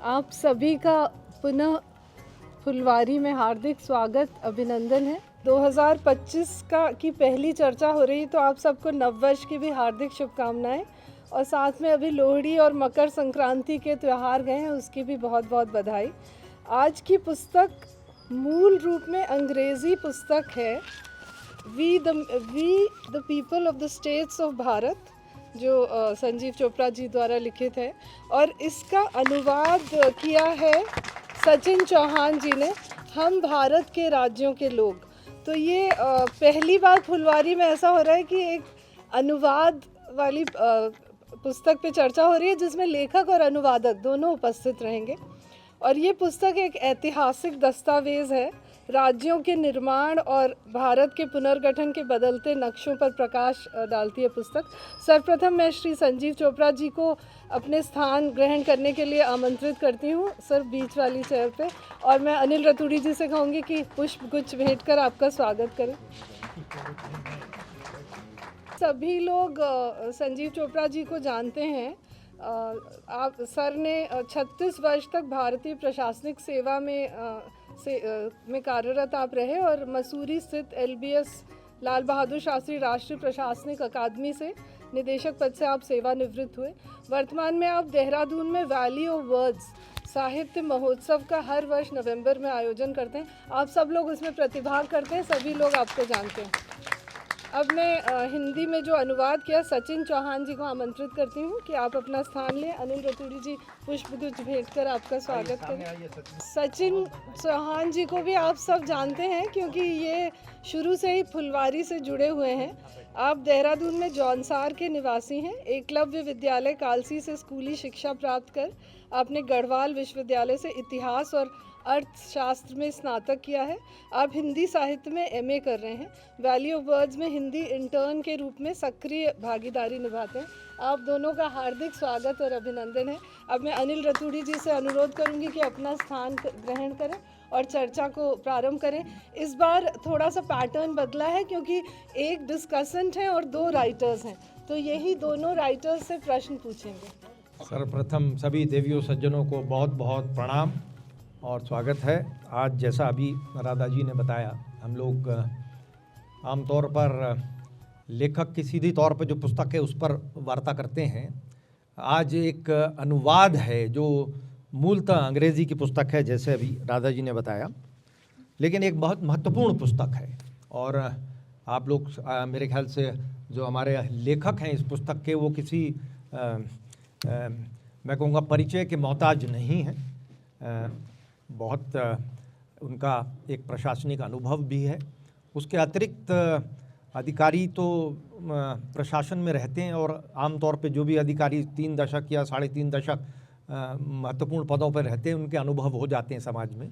आप सभी का पुनः फुलवारी में हार्दिक स्वागत, अभिनंदन है। 2025 की पहली चर्चा हो रही, तो आप सबको नववर्ष की भी हार्दिक शुभकामनाएं और साथ में अभी लोहड़ी और मकर संक्रांति के त्यौहार गए हैं, उसकी भी बहुत बहुत बधाई। आज की पुस्तक मूल रूप में अंग्रेज़ी पुस्तक है, we the people of the states of Bharat, जो संजीव चोपड़ा जी द्वारा लिखित है, और इसका अनुवाद किया है सचिन चौहान जी ने, हम भारत के राज्यों के लोग। तो ये पहली बार फुलवारी में ऐसा हो रहा है कि एक अनुवाद वाली पुस्तक पे चर्चा हो रही है, जिसमें लेखक और अनुवादक दोनों उपस्थित रहेंगे। और ये पुस्तक एक ऐतिहासिक दस्तावेज़ है, राज्यों के निर्माण और भारत के पुनर्गठन के बदलते नक्शों पर प्रकाश डालती है पुस्तक। सर्वप्रथम मैं श्री संजीव चोपड़ा जी को अपने स्थान ग्रहण करने के लिए आमंत्रित करती हूँ, सर बीच वाली चेयर पे, और मैं अनिल रतूड़ी जी से कहूँगी कि पुष्प गुच्छ भेंट कर आपका स्वागत करें। सभी लोग संजीव चोपड़ा जी को जानते हैं। आप सर ने 36 वर्ष तक भारतीय प्रशासनिक सेवा में कार्यरत आप रहे और मसूरी स्थित LBS लाल बहादुर शास्त्री राष्ट्रीय प्रशासनिक अकादमी से निदेशक पद से आप सेवानिवृत्त हुए। वर्तमान में आप देहरादून में वैली ऑफ वर्ड्स साहित्य महोत्सव का हर वर्ष नवंबर में आयोजन करते हैं। आप सब लोग उसमें प्रतिभाग करते हैं, सभी लोग आपको जानते हैं। अब मैं हिंदी में जो अनुवाद किया, सचिन चौहान जी को आमंत्रित करती हूँ कि आप अपना स्थान लें। अनिल रतूड़ी जी पुष्पगुच्छ भेंट कर आपका स्वागत करें। सचिन चौहान जी को भी आप सब जानते हैं, क्योंकि ये शुरू से ही फुलवारी से जुड़े हुए हैं। आप देहरादून में जौनसार के निवासी हैं। एकलव्य विद्यालय कालसी से स्कूली शिक्षा प्राप्त कर आपने गढ़वाल विश्वविद्यालय से इतिहास और अर्थशास्त्र में स्नातक किया है। आप हिंदी साहित्य में MA कर रहे हैं। वैली ऑफ वर्ड्स में हिंदी इंटर्न के रूप में सक्रिय भागीदारी निभाते हैं। आप दोनों का हार्दिक स्वागत और अभिनंदन है। अब मैं अनिल रतूड़ी जी से अनुरोध करूंगी कि अपना स्थान ग्रहण करें और चर्चा को प्रारंभ करें। इस बार थोड़ा सा पैटर्न बदला है, क्योंकि एक डिस्कसेंट है और 2 राइटर्स हैं, तो यही दोनों राइटर्स से प्रश्न पूछेंगे। सर्वप्रथम सभी देवियों सज्जनों को बहुत बहुत प्रणाम और स्वागत है। आज जैसा अभी राधा जी ने बताया, हम लोग आमतौर पर लेखक की सीधी तौर पर जो पुस्तक है उस पर वार्ता करते हैं। आज एक अनुवाद है जो मूलतः अंग्रेज़ी की पुस्तक है, जैसे अभी राधा जी ने बताया, लेकिन एक बहुत महत्वपूर्ण पुस्तक है। और आप लोग मेरे ख्याल से जो हमारे लेखक हैं इस पुस्तक के, वो किसी मैं कहूँगा परिचय के मोहताज नहीं हैं। बहुत उनका एक प्रशासनिक अनुभव भी है। उसके अतिरिक्त अधिकारी तो प्रशासन में रहते हैं, और आमतौर पे जो भी अधिकारी 3 दशक या 3.5 दशक महत्वपूर्ण पदों पर रहते हैं, उनके अनुभव हो जाते हैं समाज में।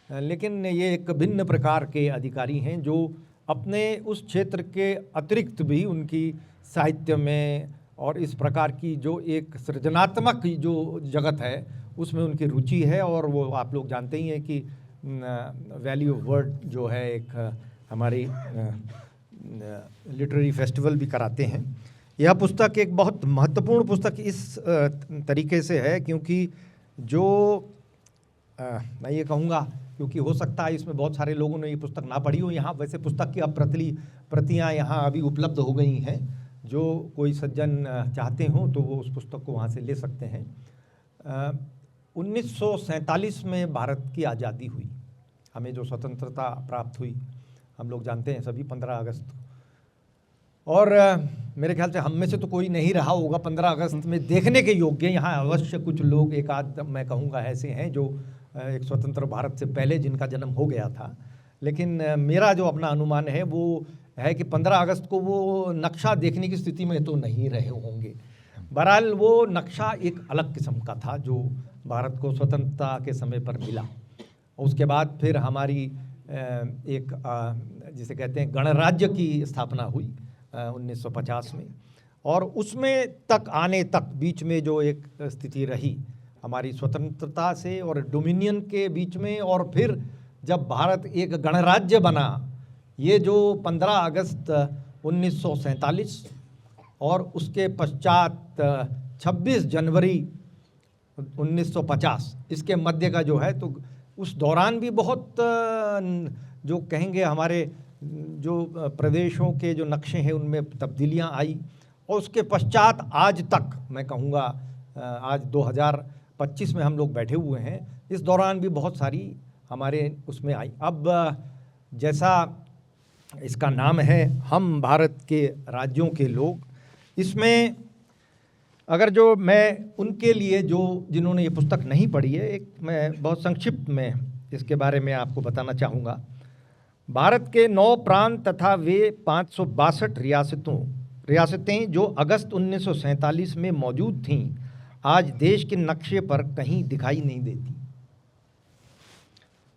लेकिन ये एक भिन्न प्रकार के अधिकारी हैं जो अपने उस क्षेत्र के अतिरिक्त भी उनकी साहित्य में और इस प्रकार की जो एक सृजनात्मक जो जगत है उसमें उनकी रुचि है। और वो आप लोग जानते ही हैं कि वैली ऑफ वर्ड जो है एक हमारी लिटरेरी फेस्टिवल भी कराते हैं। यह पुस्तक एक बहुत महत्वपूर्ण पुस्तक इस तरीके से है, क्योंकि जो मैं ये कहूँगा, क्योंकि हो सकता है इसमें बहुत सारे लोगों ने ये पुस्तक ना पढ़ी हो। यहाँ वैसे पुस्तक की अब प्रतियाँ यहाँ अभी उपलब्ध हो गई हैं। जो कोई सज्जन चाहते हों तो वो उस पुस्तक को वहाँ से ले सकते हैं। 1947 में भारत की आज़ादी हुई, हमें जो स्वतंत्रता प्राप्त हुई, हम लोग जानते हैं सभी 15 अगस्त। और मेरे ख्याल से हम में से तो कोई नहीं रहा होगा 15 अगस्त में देखने के योग्य। यहाँ अवश्य कुछ लोग, एक आध मैं कहूँगा ऐसे हैं जो एक स्वतंत्र भारत से पहले जिनका जन्म हो गया था। लेकिन मेरा जो अपना अनुमान है वो है कि 15 अगस्त को वो नक्शा देखने की स्थिति में तो नहीं रहे होंगे। बहरहाल वो नक्शा एक अलग किस्म का था जो भारत को स्वतंत्रता के समय पर मिला। उसके बाद फिर हमारी एक जिसे कहते हैं गणराज्य की स्थापना हुई 1950 में, और उसमें तक आने तक बीच में जो एक स्थिति रही हमारी स्वतंत्रता से और डोमिनियन के बीच में, और फिर जब भारत एक गणराज्य बना, ये जो 15 अगस्त 1947 और उसके पश्चात 26 जनवरी 1950 इसके मध्य का जो है, तो उस दौरान भी बहुत जो कहेंगे हमारे जो प्रदेशों के जो नक्शे हैं उनमें तब्दीलियां आई, और उसके पश्चात आज तक मैं कहूँगा आज 2025 में हम लोग बैठे हुए हैं, इस दौरान भी बहुत सारी हमारे उसमें आई। अब जैसा इसका नाम है हम भारत के राज्यों के लोग, इसमें अगर जो मैं उनके लिए जो जिन्होंने ये पुस्तक नहीं पढ़ी है, एक मैं बहुत संक्षिप्त में इसके बारे में आपको बताना चाहूँगा। भारत के 9 प्रांत तथा वे 562 रियासतें जो अगस्त 1947 में मौजूद थीं, आज देश के नक्शे पर कहीं दिखाई नहीं देती।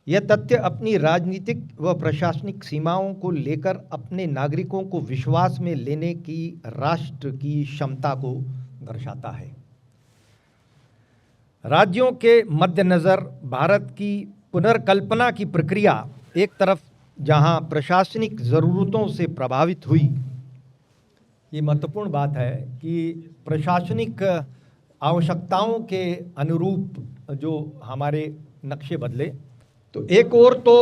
यह तथ्य अपनी राजनीतिक व प्रशासनिक सीमाओं को लेकर अपने नागरिकों को विश्वास में लेने की राष्ट्र की क्षमता को दर्शाता है। राज्यों के मद्देनज़र भारत की पुनर्कल्पना की प्रक्रिया एक तरफ जहां प्रशासनिक ज़रूरतों से प्रभावित हुई, ये महत्वपूर्ण बात है कि प्रशासनिक आवश्यकताओं के अनुरूप जो हमारे नक्शे बदले, तो एक ओर तो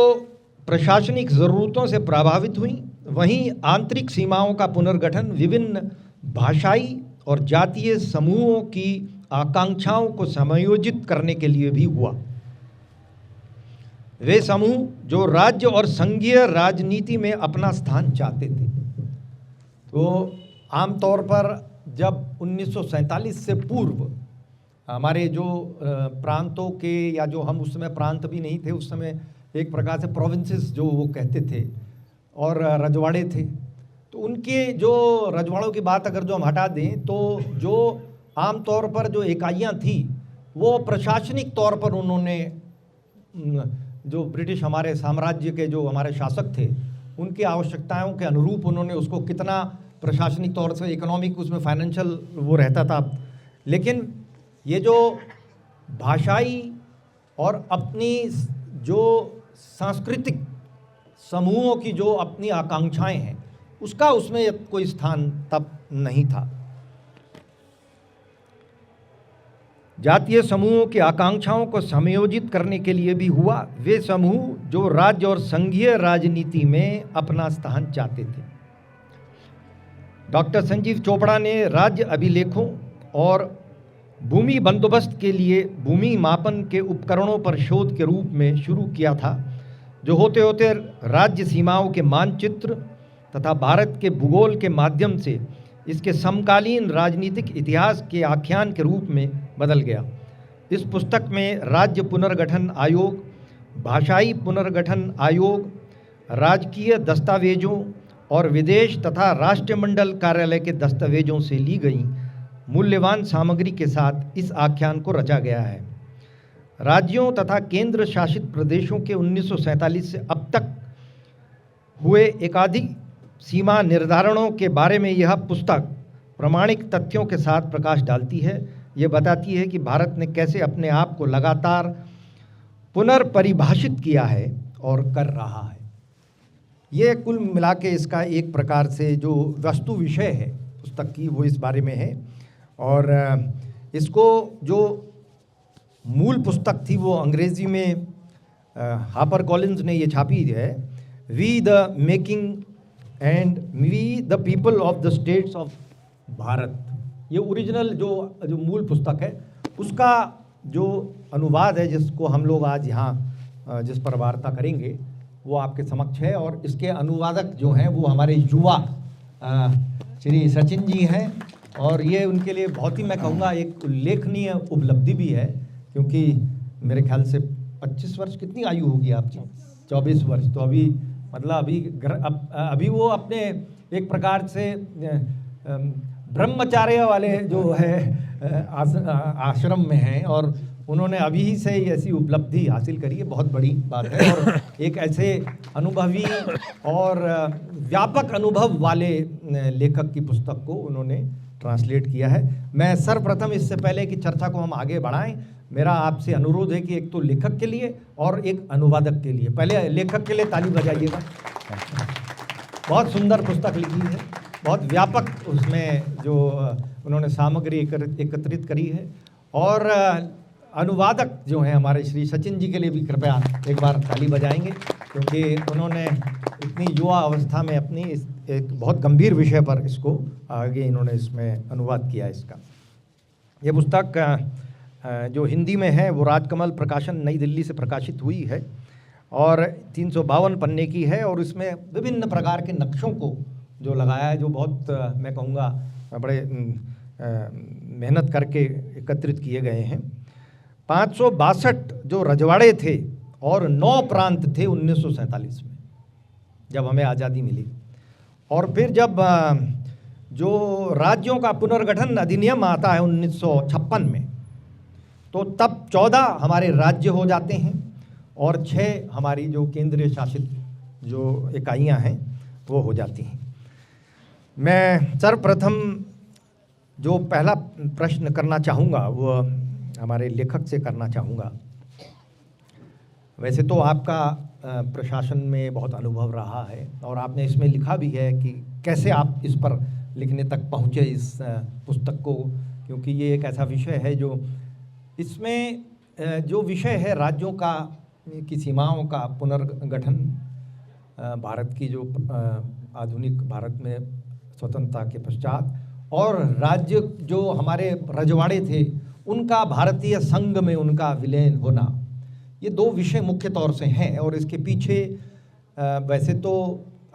प्रशासनिक ज़रूरतों से प्रभावित हुई, वहीं आंतरिक सीमाओं का पुनर्गठन विभिन्न भाषाई और जातीय समूहों की आकांक्षाओं को समायोजित करने के लिए भी हुआ। वे समूह जो राज्य और संघीय राजनीति में अपना स्थान चाहते थे, तो आमतौर पर जब 1947 से पूर्व हमारे जो प्रांतों के, या जो हम उस समय प्रांत भी नहीं थे, उस समय एक प्रकार से प्रोविंसेस जो वो कहते थे, और रजवाड़े थे, तो उनके जो रजवाड़ों की बात अगर जो हम हटा दें, तो जो आमतौर पर जो इकाइयाँ थी वो प्रशासनिक तौर पर उन्होंने जो ब्रिटिश हमारे साम्राज्य के जो हमारे शासक थे उनकी आवश्यकताओं के अनुरूप उन्होंने उसको कितना प्रशासनिक तौर से, इकोनॉमिक उसमें फाइनेंशियल वो रहता था। लेकिन ये जो भाषाई और अपनी जो सांस्कृतिक समूहों की जो अपनी आकांक्षाएं हैं, उसका उसमें कोई स्थान तब नहीं था। जातीय समूहों की आकांक्षाओं को समायोजित करने के लिए भी हुआ। वे समूह जो राज्य और संघीय राजनीति में अपना स्थान चाहते थे। डॉक्टर संजीव चोपड़ा ने राज्य अभिलेखों और भूमि बंदोबस्त के लिए भूमि मापन के उपकरणों पर शोध के रूप में शुरू किया था, जो होते होते राज्य सीमाओं के मानचित्र तथा भारत के भूगोल के माध्यम से इसके समकालीन राजनीतिक इतिहास के आख्यान के रूप में बदल गया। इस पुस्तक में राज्य पुनर्गठन आयोग, भाषाई पुनर्गठन आयोग, राजकीय दस्तावेजों और विदेश तथा राष्ट्रमंडल कार्यालय के दस्तावेजों से ली गई मूल्यवान सामग्री के साथ इस आख्यान को रचा गया है। राज्यों तथा केंद्र शासित प्रदेशों के 1947 से अब तक हुए एकाधिक सीमा निर्धारणों के बारे में यह पुस्तक प्रामाणिक तथ्यों के साथ प्रकाश डालती है। ये बताती है कि भारत ने कैसे अपने आप को लगातार पुनर्परिभाषित किया है और कर रहा है। ये कुल मिला के इसका एक प्रकार से जो वस्तु विषय है पुस्तक की वो इस बारे में है। और इसको जो मूल पुस्तक थी वो अंग्रेज़ी में हापर कॉलिंस ने ये छापी है, we the making and we the people of the states of Bharat. ये ओरिजिनल जो मूल पुस्तक है उसका जो अनुवाद है, जिसको हम लोग आज यहाँ जिस पर वार्ता करेंगे वो आपके समक्ष है। और इसके अनुवादक जो हैं वो हमारे युवा श्री सचिन जी हैं, और ये उनके लिए बहुत ही मैं कहूँगा एक उल्लेखनीय उपलब्धि भी है, क्योंकि मेरे ख्याल से 25 वर्ष, कितनी आयु होगी आपकी? 24 वर्ष। तो अभी मतलब अभी वो अपने एक प्रकार से ब्रह्मचार्य वाले जो है आश्रम में हैं, और उन्होंने अभी ही से ऐसी उपलब्धि हासिल करी है, बहुत बड़ी बात है। और एक ऐसे अनुभवी और व्यापक अनुभव वाले लेखक की पुस्तक को उन्होंने ट्रांसलेट किया है। मैं सर्वप्रथम इससे पहले कि चर्चा को हम आगे बढ़ाएं, मेरा आपसे अनुरोध है कि एक तो लेखक के लिए और एक अनुवादक के लिए, पहले लेखक के लिए ताली बजाइएगा। बहुत सुंदर पुस्तक लिखी है, बहुत व्यापक उसमें जो उन्होंने सामग्री एकत्रित करी है। और अनुवादक जो हैं हमारे श्री सचिन जी के लिए भी कृपया एक बार ताली बजाएंगे, क्योंकि उन्होंने इतनी युवा अवस्था में अपनी एक बहुत गंभीर विषय पर इसको आगे इन्होंने इसमें अनुवाद किया इसका। ये पुस्तक जो हिंदी में है वो राजकमल प्रकाशन नई दिल्ली से प्रकाशित हुई है और 352 पन्ने की है और इसमें विभिन्न प्रकार के नक्शों को जो लगाया है, जो बहुत मैं कहूँगा बड़े मेहनत करके एकत्रित किए गए हैं। 562 जो रजवाड़े थे और 9 प्रांत थे 1947 में जब हमें आज़ादी मिली, और फिर जब जो राज्यों का पुनर्गठन अधिनियम आता है 1956 में, तो तब 14 हमारे राज्य हो जाते हैं और 6 हमारी जो केंद्रीय शासित जो इकाइयां हैं वो हो जाती हैं। मैं सर्वप्रथम जो पहला प्रश्न करना चाहूँगा वो हमारे लेखक से करना चाहूँगा। वैसे तो आपका प्रशासन में बहुत अनुभव रहा है और आपने इसमें लिखा भी है कि कैसे आप इस पर लिखने तक पहुँचे इस पुस्तक को, क्योंकि ये एक ऐसा विषय है जो इसमें जो विषय है राज्यों का की सीमाओं का पुनर्गठन, भारत की जो आधुनिक भारत में स्वतंत्रता के पश्चात, और राज्य जो हमारे रजवाड़े थे उनका भारतीय संघ में उनका विलीन होना, ये 2 विषय मुख्य तौर से हैं। और इसके पीछे वैसे तो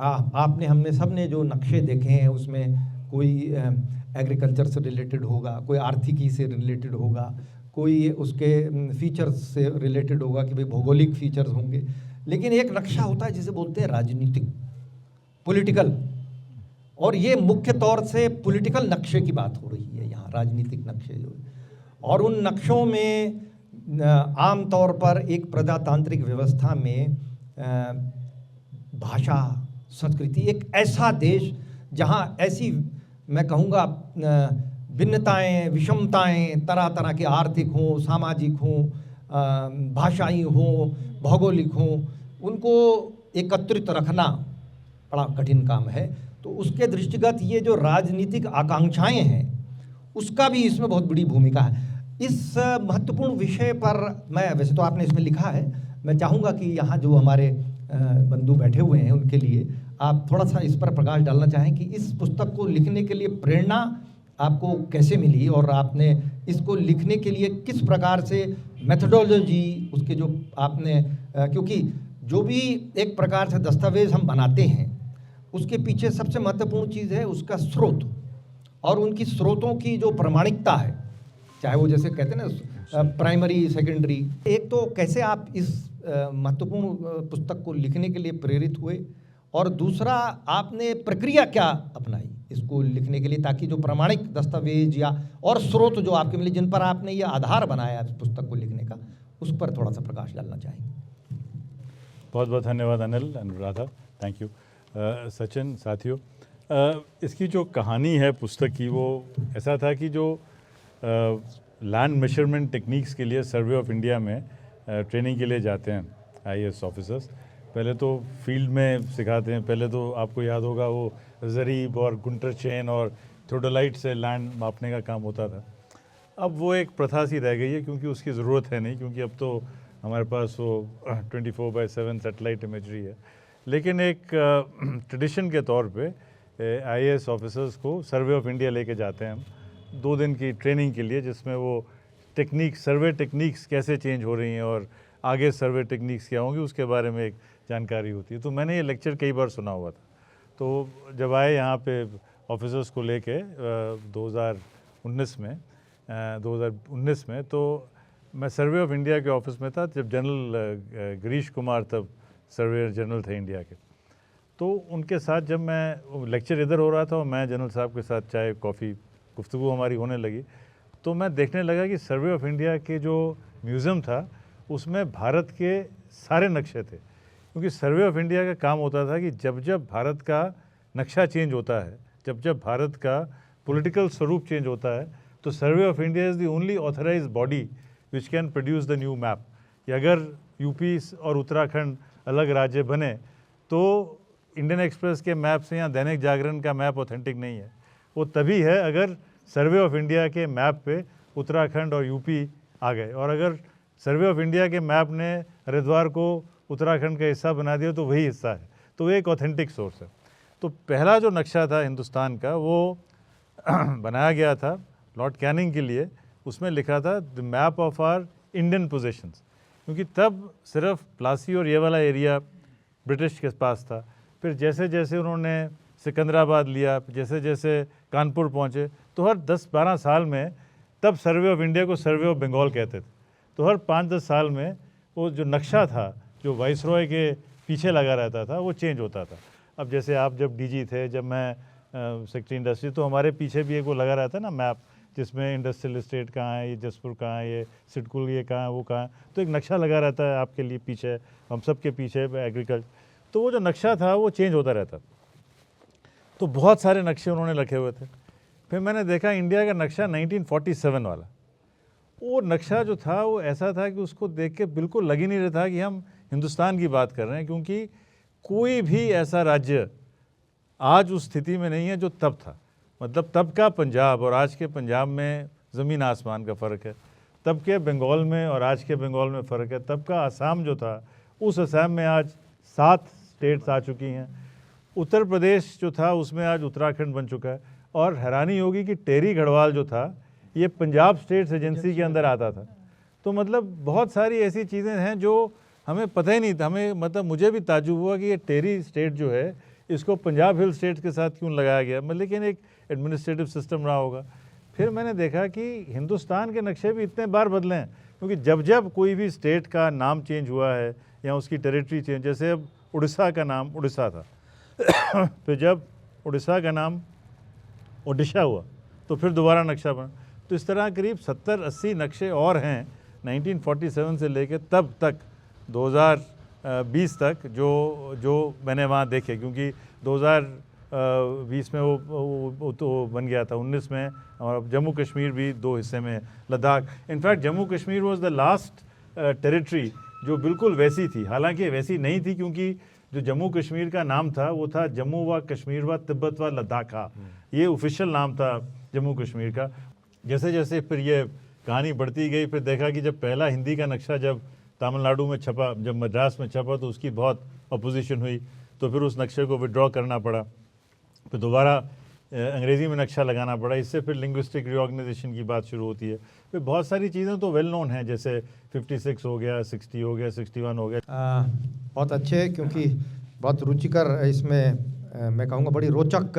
आपने हमने सब ने जो नक्शे देखे हैं उसमें कोई एग्रीकल्चर से रिलेटेड होगा, कोई आर्थिकी से रिलेटेड होगा, कोई उसके फीचर्स से रिलेटेड होगा कि भाई भौगोलिक फीचर्स होंगे, लेकिन एक नक्शा होता है जिसे बोलते हैं राजनीतिक, पॉलिटिकल, और ये मुख्य तौर से पॉलिटिकल नक्शे की बात हो रही है यहाँ, राजनीतिक नक्शे जो, और उन नक्शों में आम तौर पर एक प्रजातांत्रिक व्यवस्था में भाषा, संस्कृति, एक ऐसा देश जहाँ ऐसी मैं कहूँगा भिन्नताएं, विषमताएं, तरह तरह के आर्थिक हों, सामाजिक हों, भाषाई हों, भौगोलिक हों, उनको एकत्रित रखना बड़ा कठिन काम है। तो उसके दृष्टिगत ये जो राजनीतिक आकांक्षाएं हैं उसका भी इसमें बहुत बड़ी भूमिका है। इस महत्वपूर्ण विषय पर मैं, वैसे तो आपने इसमें लिखा है, मैं चाहूँगा कि यहाँ जो हमारे बंधु बैठे हुए हैं उनके लिए आप थोड़ा सा इस पर प्रकाश डालना चाहें कि इस पुस्तक को लिखने के लिए प्रेरणा आपको कैसे मिली और आपने इसको लिखने के लिए किस प्रकार से मेथोडोलॉजी उसके जो आपने, क्योंकि जो भी एक प्रकार से दस्तावेज हम बनाते हैं उसके पीछे सबसे महत्वपूर्ण चीज़ है उसका स्रोत और उनकी स्रोतों की जो प्रामाणिकता है, चाहे वो जैसे कहते हैं ना प्राइमरी, सेकेंडरी। एक तो कैसे आप इस महत्वपूर्ण पुस्तक को लिखने के लिए प्रेरित हुए, और दूसरा आपने प्रक्रिया क्या अपनाई इसको लिखने के लिए ताकि जो प्रामाणिक दस्तावेज या और स्रोत जो आपके मिले जिन पर आपने ये आधार बनाया इस पुस्तक को लिखने का, उस पर थोड़ा सा प्रकाश डालना चाहेंगे। बहुत बहुत धन्यवाद अनिल, अनुराधा, थैंक यू। सचिन, साथियों, इसकी जो कहानी है पुस्तक की वो ऐसा था कि जो लैंड मेजरमेंट टेक्निक्स के लिए सर्वे ऑफ इंडिया में ट्रेनिंग के लिए जाते हैं IAS ऑफिसर्स, पहले तो फील्ड में सिखाते हैं। पहले तो आपको याद होगा वो ज़रीब और गुंटर चेन और थ्रोडोलाइट से लैंड मापने का काम होता था। अब वो एक प्रथा सी रह गई है क्योंकि उसकी ज़रूरत है नहीं, क्योंकि अब तो हमारे पास वो 24/7 सैटेलाइट इमेजरी है। लेकिन एक ट्रेडिशन के तौर पे IAS ऑफिसर्स को सर्वे ऑफ इंडिया लेके जाते हैं हम 2 दिन की ट्रेनिंग के लिए, जिसमें वो टेक्निक, सर्वे टेक्निक्स कैसे चेंज हो रही हैं और आगे सर्वे टेक्निक्स क्या होंगी उसके बारे में एक जानकारी होती है। तो मैंने ये लेक्चर कई बार सुना हुआ था। तो जब आए यहाँ पे ऑफिसर्स को लेके 2019 में तो मैं सर्वे ऑफ इंडिया के ऑफिस में था जब जनरल गिरीश कुमार तब सर्वेयर जनरल थे इंडिया के। तो उनके साथ जब मैं लेक्चर इधर हो रहा था और मैं जनरल साहब के साथ चाय कॉफ़ी गुफ्तगू हमारी होने लगी, तो मैं देखने लगा कि सर्वे ऑफ इंडिया के जो म्यूज़ियम था उसमें भारत के सारे नक्शे थे। क्योंकि सर्वे ऑफ इंडिया का काम होता था कि जब जब भारत का नक्शा चेंज होता है, जब जब भारत का पॉलिटिकल स्वरूप चेंज होता है, तो सर्वे of India is the only authorised body which can produce the new map. कि अगर यूपी और उत्तराखंड अलग राज्य बने तो इंडियन एक्सप्रेस के मैप से या दैनिक जागरण का मैप ऑथेंटिक नहीं है। वो तभी है अगर सर्वे ऑफ इंडिया के मैप पे उत्तराखंड और यूपी आ गए। और अगर सर्वे ऑफ इंडिया के मैप ने हरिद्वार को उत्तराखंड का हिस्सा बना दिया तो वही हिस्सा है, तो एक ऑथेंटिक सोर्स है। तो पहला जो नक्शा था हिंदुस्तान का वो बनाया गया था लॉर्ड कैनिंग के लिए, उसमें लिखा था the map of our Indian positions, क्योंकि तब सिर्फ प्लासी और ये वाला एरिया ब्रिटिश के पास था। फिर जैसे जैसे उन्होंने सिकंदराबाद लिया, जैसे जैसे कानपुर पहुँचे, तो हर 10-12 साल में, तब सर्वे ऑफ इंडिया को सर्वे ऑफ बंगाल कहते थे, तो हर 5-10 साल में वो जो नक्शा था जो वाइसरॉय के पीछे लगा रहता था वो चेंज होता था। अब जैसे आप जब डीजी थे, जब मैं सेक्रेटरी इंडस्ट्री, तो हमारे पीछे भी एक वो लगा रहता है ना मैप, जिसमें इंडस्ट्रियल इस्टेट कहाँ है, ये जसपुर कहाँ है, ये सिडकुल ये कहाँ है, वो कहाँ है, तो एक नक्शा लगा रहता है आपके लिए पीछे, हम सब के पीछे एग्रीकल्चर। तो वो जो नक्शा था वो चेंज होता रहता। तो बहुत सारे नक्शे उन्होंने रखे हुए थे। फिर मैंने देखा इंडिया का नक्शा 1947 वाला, वो नक्शा जो था वो ऐसा था कि उसको देख के बिल्कुल लग ही नहीं रहा था कि हम हिंदुस्तान की बात कर रहे हैं, क्योंकि कोई भी ऐसा राज्य आज उस स्थिति में नहीं है जो तब था। मतलब तब का पंजाब और आज के पंजाब में ज़मीन आसमान का फ़र्क है, तब के बंगाल में और आज के बंगाल में फ़र्क है, तब का असम जो था उस असम में आज 7 स्टेट्स आ चुकी हैं, उत्तर प्रदेश जो था उसमें आज उत्तराखंड बन चुका है। और हैरानी होगी कि टेरी गढ़वाल जो था ये पंजाब स्टेट्स एजेंसी के अंदर आता था। तो मतलब बहुत सारी ऐसी चीज़ें हैं जो हमें पता ही नहीं था, हमें मतलब मुझे भी ताज्जुब हुआ कि ये टेरी स्टेट जो है इसको पंजाब हिल स्टेट के साथ क्यों लगाया गया, मतलब लेकिन एक एडमिनिस्ट्रेटिव सिस्टम रहा होगा। फिर मैंने देखा कि हिंदुस्तान के नक्शे भी इतने बार बदले हैं, क्योंकि जब जब कोई भी स्टेट का नाम चेंज हुआ है या उसकी टेरिटरी चेंज, जैसे अब उड़ीसा का नाम उड़ीसा था फिर जब उड़ीसा का नाम ओडिशा हुआ तो फिर दोबारा नक्शा बना। तो इस तरह करीब 70-80 नक्शे और हैं 1947 से लेकर तब तक 2020 तक जो मैंने वहाँ देखे, क्योंकि 2020 में वो तो बन गया था, 19 में, और जम्मू कश्मीर भी 2 हिस्से में, Ladakh. In fact Jammu Kashmir was the last territory जो बिल्कुल वैसी थी, हालांकि वैसी नहीं थी, क्योंकि जो जम्मू कश्मीर का नाम था वो था जम्मू व कश्मीर व तिब्बत व लद्दाख, ये ऑफिशियल नाम था जम्मू कश्मीर का। जैसे जैसे फिर ये कहानी बढ़ती गई, फिर देखा कि जब पहला हिंदी का नक्शा जब तमिलनाडु में छपा, जब मद्रास में छपा, तो उसकी बहुत अपोजिशन हुई, तो फिर उस नक्शे को विड्रॉ करना पड़ा, फिर दोबारा अंग्रेज़ी में नक्शा लगाना पड़ा। इससे फिर लिंग्विस्टिक रीऑर्गेनाइजेशन की बात शुरू होती है। फिर बहुत सारी चीज़ें तो वेल नोन हैं, जैसे 56 हो गया, 60 हो गया, 61 हो गया। बहुत अच्छे, क्योंकि बहुत रुचिकर, इसमें मैं कहूँगा बड़ी रोचक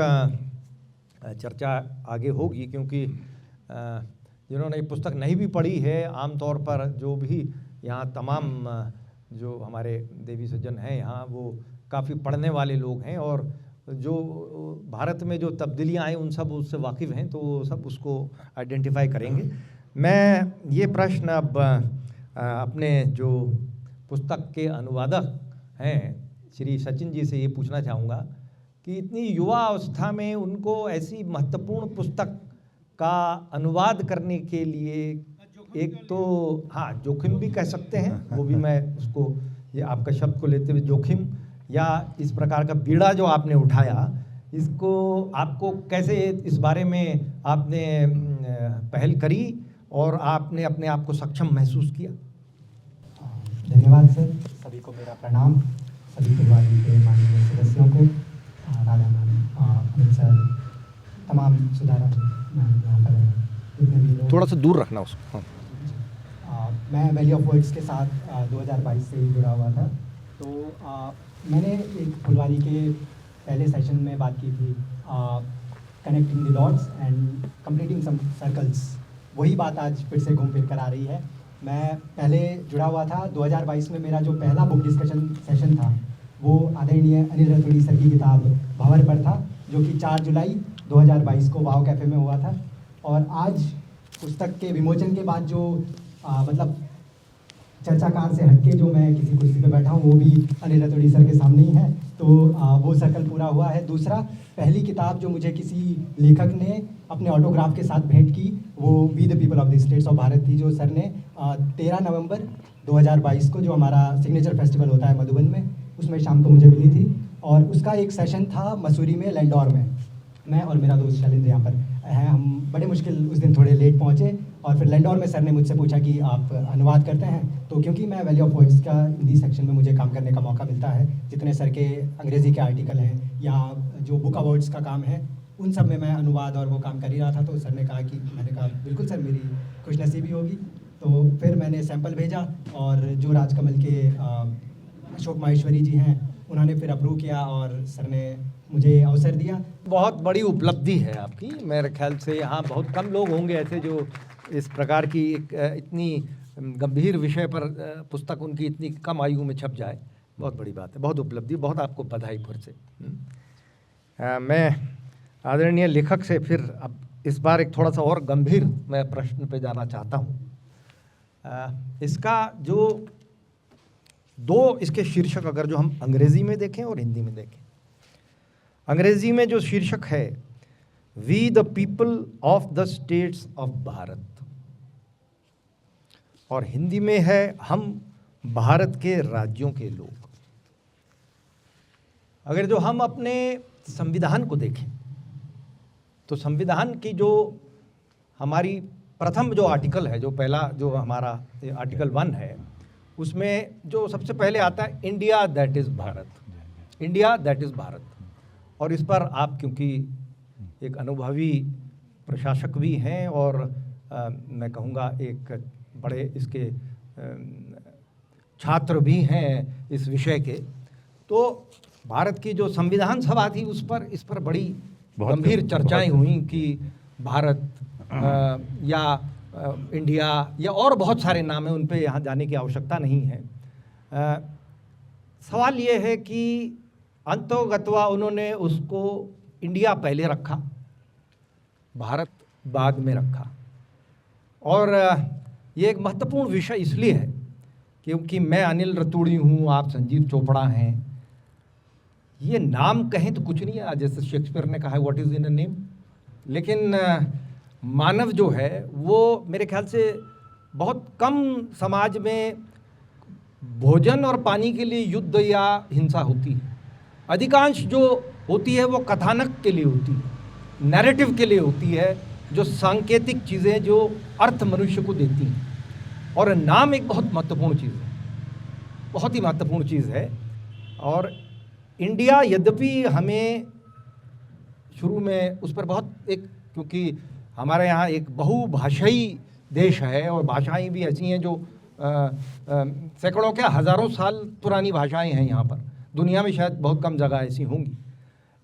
चर्चा आगे होगी, क्योंकि जिन्होंने ये पुस्तक नहीं भी पढ़ी है, आमतौर पर जो भी यहाँ तमाम जो हमारे देवी सज्जन हैं यहाँ, वो काफ़ी पढ़ने वाले लोग हैं, और जो भारत में जो तब्दीलियाँ आई उन सब उससे वाकिफ़ हैं, तो वो सब उसको आइडेंटिफाई करेंगे। मैं ये प्रश्न अब अपने जो पुस्तक के अनुवादक हैं श्री सचिन जी से ये पूछना चाहूँगा कि इतनी युवा अवस्था में उनको ऐसी महत्वपूर्ण पुस्तक का अनुवाद करने के लिए, एक तो हाँ जोखिम भी कह सकते हैं, वो भी मैं उसको, ये आपका शब्द को लेते हुए जोखिम, या इस प्रकार का बीड़ा जो आपने उठाया, इसको आपको कैसे इस बारे में आपने पहल करी और आपने अपने आप को सक्षम महसूस किया? धन्यवाद सर, सभी को मेरा प्रणाम, सभी परिवार के माननीय सदस्यों को, राधा मैम, अमित सर, तमाम सुधारा मैम, यहाँ पर जितने भी लोग, थोड़ा सा दूर रखना उसको। मैं वैली ऑफ वर्ड्स के साथ 2022 से ही जुड़ा हुआ था। तो मैंने एक फुलवारी के पहले सेशन में बात की थी, connecting the dots and completing some circles, वही बात आज फिर से घूम फिर कर आ रही है। मैं पहले जुड़ा हुआ था 2022 में, मेरा जो पहला बुक डिस्कशन सेशन था वो आदरणीय अनिल रतूड़ी सर की किताब भंवर पर था, जो कि 4 जुलाई 2022 को वाव कैफ़े में हुआ था। और आज पुस्तक के विमोचन के बाद जो मतलब चर्चाकार से हटके जो मैं किसी कुर्सी पे बैठा हूँ, वो भी अनिल रतूड़ी सर के सामने ही है, तो वो सर्कल पूरा हुआ है। दूसरा, पहली किताब जो मुझे किसी लेखक ने अपने ऑटोग्राफ के साथ भेंट की, वो we the people of the states of Bharat थी, जो सर ने 13 नवंबर 2022 को, जो हमारा सिग्नेचर फेस्टिवल होता है मधुबन में, उसमें शाम को मुझे मिली थी। और उसका एक सेशन था मसूरी में, लैंडौर में। मैं और मेरा दोस्त शैलेंद्र यहाँ पर हैं, हम बड़े मुश्किल उस दिन थोड़े लेट पहुँचे और फिर लैंडोर में सर ने मुझसे पूछा कि आप अनुवाद करते हैं, तो क्योंकि मैं वैली ऑफ वर्ड्स का हिंदी सेक्शन में मुझे काम करने का मौका मिलता है, जितने सर के अंग्रेज़ी के आर्टिकल हैं या जो बुक अवार्ड्स का काम है उन सब में मैं अनुवाद और वो काम कर ही रहा था। तो सर ने कहा कि, मैंने कहा बिल्कुल सर, मेरी खुशनसीबी होगी। तो फिर मैंने सैंपल भेजा और जो राजकमल के अशोक माहेश्वरी जी हैं उन्होंने फिर अप्रूव किया और सर ने मुझे अवसर दिया। बहुत बड़ी उपलब्धि है आपकी। मेरे ख्याल से यहाँ बहुत कम लोग होंगे ऐसे जो इस प्रकार की एक इतनी गंभीर विषय पर पुस्तक उनकी इतनी कम आयु में छप जाए, बहुत बड़ी बात है, बहुत उपलब्धि, बहुत आपको बधाई फिर से। मैं आदरणीय लेखक से फिर अब इस बार एक थोड़ा सा और गंभीर मैं प्रश्न पे जाना चाहता हूँ। इसका जो दो इसके शीर्षक अगर जो हम अंग्रेज़ी में देखें और हिंदी में देखें, अंग्रेज़ी में जो शीर्षक है we the people of the states of Bharat, और हिंदी में है हम भारत के राज्यों के लोग। अगर जो हम अपने संविधान को देखें तो संविधान की जो हमारी प्रथम जो आर्टिकल है, जो पहला जो हमारा आर्टिकल 1 है, उसमें जो सबसे पहले आता है India that is Bharat, India that is Bharat. और इस पर आप क्योंकि एक अनुभवी प्रशासक भी हैं और मैं कहूँगा एक बड़े इसके छात्र भी हैं इस विषय के, तो भारत की जो संविधान सभा थी उस पर इस पर बड़ी गंभीर चर्चाएं हुई कि भारत या इंडिया या और बहुत सारे नाम हैं, उन पे यहाँ जाने की आवश्यकता नहीं है। सवाल ये है कि अंतोगत्वा उन्होंने उसको इंडिया पहले रखा, भारत बाद में रखा। और ये एक महत्वपूर्ण विषय इसलिए है क्योंकि मैं अनिल रतूड़ी हूँ, आप संजीव चोपड़ा हैं। ये नाम कहें तो कुछ नहीं है, जैसे शेक्सपियर ने कहा है what is in a name, लेकिन मानव जो है वो मेरे ख्याल से बहुत कम समाज में भोजन और पानी के लिए युद्ध या हिंसा होती है। अधिकांश जो होती है वो कथानक के लिए होती है, नैरेटिव के लिए होती है, जो सांकेतिक चीज़ें जो अर्थ मनुष्य को देती हैं। और नाम एक बहुत महत्वपूर्ण चीज़ है, बहुत ही महत्वपूर्ण चीज़ है। और इंडिया यद्यपि हमें शुरू में उस पर बहुत एक, क्योंकि हमारे यहाँ एक बहुभाषाई देश है और भाषाएं भी ऐसी हैं जो सैकड़ों क्या हज़ारों साल पुरानी भाषाएं हैं यहाँ पर, दुनिया में शायद बहुत कम जगह ऐसी होंगी।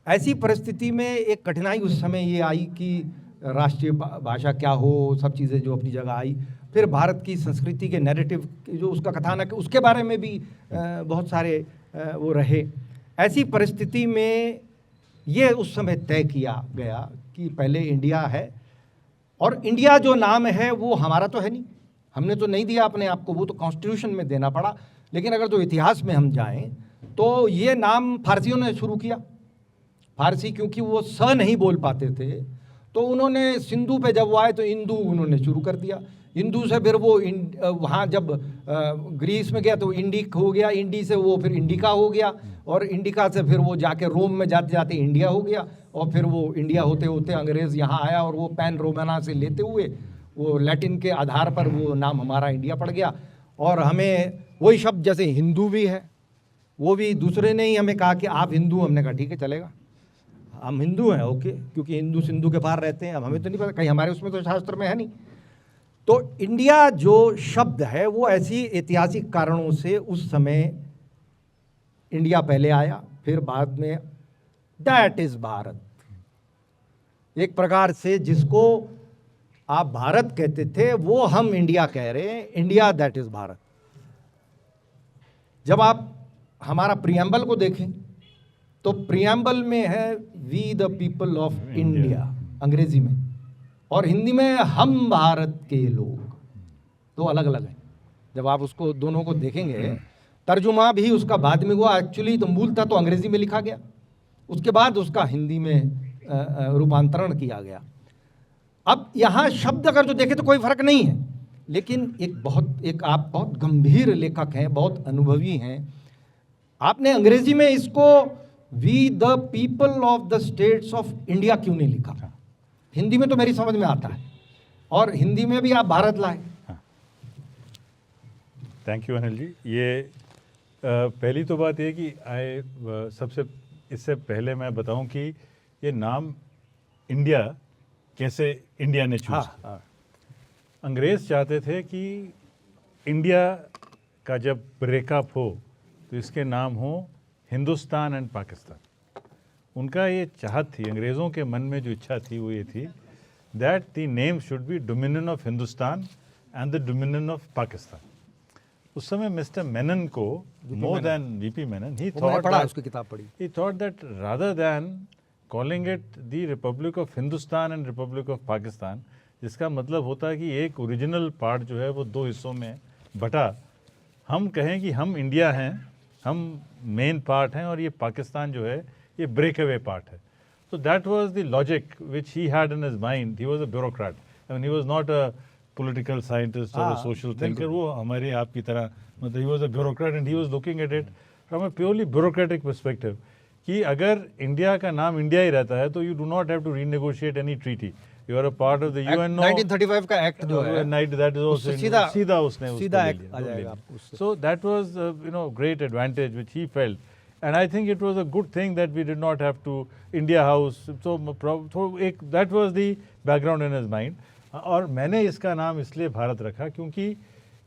ऐसी परिस्थिति में एक कठिनाई उस समय ये आई कि राष्ट्रीय भाषा क्या हो, सब चीज़ें जो अपनी जगह आई। फिर भारत की संस्कृति के नैरेटिव जो उसका कथानक, उसके बारे में भी बहुत सारे वो रहे। ऐसी परिस्थिति में ये उस समय तय किया गया कि पहले इंडिया है, और इंडिया जो नाम है वो हमारा तो है नहीं, हमने तो नहीं दिया अपने आप को, वो तो कॉन्स्टिट्यूशन में देना पड़ा। लेकिन अगर जो इतिहास में हम जाएं तो ये नाम फारसियों ने शुरू किया। फारसी क्योंकि वो स नहीं बोल पाते थे तो उन्होंने सिंधु पे जब वो आए तो इंदू उन्होंने शुरू कर दिया। इंदू से फिर वो वहाँ जब ग्रीस में गया तो इंडिक हो गया, इंडी से वो फिर इंडिका हो गया, और इंडिका से फिर वो जाके रोम में जाते जाते इंडिया हो गया, और फिर वो इंडिया होते होते अंग्रेज़ यहाँ आया और वो पैन रोमाना से लेते हुए वो लैटिन के आधार पर वो नाम हमारा इंडिया पड़ गया। और हमें वही शब्द जैसे हिंदू भी है, वो भी दूसरे ने ही हमें कहा कि आप हिंदू, हमने कहा ठीक है चलेगा, हम हिंदू हैं, ओके, क्योंकि हिंदू सिंधु के पार रहते हैं। अब हमें तो नहीं पता, कहीं हमारे उसमें तो शास्त्र में है नहीं। तो इंडिया जो शब्द है वो ऐसी ऐतिहासिक कारणों से उस समय इंडिया पहले आया, फिर बाद में दैट इज़ भारत। एक प्रकार से जिसको आप भारत कहते थे वो हम इंडिया कह रहे हैं, इंडिया दैट इज़ भारत। जब आप हमारा प्रियम्बल को देखें तो प्रियम्बल में है we the people of India अंग्रेजी में, और हिंदी में हम भारत के लोग, तो अलग अलग हैं। जब आप उसको दोनों को देखेंगे, तर्जुमा भी उसका बाद में हुआ, एक्चुअली तो मूलतः तो अंग्रेजी में लिखा गया, उसके बाद उसका हिंदी में रूपांतरण किया गया। अब यहाँ शब्द अगर जो देखें तो कोई फर्क नहीं है, लेकिन एक आप बहुत गंभीर लेखक हैं, बहुत अनुभवी हैं, आपने अंग्रेजी में इसको we the people of the states of India क्यों नहीं लिखा? हिंदी में तो मेरी समझ में आता है, और हिंदी में भी आप भारत लाए। Thank you Anil ji. ये पहली तो बात ये कि सबसे इससे पहले मैं बताऊं कि ये नाम इंडिया कैसे इंडिया ने चूज किया। अंग्रेज चाहते थे कि इंडिया का जब ब्रेकअप हो तो इसके नाम हो हिंदुस्तान एंड पाकिस्तान। उनका ये चाहत थी, अंग्रेज़ों के मन में जो इच्छा थी वो ये थी that the name should be dominion of Hindustan and the dominion of Pakistan. उस समय मिस्टर मेनन को more than VP Menon he thought that rather than calling it the Republic of Hindustan and Republic of Pakistan, जिसका मतलब होता है कि एक ओरिजिनल पार्ट जो है वो दो हिस्सों में बटा, हम कहें कि हम इंडिया हैं, हम मेन पार्ट हैं और ये पाकिस्तान जो है ये ब्रेक अवे पार्ट है। So that was the logic which he had in his mind. He was a bureaucrat. I mean, he was not a political scientist or a social thinker. वो हमारे आपकी तरह मतलब he was a bureaucrat and he was looking at it from a purely bureaucratic perspective कि अगर India का नाम India ही रहता है तो you do not have to renegotiate any treaty. You are a part of the UNO. 1935 का act जो है that is also सीधा उसने सीधा एक्ट आ जाएगा आपको। So that was great advantage which he felt. And I think it was a good thing that we did not have to India House. So that was the background in his mind. और मैंने इसका नाम इसलिए भारत रखा क्योंकि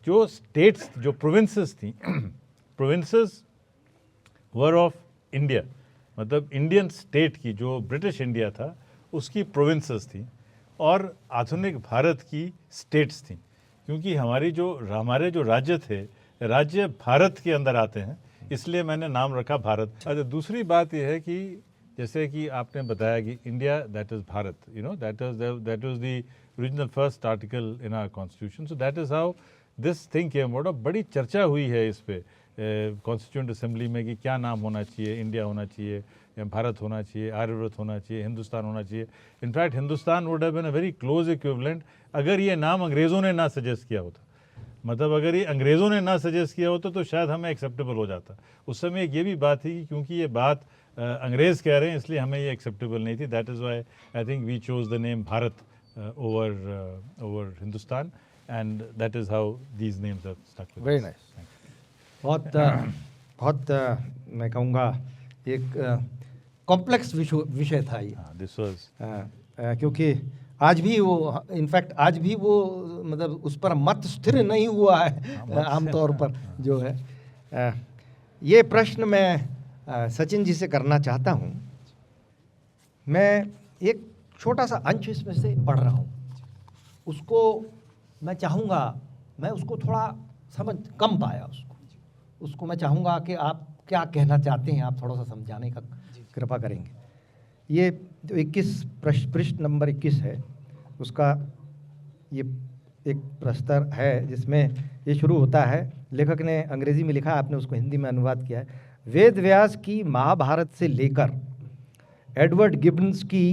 जो states, जो provinces थी, प्रोविंसेस वर ऑफ इंडिया, मतलब इंडियन स्टेट की जो ब्रिटिश इंडिया था उसकी प्रोविंसेस थी और आधुनिक भारत की स्टेट्स थी। क्योंकि हमारे जो राज्य थे, राज्य भारत के अंदर आते हैं, इसलिए मैंने नाम रखा भारत। अच्छा, दूसरी बात यह है कि जैसे कि आपने बताया कि India that is Bharat, that was the original first article in our constitution. So that is how this thing came about. और बड़ी चर्चा हुई है इस पे कॉन्स्टिट्यूएंट असेंबली में कि क्या नाम होना चाहिए, इंडिया होना चाहिए या भारत होना चाहिए, आर्यव्रत होना चाहिए, हिंदुस्तान होना चाहिए। In fact Hindustan would have been a very close equivalent अगर ये नाम अंग्रेज़ों ने ना सजेस्ट किया होता। मतलब अगर ये अंग्रेज़ों ने ना सजेस्ट किया होता तो शायद हमें एक्सेप्टेबल हो जाता। उस समय ये भी बात थी कि क्योंकि ये बात अंग्रेज़ कह रहे हैं इसलिए हमें ये एक्सेप्टेबल नहीं थी। That is why I think we chose the name Bharat over Hindustan and that is how these names are stuck. Very nice. बहुत मैं कहूँगा एक कॉम्प्लेक्स विषय था ये। दिस वाज क्योंकि आज भी वो, इनफैक्ट आज भी वो मतलब उस पर मत स्थिर नहीं हुआ है आमतौर पर जो है। ये प्रश्न मैं सचिन जी से करना चाहता हूँ। मैं एक छोटा सा अंश इसमें से पढ़ रहा हूँ, उसको मैं चाहूँगा, मैं उसको थोड़ा समझ कम पाया उसको मैं चाहूँगा कि आप क्या कहना चाहते हैं, आप थोड़ा सा समझाने का कृपा करेंगे। ये जो 21 पृष्ठ नंबर 21 है, उसका ये एक प्रस्तर है जिसमें ये शुरू होता है। लेखक ने अंग्रेज़ी में लिखा, आपने उसको हिंदी में अनुवाद किया है। वेद व्यास की महाभारत से लेकर एडवर्ड गिब्बन्स की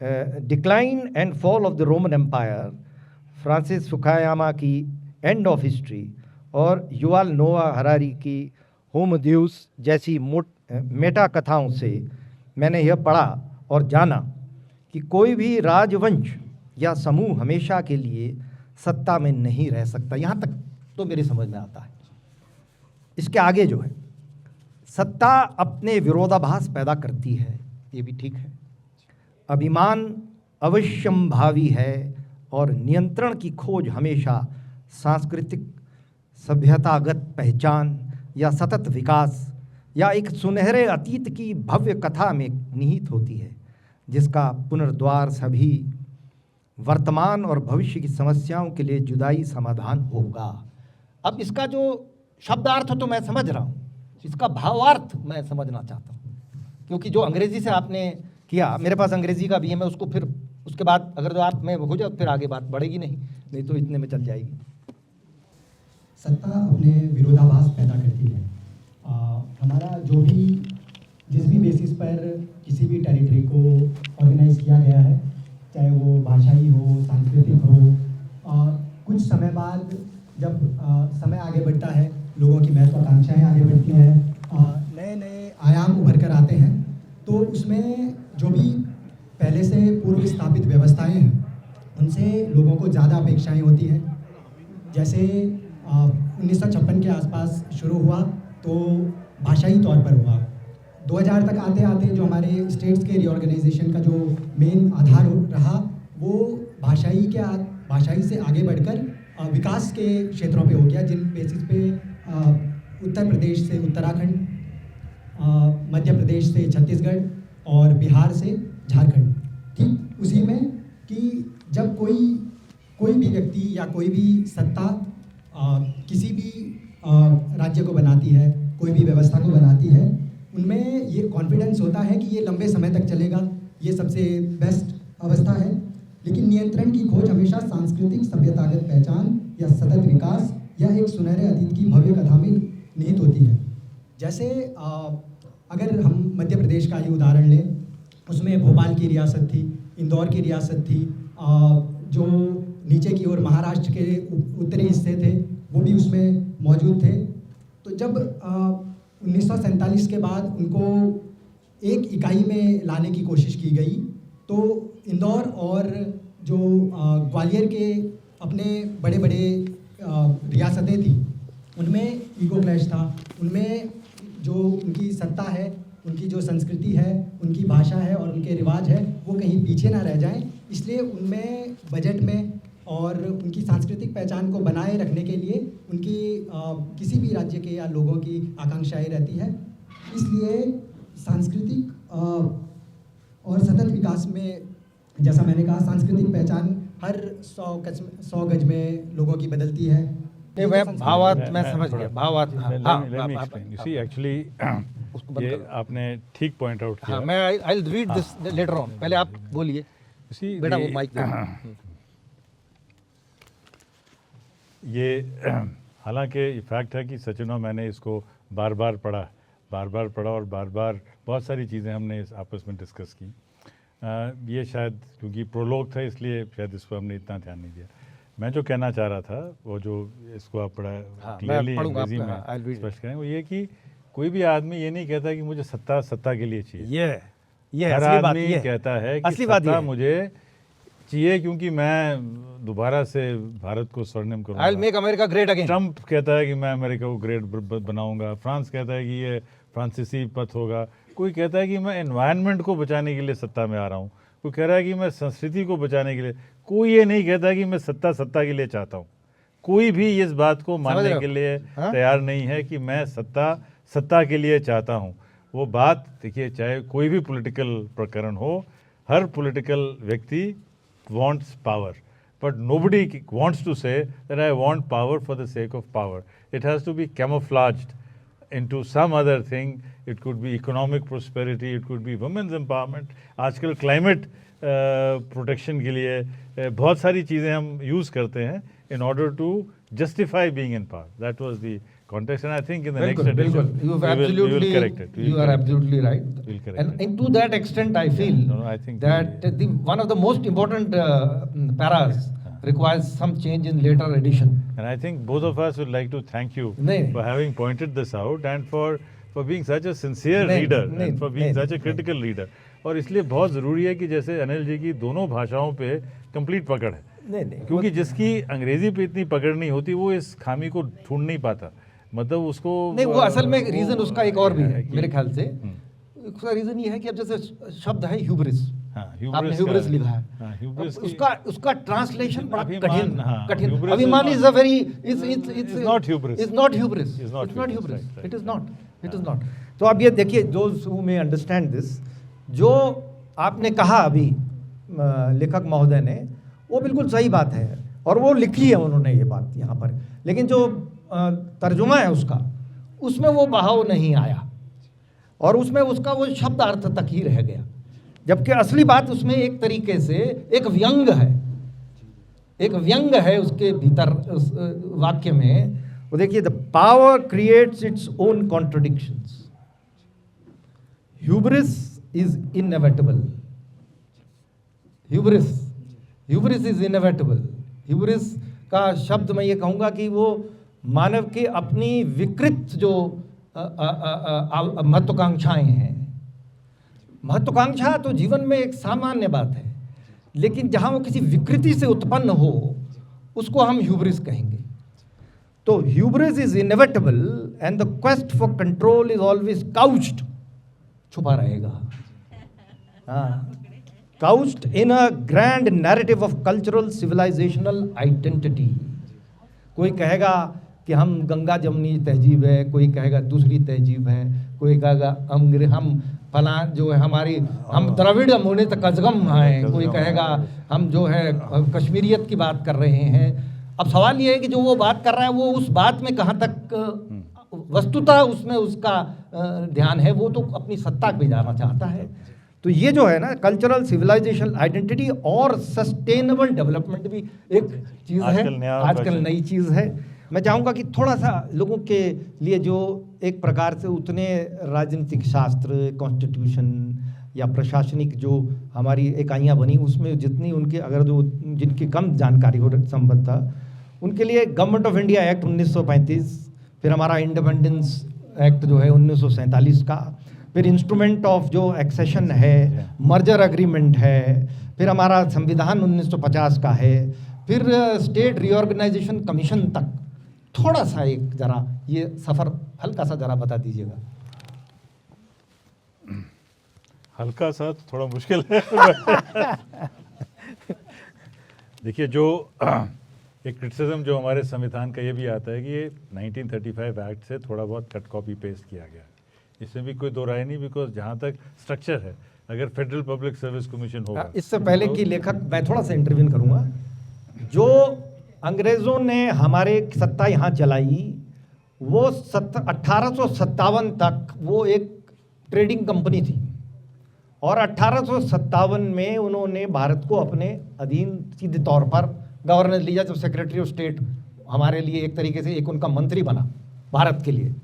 decline and fall of the Roman empire, Francis Fukuyama की एंड ऑफ हिस्ट्री और युवाल नोआ हरारी की होमो देउस जैसी मेटा कथाओं से मैंने यह पढ़ा और जाना कि कोई भी राजवंश या समूह हमेशा के लिए सत्ता में नहीं रह सकता। यहाँ तक तो मेरी समझ में आता है। इसके आगे जो है, सत्ता अपने विरोधाभास पैदा करती है, ये भी ठीक है। अभिमान अवश्यंभावी है और नियंत्रण की खोज हमेशा सांस्कृतिक सभ्यतागत पहचान या सतत विकास या एक सुनहरे अतीत की भव्य कथा में निहित होती है, जिसका पुनर्द्वार सभी वर्तमान और भविष्य की समस्याओं के लिए जुदाई समाधान होगा। अब इसका जो शब्दार्थ तो मैं समझ रहा हूँ, इसका भावार्थ मैं समझना चाहता हूँ, क्योंकि जो अंग्रेज़ी से आपने किया, मेरे पास अंग्रेज़ी का भी है, मैं उसको फिर उसके बाद अगर जो आप में हो जाए फिर आगे बात बढ़ेगी नहीं तो इतने में चल जाएगी। सत्ता अपने विरोधाभास पैदा करती है। हमारा जो भी जिस भी बेसिस पर किसी भी टेरिटरी को ऑर्गेनाइज किया गया है, चाहे वो भाषाई हो, सांस्कृतिक हो, कुछ समय बाद जब समय आगे बढ़ता है, लोगों की महत्वाकांक्षाएं आगे बढ़ती हैं, नए नए आयाम उभर कर आते हैं, तो उसमें जो भी पहले से पूर्व स्थापित व्यवस्थाएं हैं उनसे लोगों को ज़्यादा अपेक्षाएं होती हैं। जैसे 1956 के आसपास शुरू हुआ तो भाषाई तौर पर हुआ, 2000 तक आते आते जो हमारे स्टेट्स के रीऑर्गेनाइजेशन का जो मेन आधार रहा वो भाषाई से आगे बढ़कर विकास के क्षेत्रों पे हो गया, जिन बेसिस पे उत्तर प्रदेश से उत्तराखंड, मध्य प्रदेश से छत्तीसगढ़ और बिहार से झारखंड। ठीक उसी में कि जब कोई भी व्यक्ति या कोई भी सत्ता किसी भी राज्य को बनाती है, कोई भी व्यवस्था को बनाती है, उनमें ये कॉन्फिडेंस होता है कि ये लंबे समय तक चलेगा, ये सबसे बेस्ट अवस्था है। लेकिन नियंत्रण की खोज हमेशा सांस्कृतिक सभ्यतागत पहचान या सतत विकास या एक सुनहरे अतीत की भव्य कथा में निहित होती है। जैसे अगर हम मध्य प्रदेश का ही उदाहरण लें, उसमें भोपाल की रियासत थी, इंदौर की रियासत थी, जो नीचे की ओर महाराष्ट्र के उत्तरी हिस्से थे वो भी उसमें मौजूद थे। तो जब 1947 के बाद उनको एक इकाई में लाने की कोशिश की गई तो इंदौर और जो ग्वालियर के अपने बड़े बड़े रियासतें थी उनमें ईगो क्लैश था, उनमें जो उनकी सत्ता है, उनकी जो संस्कृति है, उनकी भाषा है और उनके रिवाज है वो कहीं पीछे ना रह जाएं, इसलिए उनमें बजट में और उनकी सांस्कृतिक पहचान को बनाए रखने के लिए उनकी किसी भी राज्य के या लोगों की आकांक्षाएं रहती है। इसलिए सांस्कृतिक और सतत विकास में, जैसा मैंने कहा, सांस्कृतिक पहचान हर 100 गज में लोगों की बदलती है। भावार्थ मैं समझ गया, भावार्थ। एक्चुअली ये आपने ठीक पॉइंट आउट किया। मैं I will read this later on, पहले आप बोलिए बेटा, वो माइक दे। ये हालांकि फैक्ट है कि सचिन और मैंने इसको बार बार पढ़ा और बार बार बहुत सारी चीज़ें हमने आपस में डिस्कस की। ये शायद क्योंकि प्रोलॉग था इसलिए शायद इस पर हमने इतना ध्यान नहीं दिया। मैं जो कहना चाह रहा था वो जो इसको आप बड़ा क्लियरली अंग्रेजी में स्पष्ट करें, वो ये कि कोई भी आदमी ये नहीं कहता कि मुझे सत्ता के लिए चाहिए। ये हर आदमी कहता है कि सत्ता मुझे चाहिए क्योंकि मैं दोबारा से भारत को स्वर्णिम करूंगा। I'll make America great again। Trump कहता है कि मैं अमेरिका को ग्रेट बनाऊंगा। फ्रांस कहता है कि ये फ्रांसीसी पथ होगा। कोई कहता है कि मैं एनवायरनमेंट को बचाने के लिए सत्ता में आ रहा हूँ। कोई कह रहा है कि मैं संस्कृति को बचाने के लिए। कोई ये नहीं कहता कि मैं सत्ता के लिए चाहता हूँ। कोई भी इस बात को मानने के लिए तैयार नहीं है कि मैं सत्ता के लिए चाहता हूँ। वो बात देखिए, चाहे कोई भी पॉलिटिकल प्रकरण हो, हर पॉलिटिकल व्यक्ति wants power, but nobody wants to say that I want power for the sake of power. It has to be camouflaged into some other thing. It could be economic prosperity, it could be women's empowerment. आजकल climate protection के लिए बहुत सारी चीज़ें हम use करते हैं in order to justify being in power. That was the context, and I think in the next edition you we will correct it. You are absolutely right. We'll correct And it. to that extent, I feel I think that one of the most important paras requires some change in later edition. And I think both of us would like to thank you नहीं, for having pointed this out and for being such a sincere reader and for being such a critical reader. और इसलिए बहुत ज़रूरी है कि जैसे अनिल जी की दोनों भाषाओं पे कंप्लीट पकड़ है। नहीं, क्योंकि जिसकी अंग्रेजी पे इतनी पकड़ नहीं होती वो इस खामी को ढूंढ नहीं पाता। मतलब उसको नहीं, वो असल में रीजन उसका एक और भी है मेरे ख्याल से। उसका रीजन ये है कि अब जैसे शब्द है ह्यूब्रिस, आपने ह्यूब्रिस लिखा है, उसका ट्रांसलेशन बड़ा कठिन। अभिमान is a very it's not hubris, it is not. तो अब ये देखिए, those who may understand this, जो आपने कहा अभी लेखक महोदय ने, वो बिल्कुल सही बात है और वो लिखी है उन्होंने ये बात यहाँ पर, लेकिन जो तर्जुमा है उसमें वो बहाव नहीं आया और उसमें उसका वो शब्द अर्थ तक ही रह गया, जबकि असली बात उसमें एक तरीके से एक व्यंग है उसके भीतर, उस वाक्य में। वो देखिए, the power creates its own contradictions, hubris is inevitable, hubris is inevitable. Hubris का शब्द मैं ये कहूँगा कि वो मानव की अपनी विकृत जो महत्वाकांक्षाएं हैं, महत्वाकांक्षा तो जीवन में एक सामान्य बात है, लेकिन जहाँ वो किसी विकृति से उत्पन्न हो उसको हम ह्यूब्रिस कहेंगे। तो hubris is inevitable and the quest for control is always couched, छुपा रहेगा, हाँ, couched in a grand narrative of cultural civilisational identity. कोई कहेगा कि हम गंगा जमुनी तहजीब है, कोई कहेगा दूसरी तहजीब है, कोई कहेगा हम फलां जो है हमारी हम द्रविड़ होने तक कजगम हैं, कोई कहेगा हम जो है कश्मीरियत की बात कर रहे हैं। अब सवाल ये है कि जो वो बात कर रहा है वो उस बात में कहाँ तक वस्तुतः उसमें उसका ध्यान है, वो तो अपनी सत्ता पे जाना चाहता है। तो ये जो है ना कल्चरल सिविलाइजेशन आइडेंटिटी और सस्टेनेबल डेवलपमेंट भी एक चीज़ है, आजकल नई चीज़ है। मैं चाहूँगा कि थोड़ा सा लोगों के लिए जो एक प्रकार से उतने राजनीतिक शास्त्र, कॉन्स्टिट्यूशन या प्रशासनिक जो हमारी इकाइयाँ बनी उसमें जितनी उनके अगर जो जिनकी कम जानकारी हो संबंध था, उनके लिए गवर्नमेंट ऑफ इंडिया एक्ट 1935, फिर हमारा इंडिपेंडेंस एक्ट जो है 1947 का, फिर इंस्ट्रूमेंट ऑफ जो एक्सेशन है, मर्जर एग्रीमेंट है, फिर हमारा संविधान 1950 का है, फिर स्टेट रीऑर्गेनाइजेशन कमीशन तक थोड़ा सा एक जरा ये सफ़र हल्का सा जरा बता दीजिएगा। हल्का सा तो थोड़ा मुश्किल है। देखिए, जो एक क्रिटिसिज्म जो हमारे संविधान का ये भी आता है कि ये 1935 एक्ट से थोड़ा बहुत कट कॉपी पेस्ट किया गया है। इसमें भी कोई दो राय नहीं, बिकॉज जहाँ तक स्ट्रक्चर है, अगर फेडरल पब्लिक सर्विस कमीशन होगा, इससे पहले की लेखक मैं थोड़ा सा इंटरव्यू करूँगा। जो अंग्रेज़ों ने हमारे सत्ता यहाँ चलाई वो 1857 तक वो एक ट्रेडिंग कंपनी थी, और 1857 में उन्होंने भारत को अपने अधीन सीधे तौर पर गवर्नेंस लिया, जब सेक्रेटरी ऑफ स्टेट हमारे लिए एक तरीके से एक उनका मंत्री बना भारत के लिए।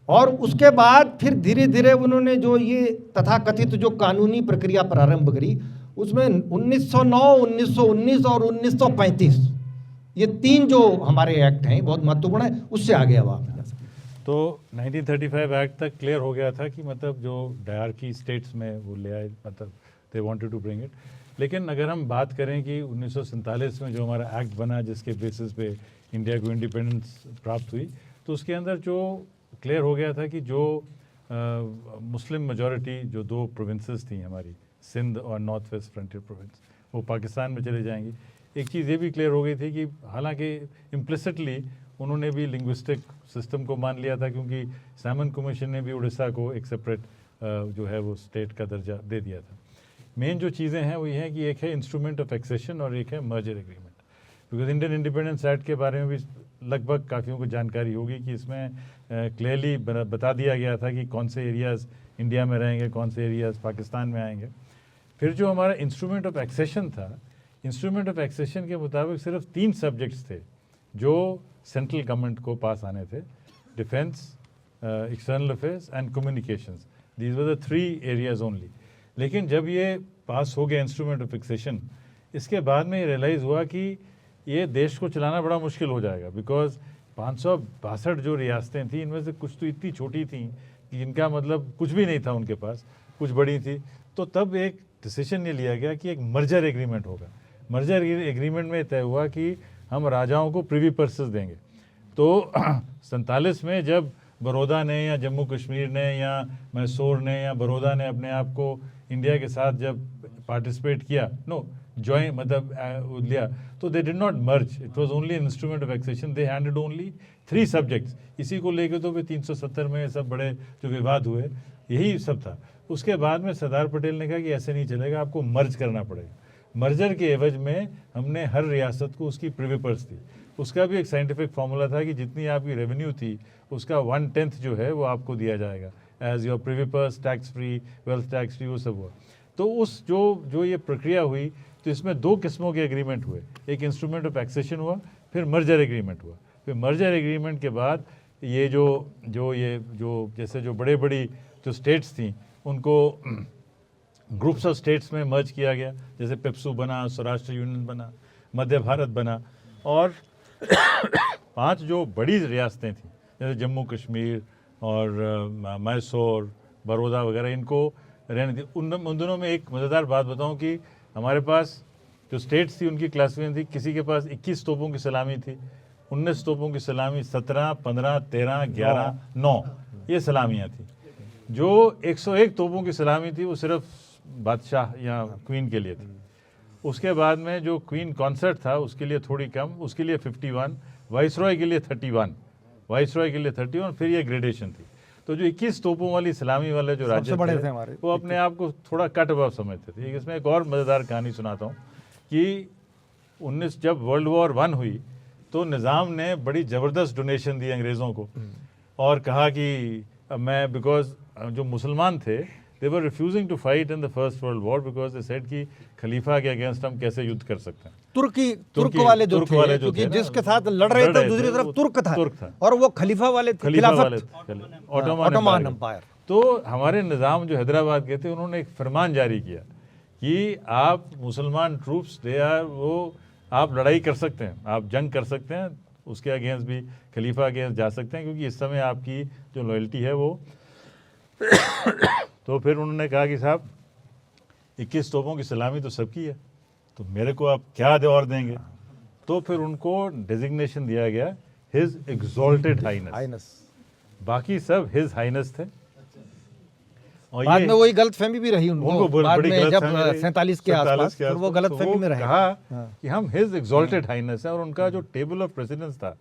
और उसके बाद फिर धीरे धीरे उन्होंने जो ये तथाकथित जो कानूनी प्रक्रिया प्रारंभ करी, उसमें 1909, 1919 और 1935 ये तीन जो हमारे एक्ट हैं बहुत महत्वपूर्ण है। उससे आगे अब आप तो 1935 एक्ट तक क्लियर हो गया था कि मतलब जो डायरकी स्टेट्स में वो ले आए, मतलब they wanted to bring it. लेकिन अगर हम बात करें कि 1947 में जो हमारा एक्ट बना जिसके बेसिस पे इंडिया को इंडिपेंडेंस प्राप्त हुई, तो उसके अंदर जो क्लियर हो गया था कि जो मुस्लिम मेजॉरिटी जो दो प्रोविंसेस थी हमारी, सिंध और नॉर्थ वेस्ट फ्रंटियर प्रोविंस, वो पाकिस्तान में चले जाएंगी। एक चीज़ ये भी क्लियर हो गई थी कि हालांकि इम्प्लिसिटली उन्होंने भी लिंग्विस्टिक सिस्टम को मान लिया था, क्योंकि सैमन कमीशन ने भी उड़ीसा को एक सेपरेट जो है वो स्टेट का दर्जा दे दिया था। मेन जो चीज़ें हैं वो ये हैं कि एक है इंस्ट्रूमेंट ऑफ एक्सेशन और एक है merger agreement. Because Indian independence act के बारे में भी लगभग काफ़ियों को जानकारी होगी कि इसमें क्लियरली बता दिया गया था कि कौन से एरियाज़ इंडिया में रहेंगे, कौन से एरियाज़ पाकिस्तान में आएंगे। फिर जो हमारा इंस्ट्रूमेंट ऑफ एक्सेशन था, इंस्ट्रूमेंट ऑफ एक्सेशन के मुताबिक सिर्फ 3 सब्जेक्ट्स थे जो सेंट्रल गवर्नमेंट को पास आने थे, defence, external affairs and communications. These were the 3 areas only. लेकिन जब ये पास हो गया इंस्ट्रूमेंट ऑफ एक्सेशन, इसके बाद में ये रियलाइज़ हुआ कि ये देश को चलाना बड़ा मुश्किल हो जाएगा, बिकॉज 562 जो रियासतें थीं, इनमें से कुछ तो इतनी छोटी थीं कि इनका मतलब कुछ भी नहीं था उनके पास, कुछ बड़ी थी। तो तब एक डिसीजन ये लिया गया कि एक मर्जर एग्रीमेंट होगा। मर्जर एग्रीमेंट में तय हुआ कि हम राजाओं को प्रिवी पर्सेस देंगे। तो 47 में जब बड़ौदा ने या जम्मू कश्मीर ने या मैसूर ने या बड़ौदा ने अपने आप को इंडिया के साथ जब पार्टिसिपेट किया, ज्वाइन मतलब लिया, तो they did not merge, it was only an instrument of accession. They handed only 3 subjects. इसी को लेकर तो 370 में सब बड़े जो विवाद हुए, यही सब था। उसके बाद में सरदार पटेल ने कहा कि ऐसे नहीं चलेगा, आपको मर्ज करना पड़ेगा। मर्जर के एवज में हमने हर रियासत को उसकी प्रिवी पर्स दी। उसका भी एक साइंटिफिक फार्मूला था कि जितनी आपकी रेवेन्यू थी उसका 1/10 जो है वो आपको दिया जाएगा as your privy purse, tax free, wealth tax free, वो सब हुआ। तो उस जो ये प्रक्रिया हुई, तो इसमें 2 किस्मों के एग्रीमेंट हुए। एक इंस्ट्रूमेंट ऑफ एक्सेशन हुआ, फिर मर्जर एग्रीमेंट हुआ। फिर मर्जर एग्रीमेंट के बाद ये जो जैसे जो बड़ी जो स्टेट्स थी उनको ग्रुप्स ऑफ स्टेट्स में मर्ज किया गया, जैसे पेप्सू बना, स्वराष्ट्र यूनियन बना, मध्य भारत बना। और 5 जो बड़ी रियासतें थीं जैसे जम्मू कश्मीर और मैसूर, बड़ौदा वगैरह, इनको रहने दी। उन दोनों में एक मज़ेदार बात बताऊं कि हमारे पास जो स्टेट्स थी उनकी क्लासिफिकेशन थी, किसी के पास 21 तोपों की सलामी थी, 19 तोपों की सलामी, 17, 15, 13, 11, 9 ये सलामियाँ थी। जो 101 तोपों की सलामी थी वो सिर्फ बादशाह या क्वीन के लिए थी। उसके बाद में जो क्वीन कॉन्सर्ट था उसके लिए थोड़ी कम, उसके लिए 51, वाइसरॉय के लिए 31, वाइसरॉय के लिए 31, फिर ये ग्रेडेशन थी। तो जो 21 तोपों वाली सलामी वाले जो राज्य बड़े थे थे हमारे, वो अपने आप को थोड़ा कट अबव समझते थे। इसमें एक और मज़ेदार कहानी सुनाता हूँ कि 19 जब वर्ल्ड वॉर 1 हुई तो निज़ाम ने बड़ी ज़बरदस्त डोनेशन दी अंग्रेज़ों को और कहा कि मैं, बिकॉज जो मुसलमान थे they were refusing to fight in the First World War because they said कि खलीफा के अगेंस्ट हम कैसे युद्ध कर सकते हैं। तुर्क वाले जो थे, क्योंकि जिसके साथ लड़ रहे थे दूसरी तरफ तुर्क था और वो खलीफा वाले ऑटोमान एम्पायर। तो हमारे निज़ाम जो हैदराबाद के थे उन्होंने एक फरमान जारी किया कि आप मुसलमान ट्रूप्स दे आर वो आप लड़ाई कर सकते हैं, आप जंग कर सकते हैं, उसके अगेंस्ट भी खलीफा अगेंस्ट जा सकते हैं, क्योंकि इस समय आपकी जो लॉयल्टी है वो तो फिर उन्होंने कहा कि साहब 21 तोपों की सलामी तो सबकी है, तो मेरे को आप क्या दे और देंगे। तो फिर उनको डेजिग्नेशन दिया गया हिज एग्जॉल्टेड हाइनेस, बाकी सब हिज हाइनेस थे। और बाद में वही गलतफहमी भी रही उनको बाद बड़ी में जब गलतफहमी 47 के आसपास फिर वो गलतफहमी में रहे। कहा कि हम हिज एग्जॉल्टेड हाइनेस है। और उनका जो टेबल ऑफ प्रेसिडेंस था,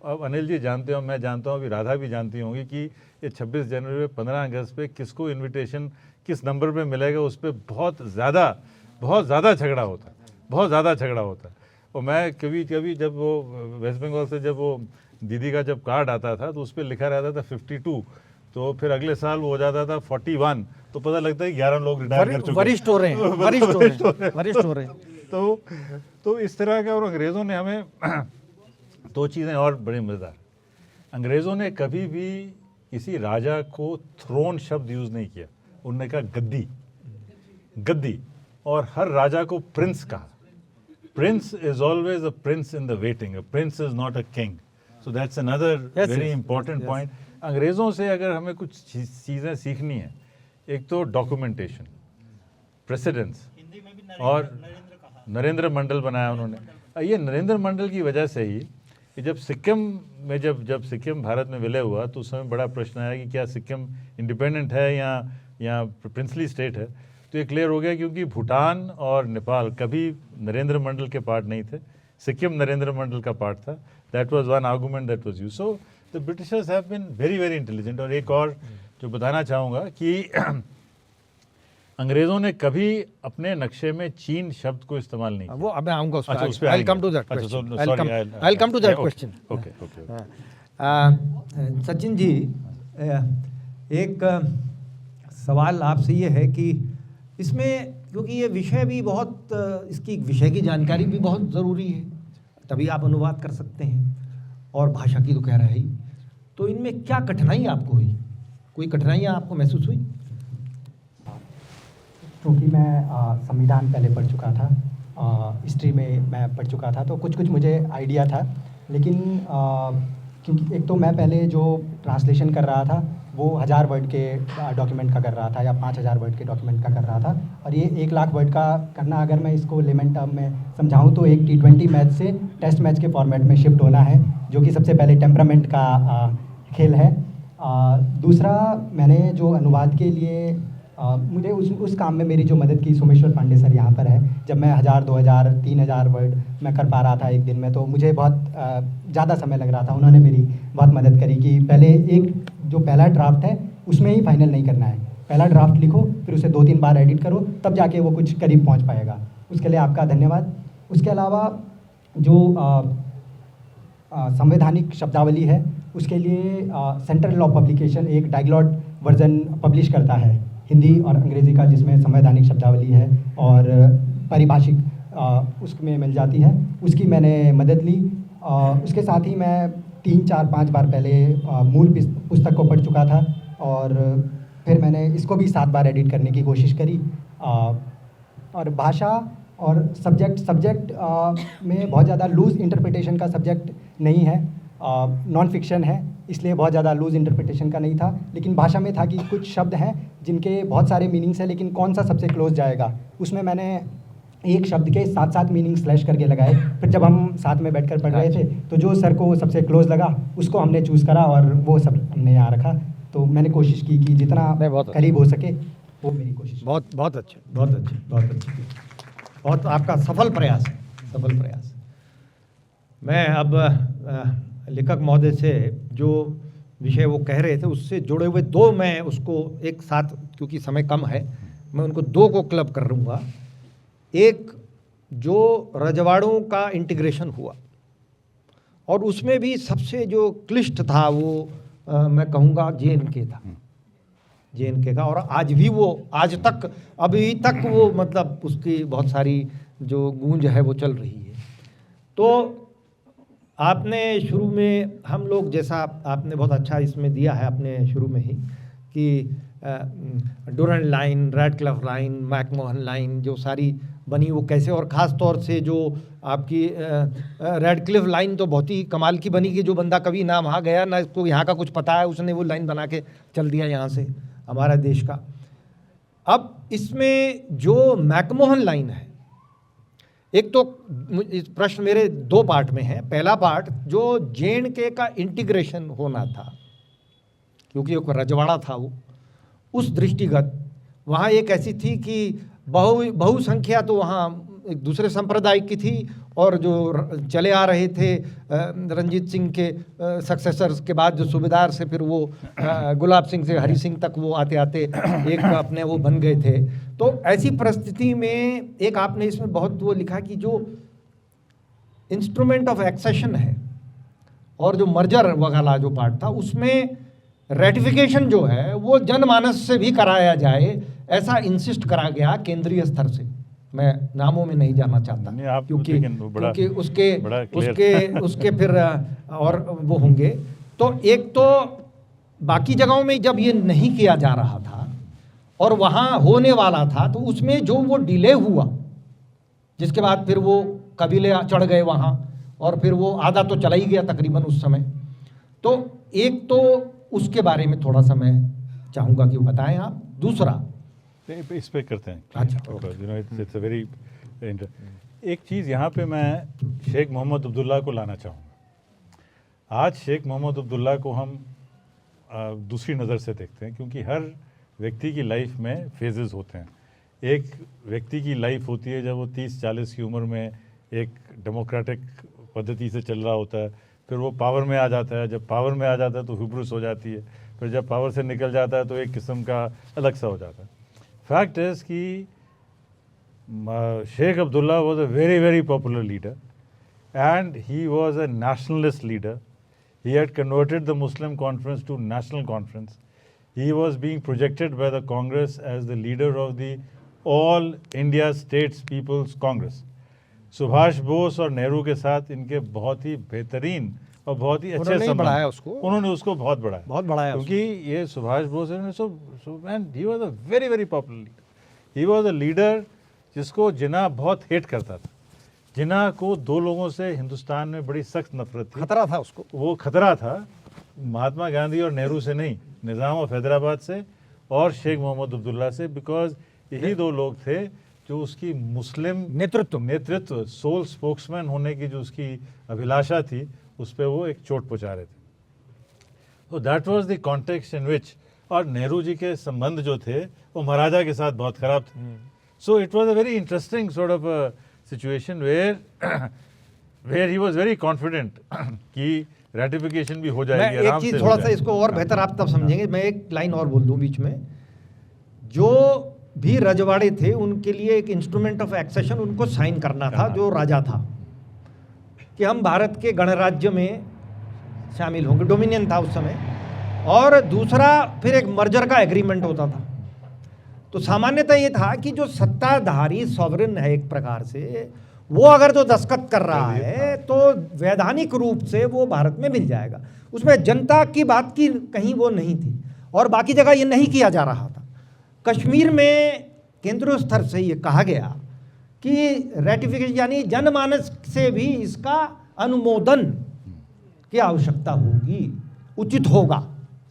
अब अनिल जी जानते हो, मैं जानता हूँ, अभी राधा भी जानती होंगी कि ये 26 जनवरी पे 15 अगस्त पे किसको इनविटेशन किस नंबर पे मिलेगा, उस पर बहुत ज़्यादा झगड़ा होता है, बहुत ज़्यादा झगड़ा होता है। और मैं कभी कभी जब वो वेस्ट बंगाल से जब वो दीदी का जब कार्ड आता था तो उस पर लिखा रहता था 52, तो फिर अगले साल वो हो जाता था 41, तो पता लगता है 11 लोग रिटायर कर चुके हैं, वरिष्ठ हो रहे हैं। तो इस तरह का। और अंग्रेज़ों ने हमें दो चीज़ें और बड़ी मज़ेदार, अंग्रेज़ों ने कभी भी किसी राजा को थ्रोन शब्द यूज़ नहीं किया, उन्होंने कहा गद्दी, और हर राजा को प्रिंस कहा। Prince is always a prince in the waiting, a prince is not a king. So that's another very important point. अंग्रेज़ों से अगर हमें कुछ चीज़ें सीखनी है, एक तो डॉक्यूमेंटेशन, प्रेसिडेंस, और नरेंद्र मंडल बनाया उन्होंने। ये नरेंद्र मंडल की वजह से ही कि जब सिक्किम में जब सिक्किम भारत में विलय हुआ तो उस समय बड़ा प्रश्न आया कि क्या सिक्किम इंडिपेंडेंट है या प्रिंसली स्टेट है। तो ये क्लियर हो गया, क्योंकि भूटान और नेपाल कभी नरेंद्र मंडल के पार्ट नहीं थे, सिक्किम नरेंद्र मंडल का पार्ट था। That was one argument that was used. So the Britishers have been very very intelligent. और एक और जो बताना चाहूँगा कि अंग्रेज़ों ने कभी अपने नक्शे में चीन शब्द को इस्तेमाल नहीं किया। वो अब मैं आऊँगा अच्छा, उस पे। I'll come to that question. I'll come to that question. Okay. Sachin ji, एक सवाल आपसे ये है कि इसमें, क्योंकि ये विषय भी बहुत, इसकी विषय की जानकारी भी बहुत ज़रूरी है, तभी आप अनुवाद कर सकते हैं, और भाषा की तो कह रहा है ही। तो इनमें क्या कठिनाई आपको हुई, कोई कठिनाइयाँ आपको महसूस हुई? क्योंकि मैं संविधान पहले पढ़ चुका था, हिस्ट्री में मैं पढ़ चुका था, तो कुछ मुझे आइडिया था। लेकिन क्योंकि एक तो मैं पहले जो ट्रांसलेशन कर रहा था वो 1000 वर्ड के डॉक्यूमेंट का कर रहा था, या 5000 वर्ड के डॉक्यूमेंट का कर रहा था, और ये 1 लाख वर्ड का करना, अगर मैं इसको लेमन टर्म में समझाऊँ तो एक T20 मैच से टेस्ट मैच के फॉर्मेट में शिफ्ट होना है, जो कि सबसे पहले टेम्परामेंट का खेल है। दूसरा, मैंने जो अनुवाद के लिए मुझे उस काम में मेरी जो मदद की सोमेश्वर पांडे सर यहाँ पर है। जब मैं 1000, 2000, 3000 वर्ड मैं कर पा रहा था एक दिन में, तो मुझे बहुत ज़्यादा समय लग रहा था। उन्होंने मेरी बहुत मदद करी कि पहले एक जो पहला ड्राफ्ट है उसमें ही फाइनल नहीं करना है, पहला ड्राफ्ट लिखो, फिर उसे 2-3 बार एडिट करो, तब जाके वो कुछ करीब पहुँच पाएगा। उसके लिए आपका धन्यवाद। उसके अलावा जो संवैधानिक शब्दावली है, उसके लिए सेंट्रल लॉ पब्लिकेशन एक डायग्लॉट वर्जन पब्लिश करता है, हिंदी और अंग्रेज़ी का, जिसमें संवैधानिक शब्दावली है और पारिभाषिक उसमें मिल जाती है। उसकी मैंने मदद ली। उसके साथ ही मैं 3, 4, 5 बार पहले मूल पुस्तक को पढ़ चुका था, और फिर मैंने इसको भी 7 बार एडिट करने की कोशिश करी। और भाषा और सब्जेक्ट में बहुत ज़्यादा लूज़ इंटरप्रिटेशन का सब्जेक्ट नहीं है, नॉन फिक्शन है, इसलिए बहुत ज़्यादा लूज़ इंटरप्रिटेशन का नहीं था। लेकिन भाषा में था कि कुछ शब्द हैं जिनके बहुत सारे मीनिंग्स हैं, लेकिन कौन सा सबसे क्लोज जाएगा, उसमें मैंने एक शब्द के 7 मीनिंग स्लैश करके लगाए। फिर जब हम साथ में बैठकर पढ़ रहे थे तो जो सर को सबसे क्लोज लगा उसको हमने चूज़ करा और वो सब हमने यहाँ रखा। तो मैंने कोशिश की कि जितना करीब हो सके वो मेरी कोशिश। बहुत बहुत अच्छे, बहुत अच्छे, बहुत अच्छे, बहुत आपका सफल प्रयास है, सफल प्रयास। मैं अब लेखक महोदय से जो विषय वो कह रहे थे उससे जुड़े हुए दो, मैं उसको एक साथ, क्योंकि समय कम है, मैं उनको दो को क्लब कर लूँगा। एक जो रजवाड़ों का इंटीग्रेशन हुआ और उसमें भी सबसे जो क्लिष्ट था वो मैं कहूँगा JNK था, JNK का। और आज भी वो, आज तक, अभी तक वो मतलब उसकी बहुत सारी जो गूंज है वो चल रही है। तो आपने शुरू में, हम लोग जैसा आपने बहुत अच्छा इसमें दिया है अपने शुरू में ही कि Durand line, Radcliffe line, McMahon line जो सारी बनी वो कैसे, और ख़ास तौर से जो आपकी रैडक्लिफ लाइन तो बहुत ही कमाल की बनी कि जो बंदा कभी ना वहाँ गया ना इसको यहाँ का कुछ पता है, उसने वो लाइन बना के चल दिया यहाँ से हमारा देश का। अब इसमें जो मैकमोहन लाइन है, एक तो इस प्रश्न मेरे दो पार्ट में है। पहला पार्ट जो JNK का इंटीग्रेशन होना था, क्योंकि एक रजवाड़ा था वो, उस दृष्टिगत वहाँ एक ऐसी थी कि बहुसंख्या तो वहाँ एक दूसरे संप्रदाय की थी, और जो चले आ रहे थे रंजीत सिंह के सक्सेसर्स के बाद जो सूबेदार से फिर वो गुलाब सिंह से हरी सिंह तक वो आते आते एक अपने वो बन गए थे। तो ऐसी परिस्थिति में एक आपने इसमें बहुत वो लिखा कि जो इंस्ट्रूमेंट ऑफ एक्सेशन है और जो मर्जर वगैरह जो पार्ट था उसमें रेटिफिकेशन जो है वो जनमानस से भी कराया जाए, ऐसा इंसिस्ट करा गया केंद्रीय स्तर से। मैं नामों में नहीं जाना चाहता क्योंकि उसके फिर और वो होंगे। तो एक तो बाकी जगहों में जब ये नहीं किया जा रहा था और वहाँ होने वाला था तो उसमें जो वो डिले हुआ, जिसके बाद फिर वो कबीले चढ़ गए वहाँ और फिर वो आधा तो चला ही गया तकरीबन उस समय। तो एक तो उसके बारे में थोड़ा सा मैं चाहूँगा कि बताएं आप। दूसरा इस पे करते हैं। अच्छा, इट्स अ वेरी एक चीज़ यहाँ पे मैं शेख मोहम्मद अब्दुल्ला को लाना चाहूँगा। आज शेख मोहम्मद अब्दुल्ला को हम दूसरी नज़र से देखते हैं, क्योंकि हर व्यक्ति की लाइफ में फेजेस होते हैं। एक व्यक्ति की लाइफ होती है जब वो 30-40 की उम्र में एक डेमोक्रेटिक पद्धति से चल रहा होता है, फिर वो पावर में आ जाता है। जब पावर में आ जाता है तो हिब्रुस हो जाती है, फिर जब पावर से निकल जाता है तो एक किस्म का अलग सा हो जाता है। फैक्ट इज़ कि Sheikh Abdullah was a very very popular leader and he was a nationalist leader. He had converted the Muslim conference to national conference. He was being projected by the Congress as the leader of the All India States People's Congress. Subhash Bose और नेहरू के साथ इनके बहुत ही बेहतरीन और बहुत ही अच्छे संबंध, उन्होंने उसको बहुत बढ़ाया, क्योंकि ये Subhash Bose and he was a very very popular leader. He was a leader जिसको जिन्ना बहुत हेट करता था। जिन्ना को दो लोगों से हिंदुस्तान में बड़ी सख्त नफरत थी, खतरा था उसको। वो खतरा था महात्मा गांधी और नेहरू से नहीं, निज़ाम ऑफ हैदराबाद से और शेख मोहम्मद अब्दुल्ला से, बिकॉज यही दो लोग थे जो उसकी मुस्लिम नेतृत्व सोल स्पोक्समैन होने की जो उसकी अभिलाषा थी उस पर वो एक चोट पहुंचा रहे थे। तो that was the context in which, और नेहरू जी के संबंध जो थे वो महाराजा के साथ बहुत खराब थे। So it was a very interesting sort of situation where he was very confident कि रैटिफिकेशन भी हो जाएगी मैं आराम एक से। चीज़ थोड़ा सा इसको और बेहतर आप तब समझेंगे। मैं एक लाइन और बोल दूं बीच में। जो भी रजवाड़े थे उनके लिए एक इंस्ट्रूमेंट ऑफ एक्सेशन उनको साइन करना था, जो राजा था, कि हम भारत के गणराज्य में शामिल होंगे, डोमिनियन था उस समय। और दूसरा फिर एक मर्जर का एग्रीमेंट होता था। तो सामान्यतः ये था कि जो सत्ताधारी सॉवरेन है एक प्रकार से, वो अगर जो दस्तखत कर रहा है तो वैधानिक रूप से वो भारत में मिल जाएगा। उसमें जनता की बात की कहीं वो नहीं थी, और बाकी जगह ये नहीं किया जा रहा था। कश्मीर में केंद्रीय स्तर से ये कहा गया कि रेटिफिकेशन यानी जनमानस से भी इसका अनुमोदन की आवश्यकता होगी, उचित होगा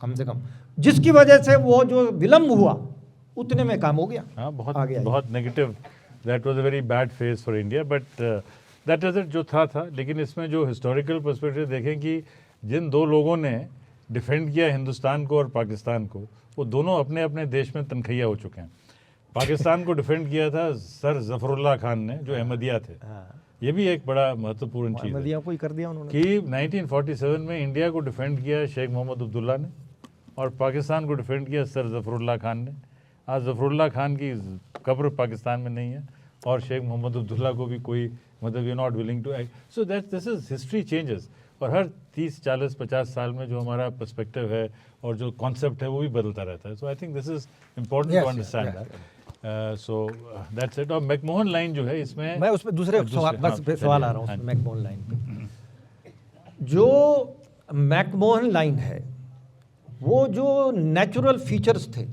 कम से कम, जिसकी वजह से वो जो विलंब हुआ उतने में काम हो गया। हाँ, आगे बहुत negative that was a very bad phase for India, but that is it जो था। लेकिन इसमें जो हिस्टोरिकल पर्सपेक्टिव देखें कि जिन दो लोगों ने डिफेंड किया हिंदुस्तान को और पाकिस्तान को, वो दोनों अपने अपने देश में तनखैया हो चुके हैं। पाकिस्तान को डिफेंड किया था सर जफरुल्लाह खान ने, जो अहमदिया थे। ये भी एक बड़ा महत्वपूर्ण चीज़ है अहमदिया को ही कर दिया उन्होंने कि 1947 में इंडिया को डिफेंड किया शेख मोहम्मद अब्दुल्ला ने, और पाकिस्तान को डिफेंड किया सर जफरुल्लाह खान ने। आज जफरुल्लाह खान की कब्र पाकिस्तान में नहीं है, और शेख मोहम्मद अब्दुल्ला को भी कोई मतलब you not willing to act. So that this is history changes, और हर 30, 40, 50 साल में जो हमारा पर्सपेक्टिव है और जो कॉन्सेप्ट है वो भी बदलता रहता है। So I think this is important to understand that. So that's it. और मैकमोहन लाइन जो है इसमें मैं उसमें दूसरे सवाल बस पे सवाल आ रहा हूँ मैकमोहन लाइन पे। जो मैकमोहन लाइन है वो जो नेचुरल फीचर्स थे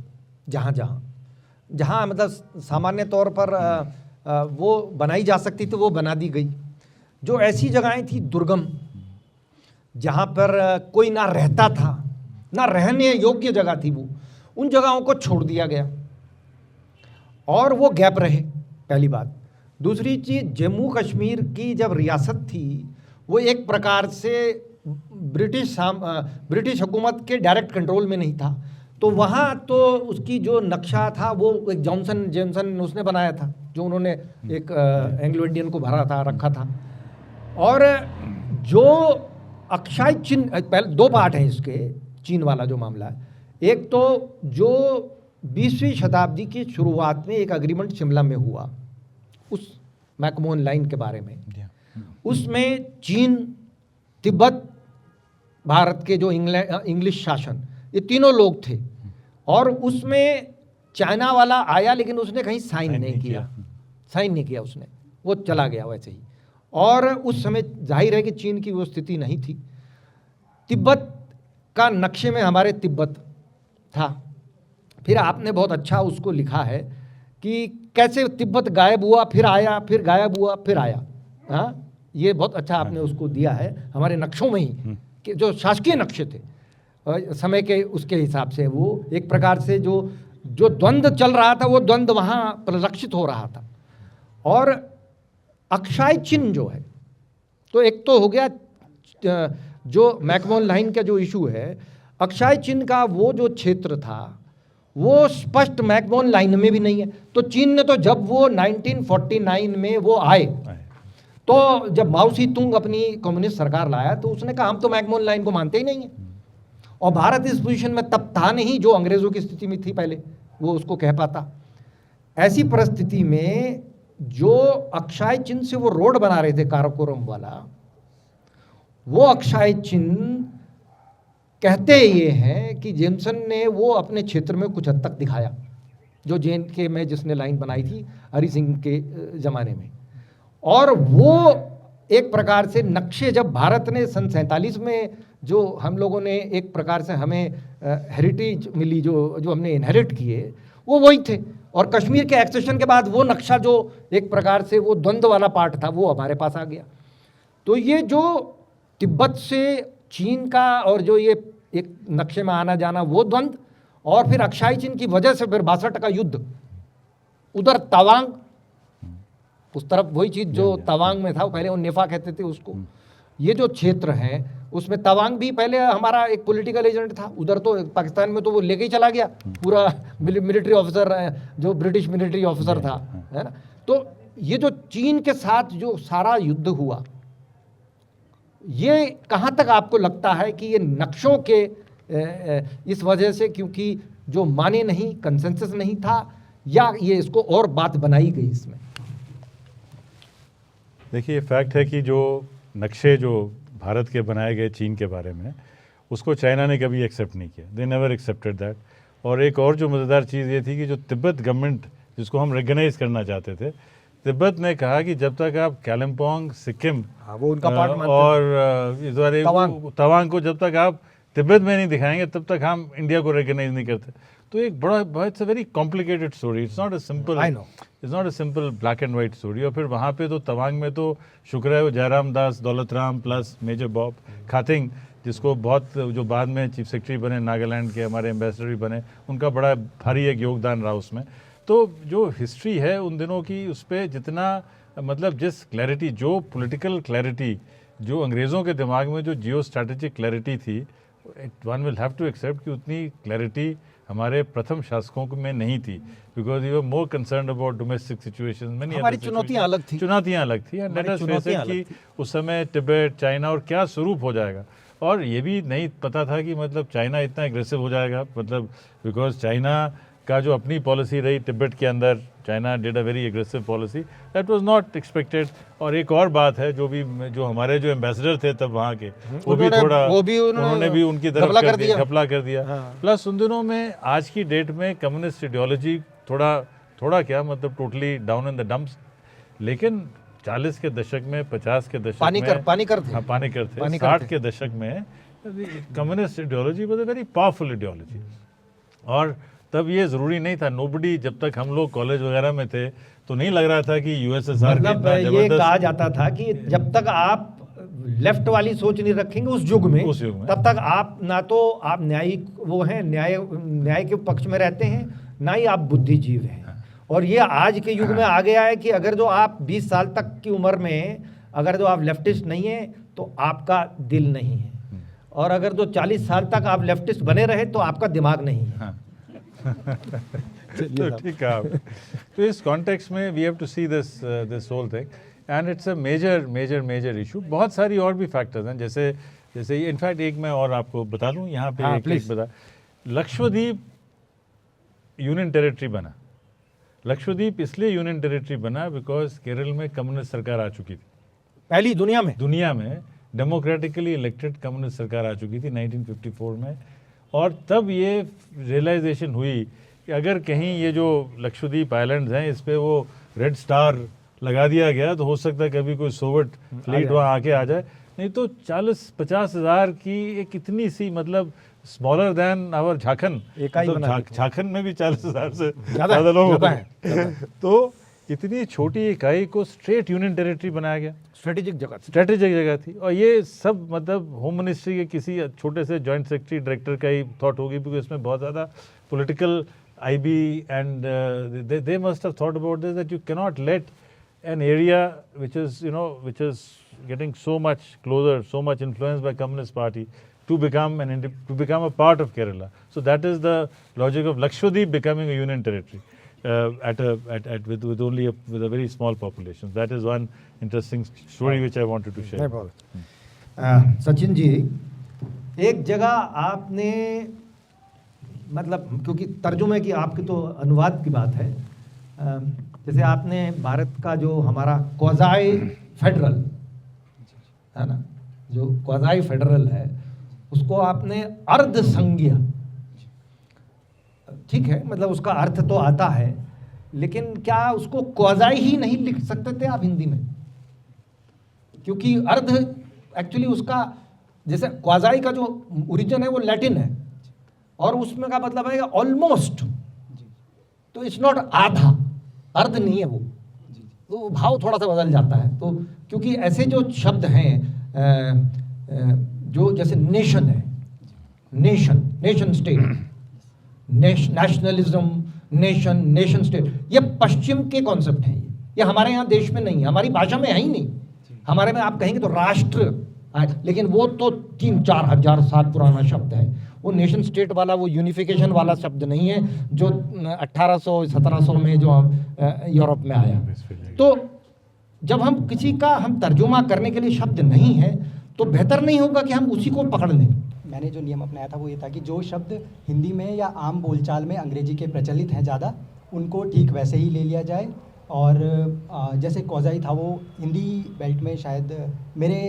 जहाँ जहाँ मतलब सामान्य तौर पर वो बनाई जा सकती थी वो बना दी गई। जो ऐसी जगहें थी दुर्गम, जहाँ पर कोई ना रहता था, ना रहने योग्य जगह थी, वो उन जगहों को छोड़ दिया गया और वो गैप रहे, पहली बात। दूसरी चीज़, जम्मू कश्मीर की जब रियासत थी वो एक प्रकार से ब्रिटिश हुकूमत के डायरेक्ट कंट्रोल में नहीं था, तो वहाँ तो उसकी जो नक्शा था वो एक जॉनसन उसने बनाया था, जो उन्होंने एक एंग्लो इंडियन को भरा था, रखा था। और जो अक्षय चिन्ह, पहले दो पार्ट हैं इसके, चीन वाला जो मामला है। एक तो जो 20वीं शताब्दी की शुरुआत में एक एग्रीमेंट शिमला में हुआ उस मैकमोहन लाइन के बारे में, उसमें चीन, तिब्बत, भारत के जो इंग्लिश शासन, ये तीनों लोग थे, और उसमें चाइना वाला आया लेकिन उसने कहीं साइन नहीं किया उसने, वो चला गया वैसे ही। और उस समय जाहिर है कि चीन की वो स्थिति नहीं थी। तिब्बत का नक्शे में हमारे तिब्बत था। फिर आपने बहुत अच्छा उसको लिखा है कि कैसे तिब्बत गायब हुआ, फिर आया, फिर गायब हुआ, फिर आया। हाँ, ये बहुत अच्छा आपने उसको दिया है हमारे नक्शों में ही, कि जो शासकीय नक्शे थे समय के, उसके हिसाब से वो एक प्रकार से जो द्वंद्व चल रहा था वो द्वंद्व वहाँ परिलक्षित हो रहा था। और अक्षय चिन्ह जो है, तो एक तो हो गया जो मैकमोहन लाइन का जो इशू है, अक्षय चिन्ह का वो जो क्षेत्र था वो स्पष्ट मैकमोहन लाइन में भी नहीं है। तो चीन ने तो जब वो 1949 में वो आए, तो जब माओ सी तुंग अपनी कम्युनिस्ट सरकार लाया तो उसने कहा हम तो मैकमोहन लाइन को मानते ही नहीं है। और भारत इस पोजीशन में तब था नहीं जो अंग्रेज़ों की स्थिति में थी पहले, वो उसको कह पाता। ऐसी परिस्थिति में जो अक्षय चिन्ह से वो रोड बना रहे थे काराकोरम वाला, वो अक्षय चिन्ह कहते ये हैं कि जेम्सन ने वो अपने क्षेत्र में कुछ हद तक दिखाया, जो JNK में जिसने लाइन बनाई थी हरि सिंह के ज़माने में। और वो एक प्रकार से नक्शे जब भारत ने सन 47 में जो हम लोगों ने एक प्रकार से हमें हेरिटेज मिली, जो हमने इनहेरिट किए, वो वही थे। और कश्मीर के एक्सेशन के बाद वो नक्शा जो एक प्रकार से वो द्वंद्व वाला पार्ट था वो हमारे पास आ गया। तो ये जो तिब्बत से चीन का और जो ये एक नक्शे में आना जाना वो द्वंद्व, और फिर अक्षय चिन्ह की वजह से फिर 62 का युद्ध, उधर तवांग, उस तरफ वही चीज़ जो तवांग में था, पहले वो नेफा कहते थे उसको। ये जो क्षेत्र है उसमें तवांग भी पहले हमारा एक पॉलिटिकल एजेंट था, उधर तो पाकिस्तान में तो वो लेके ही चला गया पूरा मिलिट्री ऑफिसर, जो ब्रिटिश मिलिट्री ऑफिसर था, है ना। तो ये जो चीन के साथ जो सारा युद्ध हुआ, ये कहाँ तक आपको लगता है कि ये नक्शों के इस वजह से, क्योंकि जो माने नहीं, कंसेंसस नहीं था, या ये इसको और बात बनाई गई इसमें? देखिए, फैक्ट है कि जो नक्शे जो भारत के बनाए गए चीन के बारे में, उसको चाइना ने कभी एक्सेप्ट नहीं किया। They never accepted that. और एक और जो मज़ेदार चीज़ ये थी कि जो तिब्बत गवर्नमेंट, जिसको हम रिकगनाइज करना चाहते थे, तिब्बत ने कहा कि जब तक आप कालिम्पोंग, सिक्किम, वो उनका पार्ट मानते और तवांग को जब तक आप तिब्बत में नहीं दिखाएंगे तब तक हम इंडिया को रिकगनाइज नहीं करते। तो एक बड़ा, it's a very complicated story, it's not a simple black and white story. और फिर वहाँ पे तो तवांग में तो शुक्र है वो जयराम दास, Daulat Ram plus major Bob Khathing, जिसको बहुत, जो बाद में चीफ सेक्रेटरी बने, नागालैंड के हमारे एम्बेसडर भी बने, उनका बड़ा भारी एक योगदान रहा उसमें। तो जो हिस्ट्री है उन दिनों की, उस पर जितना मतलब जिस क्लैरिटी, जो पॉलिटिकल क्लैरिटी जो अंग्रेज़ों के दिमाग में जो जियो स्ट्रैटेजिक क्लैरिटी थी, one will have to accept कि उतनी क्लैरिटी हमारे प्रथम शासकों में नहीं थी, because you were more concern about domestic situations. हमारी चुनौतियां अलग थी, चुनौतियां अलग थी। And let us face it कि उस समय तिब्बत, चाइना और क्या स्वरूप हो जाएगा। और ये भी नहीं पता था कि मतलब चाइना इतना एग्रेसिव हो जाएगा, मतलब बिकॉज चाइना का जो अपनी पॉलिसी रही तिब्बत के अंदर, China did a very aggressive policy, that was not expected. और एक और बात है, जो हमारे जो एम्बेसडर थे तब वहाँ के, उन्होंने भी उनकी तरफ घपला कर दिया। प्लस उन दिनों में आज की डेट में कम्युनिस्ट आइडियोलॉजी थोड़ा क्या मतलब totally down in the dumps, लेकिन 40 के दशक में, 50 के दशक में पानीकर थे, 60 के दशक में communist ideology was a very powerful ideology. और तब ये ज़रूरी नहीं था, नोबडी, जब तक हम लोग कॉलेज वगैरह में थे तो नहीं लग रहा था कि यूएसएसआर मतलब ये कहा जाता था कि जब तक आप लेफ्ट वाली सोच नहीं रखेंगे उस युग में, तब तक आप ना तो आप न्यायिक वो हैं, न्याय के पक्ष में रहते हैं, ना ही आप बुद्धिजीव हैं। और ये आज के युग में आ गया है कि अगर जो आप 20 साल तक की उम्र में अगर जो आप लेफ्टिस्ट नहीं है तो आपका दिल नहीं है, और अगर जो 40 साल तक आप लेफ्टिस्ट बने रहे तो आपका दिमाग नहीं है। तो ठीक है। तो इस कॉन्टेक्स्ट में we have to see this whole thing, and it's a major issue. बहुत सारी और भी फैक्टर्स हैं, जैसे इनफैक्ट एक मैं और आपको बता दूं यहाँ पे, एक बता, लक्षद्वीप यूनियन टेरिटरी बना। लक्षद्वीप इसलिए यूनियन टेरिटरी बना बिकॉज केरल में कम्युनिस्ट सरकार आ चुकी थी, पहली दुनिया में डेमोक्रेटिकली इलेक्टेड कम्युनिस्ट सरकार आ चुकी थी 1954 में। और तब ये रियलाइजेशन हुई कि अगर कहीं ये जो लक्षद्वीप आइलैंड्स हैं इस पे वो रेड स्टार लगा दिया गया तो हो सकता है कभी कोई सोवियत फ्लीट वहाँ आके आ जाए, नहीं तो 40-50 हज़ार की एक इतनी सी, मतलब smaller than our Jharkhand, Jharkhand में भी 40 हज़ार से ज़्यादा लोग हैं। तो इतनी छोटी इकाई को स्ट्रेट यूनियन टेरिटरी बनाया गया, स्ट्रेटेजिक जगह थी। और ये सब मतलब होम मिनिस्ट्री के किसी छोटे से जॉइंट सेक्रेटरी डायरेक्टर का ही थॉट होगी, क्योंकि इसमें बहुत ज़्यादा political IB and they must have thought about this, that you cannot let an area which is getting so much closer, so much influenced by Communist Party to become a part of Kerala. So that is the logic of Lakshadweep becoming a union territory with only with a very small population. That is one interesting story which I wanted to share. Sachin ji, एक जगह आपने मतलब, क्योंकि तर्जुमे की आपकी तो अनुवाद की बात है, जैसे आपने भारत का जो हमारा क्वाज़ाई फेडरल है ना, जो क्वाज़ाई फेडरल है उसको आपने अर्ध संघीय, ठीक है, मतलब उसका अर्थ तो आता है, लेकिन क्या उसको क्वाज़ाई ही नहीं लिख सकते थे आप हिंदी में? क्योंकि अर्ध एक्चुअली उसका, जैसे क्वाज़ाई का जो ओरिजिन है वो लैटिन है और उसमें का मतलब है ऑलमोस्ट, तो इट्स नॉट आधा, अर्ध नहीं है वो, तो भाव थोड़ा सा बदल जाता है। तो क्योंकि ऐसे जो शब्द हैं जो जैसे नेशन है, nation state, nationalism, nation state, ये पश्चिम के कॉन्सेप्ट हैं, ये हमारे यहाँ देश में नहीं है, हमारी भाषा में है ही नहीं। हमारे में आप कहेंगे तो राष्ट्र, लेकिन वो तो 3-4 हज़ार साल पुराना शब्द है। वो नेशन स्टेट वाला, वो यूनिफिकेशन वाला शब्द नहीं है जो 1800-1700 में जो यूरोप में आया। तो जब हम किसी का हम तर्जुमा करने के लिए शब्द नहीं है तो बेहतर नहीं होगा कि हम उसी को पकड़ लें? मैंने जो नियम अपनाया था वो ये था कि जो शब्द हिंदी में या आम बोलचाल में अंग्रेजी के प्रचलित हैं ज़्यादा, उनको ठीक वैसे ही ले लिया जाए। और जैसे क्वाज़ाई था वो हिंदी बेल्ट में शायद मेरे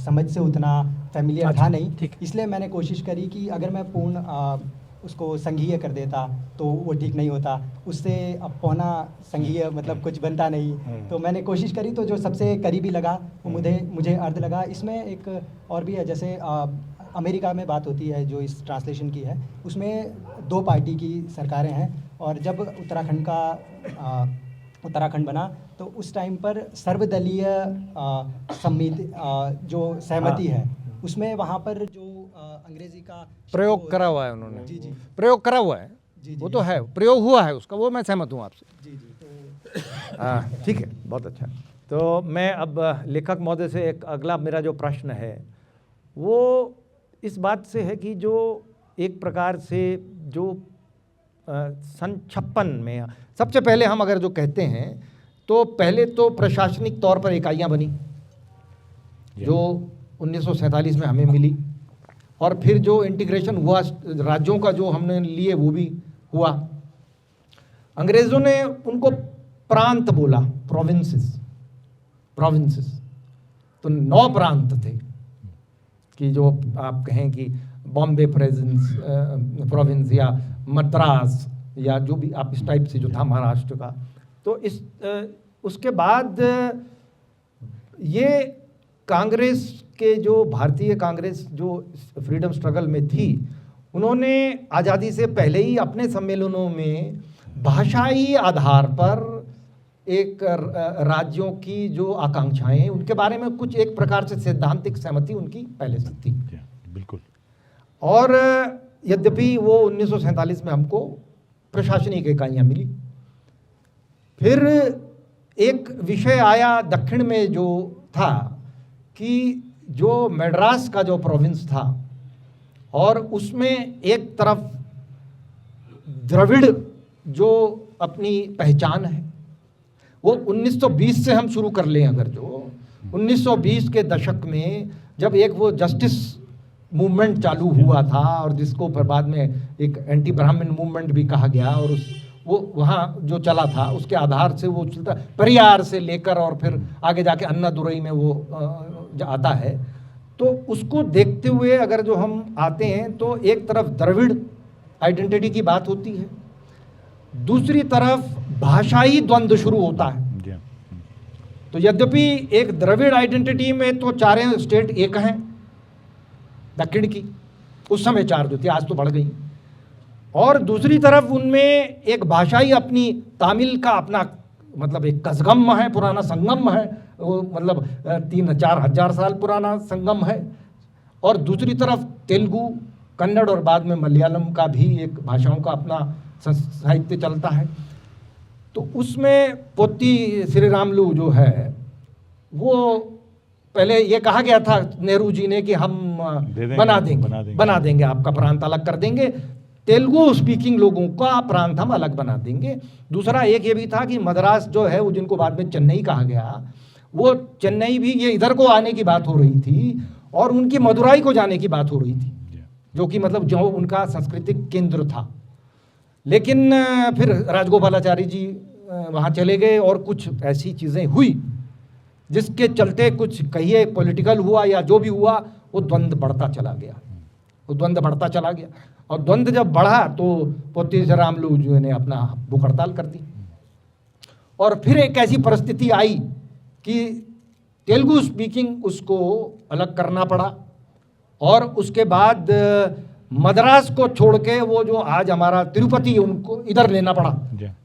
समझ से उतना फेमिलियर था नहीं, इसलिए मैंने कोशिश करी कि अगर मैं पूर्ण उसको संघीय कर देता तो वो ठीक नहीं होता, उससे अब पौना संघीय मतलब कुछ बनता नहीं। तो मैंने कोशिश करी तो जो सबसे करीबी लगा वो मुझे अर्ध लगा। इसमें एक और भी है, जैसे अमेरिका में बात होती है जो इस ट्रांसलेशन की है, उसमें 2 पार्टी की सरकारें हैं, और जब उत्तराखंड बना तो उस टाइम पर सर्वदलीय समिति जो सहमति है उसमें वहाँ पर जो अंग्रेजी का प्रयोग करा हुआ है उन्होंने, जी प्रयोग करा हुआ है वो तो है, प्रयोग हुआ है उसका, वो मैं सहमत हूँ आपसे। जी तो ठीक है, बहुत अच्छा। तो मैं अब लेखक महोदय से एक अगला मेरा जो प्रश्न है वो इस बात से है कि जो एक प्रकार से जो सन 56 में सबसे पहले हम अगर जो कहते हैं तो पहले तो प्रशासनिक तौर पर इकाइयाँ बनी जो 1947 में हमें मिली, और फिर जो इंटीग्रेशन हुआ राज्यों का जो हमने लिए वो भी हुआ। अंग्रेज़ों ने उनको प्रांत बोला, प्रोविंसेस। तो 9 प्रांत थे कि जो आप कहें कि बॉम्बे प्रोविंस या मद्रास या जो भी आप इस टाइप से जो था महाराष्ट्र का। तो इस उसके बाद ये कांग्रेस के जो भारतीय कांग्रेस जो फ्रीडम स्ट्रगल में थी, उन्होंने आज़ादी से पहले ही अपने सम्मेलनों में भाषाई आधार पर एक राज्यों की जो आकांक्षाएं उनके बारे में कुछ एक प्रकार से सैद्धांतिक सहमति उनकी पहले से थी। बिल्कुल। और यद्यपि वो 1947 में हमको प्रशासनिक इकाइयाँ मिली। फिर एक विषय आया दक्षिण में जो था कि जो मद्रास का जो प्रोविंस था और उसमें एक तरफ द्रविड़ जो अपनी पहचान है वो 1920 से हम शुरू कर लें, अगर जो 1920 के दशक में जब एक वो जस्टिस मूवमेंट चालू हुआ था और जिसको फिर बाद में एक एंटी ब्राह्मण मूवमेंट भी कहा गया, और वो वहाँ जो चला था उसके आधार से वो चलता परियार से लेकर और फिर आगे जाके अन्नादुरई में वो आता है। तो उसको देखते हुए अगर जो हम आते हैं तो एक तरफ द्रविड़ आइडेंटिटी की बात होती है, दूसरी तरफ भाषाई द्वंद्व शुरू होता है। तो यद्यपि एक द्रविड़ आइडेंटिटी में तो 4 स्टेट एक हैं दक्षिण की, उस समय 4 जो थी, आज तो बढ़ गई, और दूसरी तरफ उनमें एक भाषाई अपनी तमिल का अपना मतलब एक कसगम है, पुराना संगम है, वो मतलब 3-4 हजार साल पुराना संगम है, और दूसरी तरफ तेलुगु, कन्नड़ और बाद में मलयालम का भी एक भाषाओं का अपना साहित्य चलता है। तो उसमें पोती श्रीरामलू जो है वो पहले ये कहा गया था नेहरू जी ने कि हम बना देंगे आपका प्रांत अलग कर देंगे, तेलुगु स्पीकिंग लोगों का प्रांत हम अलग बना देंगे। दूसरा एक ये भी था कि मद्रास जो है वो जिनको बाद में चेन्नई कहा गया, वो चेन्नई भी ये इधर को आने की बात हो रही थी और उनकी मदुराई को जाने की बात हो रही थी, जो कि मतलब जो उनका सांस्कृतिक केंद्र था। लेकिन फिर राजगोपालाचारी जी वहाँ चले गए और कुछ ऐसी चीज़ें हुई जिसके चलते कुछ कहिए पॉलिटिकल हुआ या जो भी हुआ, वो द्वंद्व बढ़ता चला गया। और द्वंद्व जब बढ़ा तो पोती श्रीरामलू जी ने अपना भूख हड़ताल कर दी, और फिर एक ऐसी परिस्थिति आई कि तेलुगु स्पीकिंग उसको अलग करना पड़ा, और उसके बाद मद्रास को छोड़ के वो जो आज हमारा तिरुपति, उनको इधर लेना पड़ा।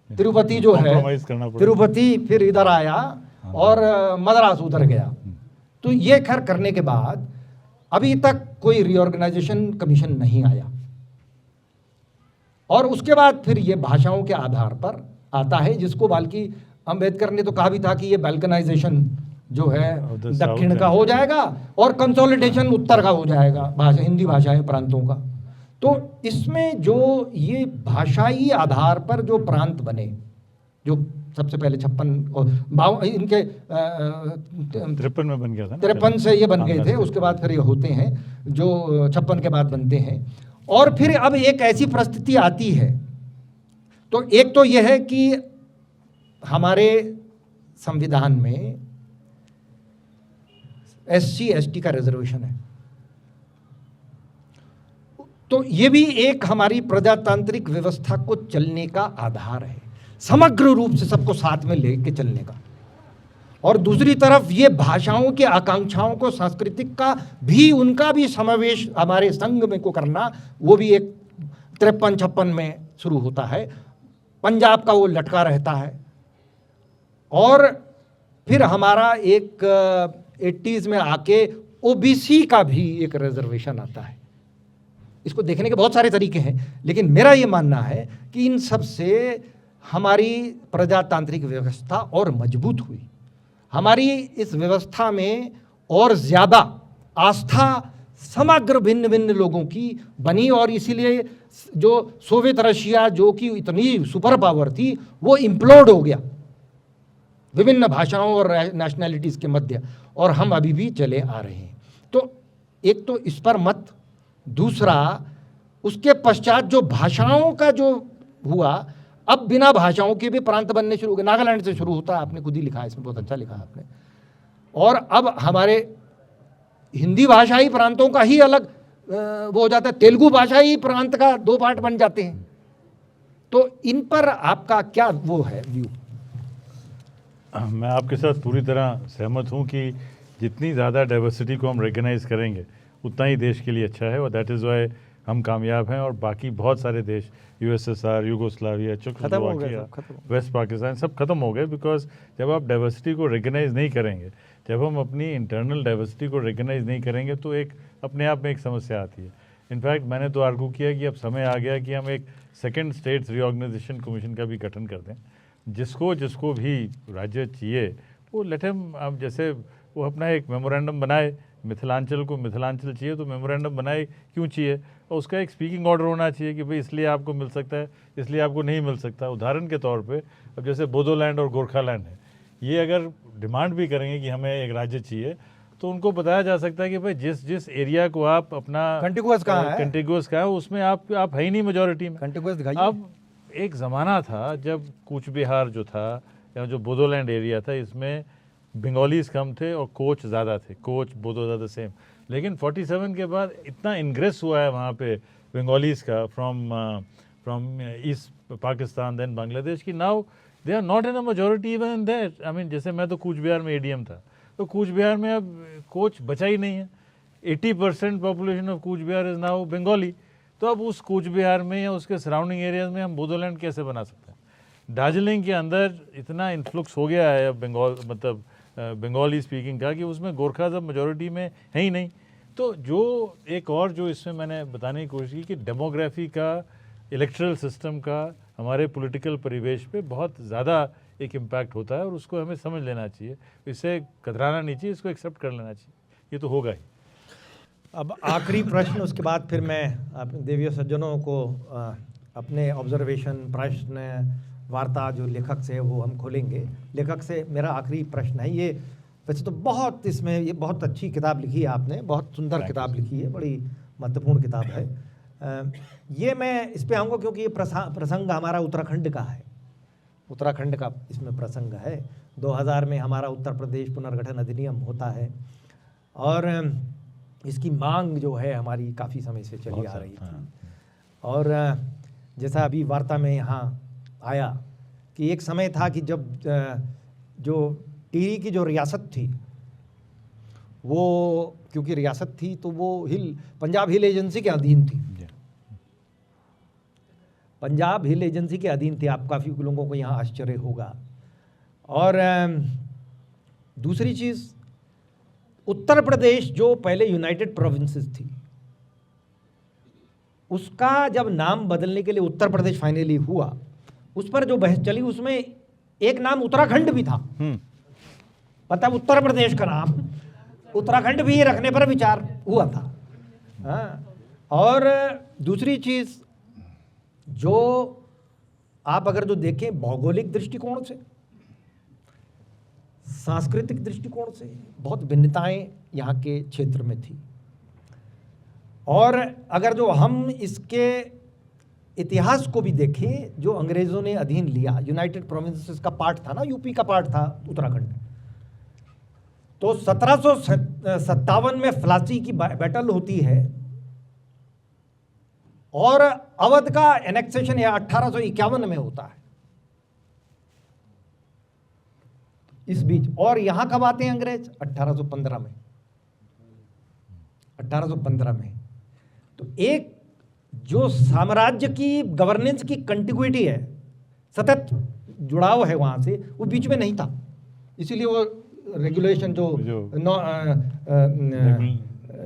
तिरुपति जो है, तिरुपति फिर इधर आया और मद्रास उधर गया। तो ये खैर करने के बाद अभी तक कोई रीऑर्गेनाइजेशन कमीशन नहीं आया, और उसके बाद फिर ये भाषाओं के आधार पर आता है, जिसको बल्कि अंबेडकर ने तो कहा भी था कि ये बाल्कनाइजेशन जो है दक्षिण का हो जाएगा और कंसोलिडेशन उत्तर का हो जाएगा, भाषा हिंदी भाषाएं प्रांतों का। तो इसमें जो ये भाषाई आधार पर जो प्रांत बने, जो सबसे पहले 56 और इनके 53 में बन गया था, 53 से ये बन गए थे, उसके बाद फिर ये होते हैं जो 56 के बाद बनते हैं। और फिर अब एक ऐसी परिस्थिति आती है, तो एक तो यह है कि हमारे संविधान में SC ST का रिजर्वेशन है, तो ये भी एक हमारी प्रजातांत्रिक व्यवस्था को चलने का आधार है, समग्र रूप से सबको साथ में लेके चलने का। और दूसरी तरफ ये भाषाओं की आकांक्षाओं को, सांस्कृतिक का भी, उनका भी समावेश हमारे संघ में को करना, वो भी एक 53-56 में शुरू होता है। पंजाब का वो लटका रहता है, और फिर हमारा एक 80s में आके OBC का भी एक रिजर्वेशन आता है। इसको देखने के बहुत सारे तरीके हैं, लेकिन मेरा ये मानना है कि इन सब से हमारी प्रजातांत्रिक व्यवस्था और मजबूत हुई, हमारी इस व्यवस्था में और ज़्यादा आस्था समग्र भिन्न भिन्न लोगों की बनी, और इसीलिए जो सोवियत रशिया जो कि इतनी सुपर पावर थी वो इम्प्लोड हो गया विभिन्न भाषाओं और नेशनैलिटीज़ के मध्य, और हम अभी भी चले आ रहे हैं। तो एक तो इस पर मत, दूसरा उसके पश्चात जो भाषाओं का जो हुआ, अब बिना भाषाओं के भी प्रांत बनने शुरू हो गए। नागालैंड से शुरू होता है, आपने खुद ही लिखा है इसमें, बहुत अच्छा लिखा है आपने। और अब हमारे हिंदी भाषाई प्रांतों का ही अलग वो हो जाता है, तेलुगु भाषाई प्रांत का 2 पार्ट बन जाते हैं। तो इन पर आपका क्या वो है व्यू? मैं आपके साथ पूरी तरह सहमत हूँ कि जितनी ज़्यादा डाइवर्सिटी को हम रिकग्नाइज़ करेंगे उतना ही देश के लिए अच्छा है, और दैट इज़ वाई हम कामयाब हैं। और बाकी बहुत सारे देश, USSR, Yugoslavia, Czechoslovakia, west Pakistan, सब खत्म हो गए, बिकॉज जब आप डाइवर्सिटी को रिकग्नाइज़ नहीं करेंगे, जब हम अपनी इंटरनल डाइवर्सिटी को रिकग्नाइज़ नहीं करेंगे, तो एक अपने आप में एक समस्या आती है। इनफैक्ट मैंने तो आर्गू किया कि अब समय आ गया कि हम एक सेकेंड स्टेट्स रीऑर्गेनाइजेशन कमीशन का भी गठन कर दें, जिसको भी राज्य चाहिए वो लेट हिम, अब जैसे वो अपना एक मेमोरेंडम बनाए, मिथिलांचल को मिथिलांचल चाहिए तो मेमोरेंडम बनाए, क्यों चाहिए, और उसका एक स्पीकिंग ऑर्डर होना चाहिए कि भाई इसलिए आपको मिल सकता है, इसलिए आपको नहीं मिल सकता। उदाहरण के तौर पे अब जैसे बोडोलैंड और गोरखालैंड है, ये अगर डिमांड भी करेंगे कि हमें एक राज्य चाहिए, तो उनको बताया जा सकता है कि भाई जिस एरिया को आप अपना कंटिगुअस कहाँ है उसमें आप है ही नहीं मेजोरिटी में। कंटिगुअस दिखाइए। अब एक ज़माना था जब कूच बिहार जो था या जो बोडोलैंड एरिया था, इसमें बंगालीज कम थे और कोच ज़्यादा थे, कोच बोडो ज़्यादा सेम। लेकिन 47 के बाद इतना इंग्रेस हुआ है वहाँ पे बंगालीज का from East Pakistan then Bangladesh की now they are not in a majority even in that. I mean जैसे मैं तो कूच बिहार में एडीएम था, तो कूच बिहार में अब कोच बचा ही नहीं है। 80% population of Cooch Behar is now Bengali. तो अब उस कूच बिहार में या उसके सराउंडिंग एरियाज में हम बोडोलैंड कैसे बना सकते हैं? दार्जिलिंग के अंदर इतना इन्फ्लुक्स हो गया है अब बंगाल, मतलब बंगाली स्पीकिंग का, कि उसमें गोरखाज अब मेजोरिटी में है ही नहीं। तो जो एक और जो इसमें मैंने बताने की कोशिश की कि डेमोग्राफी का, इलेक्टरल सिस्टम का हमारे पॉलिटिकल परिवेश पे बहुत ज़्यादा एक इम्पैक्ट होता है, और उसको हमें समझ लेना चाहिए, इससे कतराना नहीं चाहिए, इसको एक्सेप्ट कर लेना चाहिए, ये तो होगा ही। अब आखिरी प्रश्न, उसके बाद फिर मैं अपने देवियों सज्जनों को अपने ऑब्जर्वेशन, प्रश्न, वार्ता जो लेखक से वो हम खोलेंगे। लेखक से मेरा आखिरी प्रश्न है, ये वैसे तो बहुत इसमें ये बहुत अच्छी किताब लिखी है आपने, बहुत सुंदर किताब लिखी है, बड़ी महत्वपूर्ण किताब है। ये मैं इस पे आऊँगा क्योंकि ये प्रसंग हमारा उत्तराखंड का है, उत्तराखंड का इसमें प्रसंग है। 2000 में हमारा उत्तर प्रदेश पुनर्गठन अधिनियम होता है, और इसकी मांग जो है हमारी काफ़ी समय से चली आ रही थी। और जैसा अभी वार्ता में यहाँ आया कि एक समय था कि जब जो टिहरी की जो रियासत थी, वो क्योंकि रियासत थी तो वो पंजाब हिल एजेंसी के अधीन थी, पंजाब हिल एजेंसी के अधीन थी। आप काफ़ी लोगों को यहाँ आश्चर्य होगा। और दूसरी चीज़, उत्तर प्रदेश जो पहले यूनाइटेड प्रोविंसेस थी, उसका जब नाम बदलने के लिए उत्तर प्रदेश फाइनली हुआ, उस पर जो बहस चली उसमें एक नाम उत्तराखंड भी था। मतलब उत्तर प्रदेश का नाम उत्तराखंड भी रखने पर विचार हुआ था। हाँ। और दूसरी चीज़ जो आप अगर जो देखें भौगोलिक दृष्टिकोण से, सांस्कृतिक दृष्टिकोण से बहुत भिन्नताएं यहाँ के क्षेत्र में थी। और अगर जो हम इसके इतिहास को भी देखें, जो अंग्रेज़ों ने अधीन लिया, यूनाइटेड प्रोविंसेस का पार्ट था ना, यूपी का पार्ट था उत्तराखंड, तो 1757 में फ्लासी की बैटल होती है और अवध का एनेक्सेशन या 1851 में होता है इस बीच। और यहां कब आते हैं अंग्रेज? 1815 में, 1815 में। तो एक जो साम्राज्य की गवर्नेंस की कंटिन्यूटी है, सतत जुड़ाव है वहां से, वो बीच में नहीं था। इसीलिए वो रेगुलेशन जो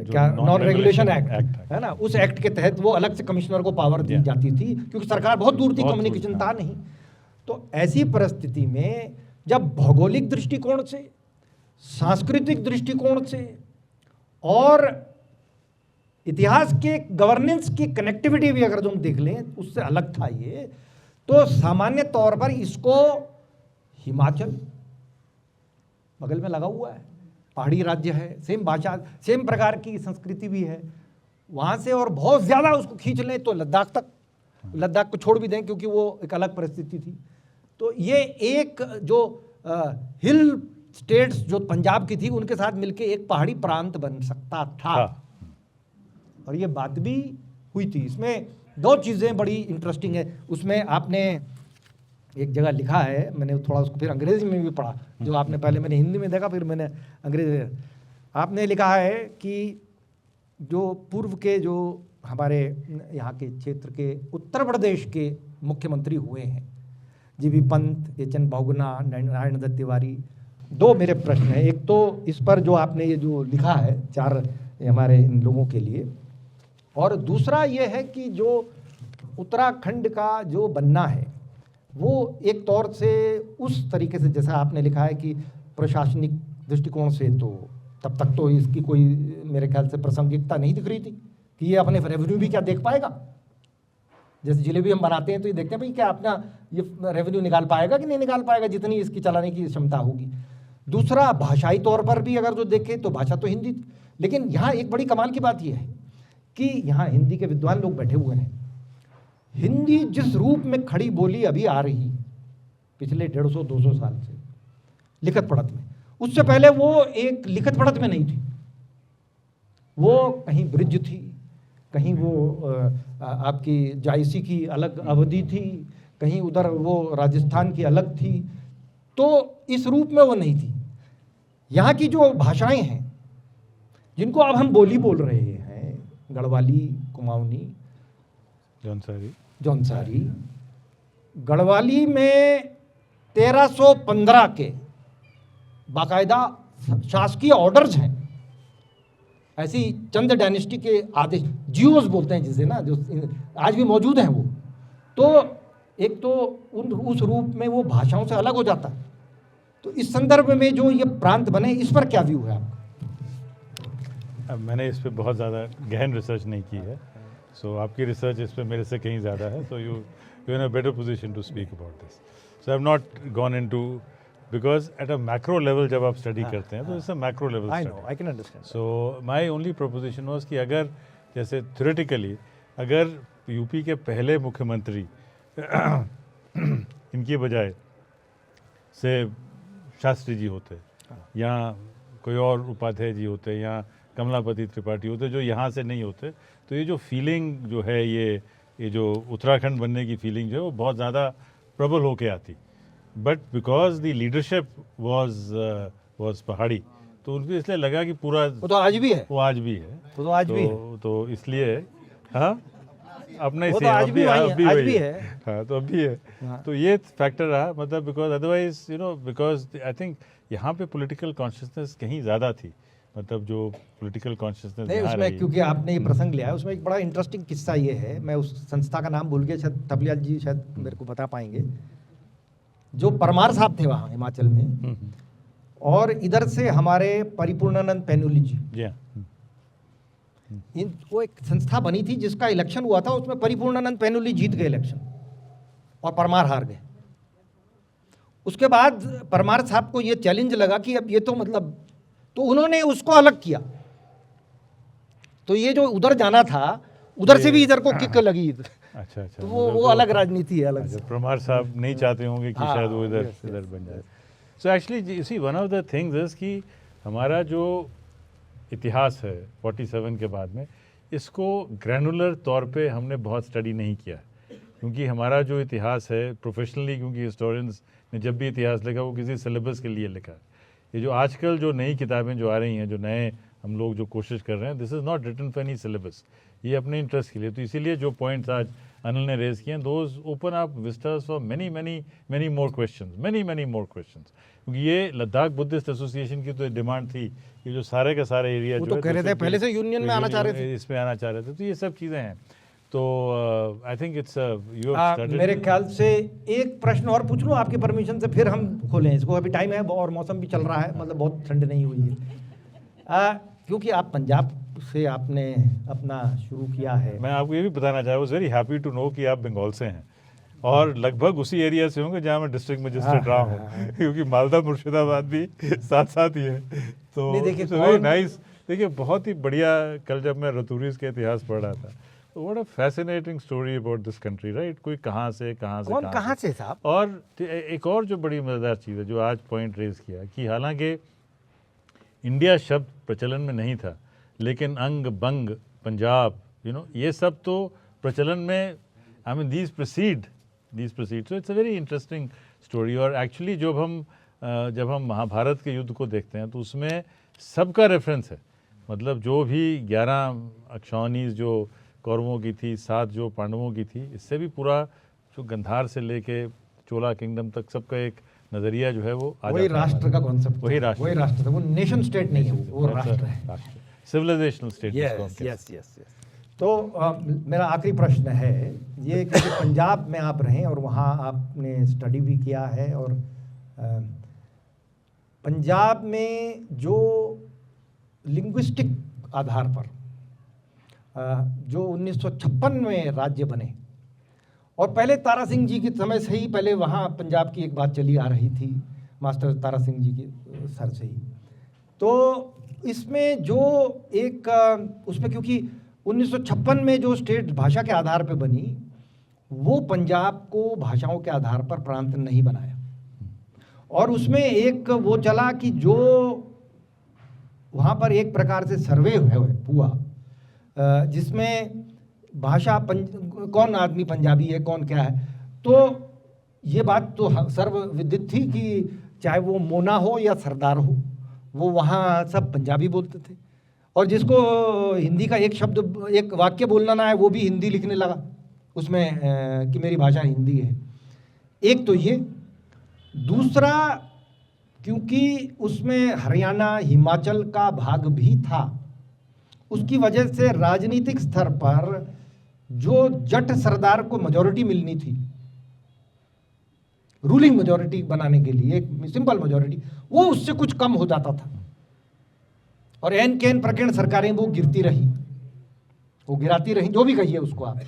क्या नॉन रेगुलेशन एक्ट एक्ट है ना, उस एक्ट के तहत वो अलग से कमिश्नर को पावर दी जाती थी, क्योंकि सरकार बहुत दूर थी, बहुत दूर, कम्युनिकेशन था हाँ। नहीं। तो ऐसी परिस्थिति में जब भौगोलिक दृष्टिकोण से, सांस्कृतिक दृष्टिकोण से और इतिहास के गवर्नेंस की कनेक्टिविटी भी अगर तुम देख लें उससे अलग था ये, तो सामान्य तौर पर इसको हिमाचल बगल में लगा हुआ है, पहाड़ी राज्य है, सेम भाषा, सेम प्रकार की संस्कृति भी है वहाँ से, और बहुत ज़्यादा उसको खींच लें तो लद्दाख तक, लद्दाख को छोड़ भी दें क्योंकि वो एक अलग परिस्थिति थी। तो ये एक जो हिल स्टेट्स जो पंजाब की थी उनके साथ मिलके एक पहाड़ी प्रांत बन सकता था, हाँ। और ये बात भी हुई थी। इसमें दो चीज़ें बड़ी इंटरेस्टिंग है। उसमें आपने एक जगह लिखा है, मैंने थोड़ा उसको फिर अंग्रेजी में भी पढ़ा, जो आपने पहले मैंने हिंदी में देखा फिर मैंने अंग्रेजी, आपने लिखा है कि जो पूर्व के जो हमारे यहाँ के क्षेत्र के उत्तर प्रदेश के मुख्यमंत्री हुए हैं, जीबी पंत, एच.एन. बहुगुणा, नारायण दत्त तिवारी, दो मेरे प्रश्न हैं। एक तो इस पर जो आपने ये जो लिखा है चार हमारे इन लोगों के लिए, और दूसरा ये है कि जो उत्तराखंड का जो बनना है वो एक तौर से उस तरीके से जैसा आपने लिखा है कि प्रशासनिक दृष्टिकोण से तो तब तक तो इसकी कोई मेरे ख्याल से प्रासंगिकता नहीं दिख रही थी कि ये अपने रेवेन्यू भी क्या देख पाएगा। जैसे जलेबी हम बनाते हैं तो ये देखते हैं भाई क्या अपना ये रेवेन्यू निकाल पाएगा कि नहीं निकाल पाएगा, जितनी इसकी चलाने की क्षमता होगी। दूसरा, भाषाई तौर पर भी अगर जो देखें तो भाषा तो हिंदी, लेकिन यहाँ एक बड़ी कमाल की बात यह है कि यहाँ हिंदी के विद्वान लोग बैठे हुए हैं। हिंदी जिस रूप में खड़ी बोली अभी आ रही पिछले 150-200 साल से लिखत पढ़त में, उससे पहले वो एक लिखत पढ़त में नहीं थी, वो कहीं ब्रिज थी, कहीं वो आपकी जायसी की अलग अवधि थी, कहीं उधर वो राजस्थान की अलग थी, तो इस रूप में वो नहीं थी। यहाँ की जो भाषाएं हैं जिनको अब हम बोली बोल रहे हैं, गढ़वाली, कुमाऊनी, जौनसारी, गढ़वाली में 1315 के बाकायदा शासकीय ऑर्डर्स हैं, ऐसी चंद डायनेस्टी के आदेश, जियोस बोलते हैं जिसे ना, जो आज भी मौजूद हैं वो। तो एक तो उस रूप में वो भाषाओं से अलग हो जाता है। तो इस संदर्भ में जो ये प्रांत बने, इस पर क्या व्यू है आपका? अब मैंने इस पर बहुत ज़्यादा गहन रिसर्च नहीं की है, सो आपकी रिसर्च इस पर मेरे से कहीं ज़्यादा है, so you in a better position to speak about this. So I have not gone into, because at a macro level जब आप स्टडी करते हैं तो it's a macro level I know, I can understand. So my only proposition was कि अगर जैसे theoretically अगर UP के पहले मुख्यमंत्री इनकी बजाय से शास्त्री जी होते, या कोई और उपाध्याय जी होते, या कमलापति त्रिपाठी होते जो यहाँ से नहीं होते, तो ये जो फीलिंग जो है ये जो उत्तराखंड बनने की फीलिंग जो है वो बहुत ज़्यादा प्रबल होके आती। But because the leadership was पहाड़ी, तो उनको इसलिए लगा कि पूरा वो तो आज भी है, वो आज भी है, वो तो आज भी है, तो इसलिए हाँ अपना वो इसे तो आज भी वही है, आज वही भी है। हाँ तो अभी है, हाँ। तो ये फैक्टर रहा, मतलब because otherwise you know, because I think यहाँ पे पॉलिटिकल कॉन्शियसनेस कहीं ज़्यादा थी, मतलब जो पॉलिटिकल कॉन्शियसनेस नहीं उसमें, क्योंकि आपने ये प्रसंग लिया है, उसमें एक बड़ा इंटरेस्टिंग किस्सा ये है, मैं उस संस्था का नाम भूल गया, शायद तबलियाल जी शायद मेरे को बता पाएंगे, जो परमार साहब थे वहाँ हिमाचल में, और इधर से हमारे परिपूर्णानंद पैनुली जी, जी हाँ, वो एक संस्था बनी थी जिसका इलेक्शन हुआ था, उसमें परिपूर्णानंद पैनुली जीत गए इलेक्शन और परमार हार गए। उसके बाद परमार साहब को ये चैलेंज लगा कि अब ये तो मतलब, तो उन्होंने उसको अलग किया, तो ये जो उधर जाना था उधर से भी इधर को किक लगी, अच्छा अच्छा, तो वो अलग राजनीति है, अलग से। परमार साहब नहीं चाहते होंगे कि हाँ, शायद वो इधर yes, इधर yes, बन जाए। So actually see one of the things is कि हमारा जो इतिहास है 47 के बाद में, इसको ग्रैनुलर तौर पे हमने बहुत स्टडी नहीं किया, क्योंकि हमारा जो इतिहास है प्रोफेशनली, क्योंकि हिस्टोरियंस ने जब भी इतिहास लिखा वो किसी सिलेबस के लिए लिखा। ये जो आजकल जो नई किताबें जो आ रही हैं, जो नए हम लोग जो कोशिश कर रहे हैं, this is not written for any syllabus, ये अपने इंटरेस्ट के लिए। तो इसीलिए जो पॉइंट्स आज अनिल ने रेज किए हैं, those open up Vistas for many more questions, many more questions. क्योंकि ये लद्दाख बुद्धिस्ट एसोसिएशन की तो डिमांड थी, ये जो सारे का सारे एरिया वो जो तो कह रहे थे पहले से यूनियन में आना चाह रहे थे, इसमें आना चाह रहे थे, तो ये सब चीज़ें हैं। तो आई थिंक इट्स यू मेरे ख्याल से एक प्रश्न और पूछ लूँ आपकी परमिशन से, फिर हम खोलें इसको, अभी टाइम है और मौसम भी चल रहा है, मतलब बहुत ठंड नहीं हुई है। क्योंकि आप पंजाब से आपने अपना शुरू किया है, मैं आपको ये भी बताना चाह रहा हूँ, वेरी हैप्पी टू नो कि आप बंगाल से हैं और लगभग उसी एरिया से होंगे जहाँ मैं डिस्ट्रिक्ट मजिस्ट्रेट रहा हूँ, क्योंकि मालदा मुर्शिदाबाद भी साथ साथ ही है। तो नहीं, देखिए वेरी नाइस। देखिए बहुत ही बढ़िया, कल जब मैं रतूरीज के इतिहास पढ़ रहा था, तो what a fascinating story about this country, right. कोई कहाँ से कहाँ से साहब। और एक और जो बड़ी मज़ेदार चीज़ है जो आज पॉइंट रेज किया कि हालांकि इंडिया शब्द प्रचलन में नहीं था, लेकिन अंग बंग पंजाब ये सब तो प्रचलन में, I mean these proceed so it's a very interesting story. और एक्चुअली जब हम महाभारत के युद्ध को देखते हैं तो उसमें सबका रेफरेंस है, मतलब जो भी 11 अक्षौनीज जो कौरवों की थी, 7 जो पांडवों की थी, इससे भी पूरा जो गंधार से लेके चोला किंगडम तक सबका एक नज़रिया जो है वो वही राष्ट्र का कॉन्सेप्ट, वही राष्ट्र, वो नेशन स्टेट नहीं है, वो राष्ट्र है, सिविलाइजेशनल स्टेट। यस। तो मेरा आखिरी प्रश्न है ये कि पंजाब में आप रहें और वहाँ आपने स्टडी भी किया है, और पंजाब में जो लिंग्विस्टिक आधार पर जो 1956 में राज्य बने, और पहले तारा सिंह जी के समय से ही, पहले वहाँ पंजाब की एक बात चली आ रही थी मास्टर तारा सिंह जी के सर से ही, तो इसमें जो एक उसमें क्योंकि 1956 में जो स्टेट भाषा के आधार पर बनी, वो पंजाब को भाषाओं के आधार पर प्रांत नहीं बनाया, और उसमें एक वो चला कि जो वहाँ पर एक प्रकार से सर्वे हुआ जिसमें भाषा कौन आदमी पंजाबी है, कौन क्या है, तो ये बात तो सर्वविदित थी कि चाहे वो मोना हो या सरदार हो, वो वहाँ सब पंजाबी बोलते थे, और जिसको हिंदी का एक शब्द, एक वाक्य बोलना ना है, वो भी हिंदी लिखने लगा उसमें कि मेरी भाषा हिंदी है। एक तो ये, दूसरा क्योंकि उसमें हरियाणा हिमाचल का भाग भी था, उसकी वजह से राजनीतिक स्तर पर जो जट सरदार को मेजॉरिटी मिलनी थी, रूलिंग मेजॉरिटी बनाने के लिए, एक सिंपल मेजॉरिटी, वो उससे कुछ कम हो जाता था, और एन केन प्रकीर्ण सरकारें वो गिरती रही, वो गिराती रही, जो भी कहिए उसको आप,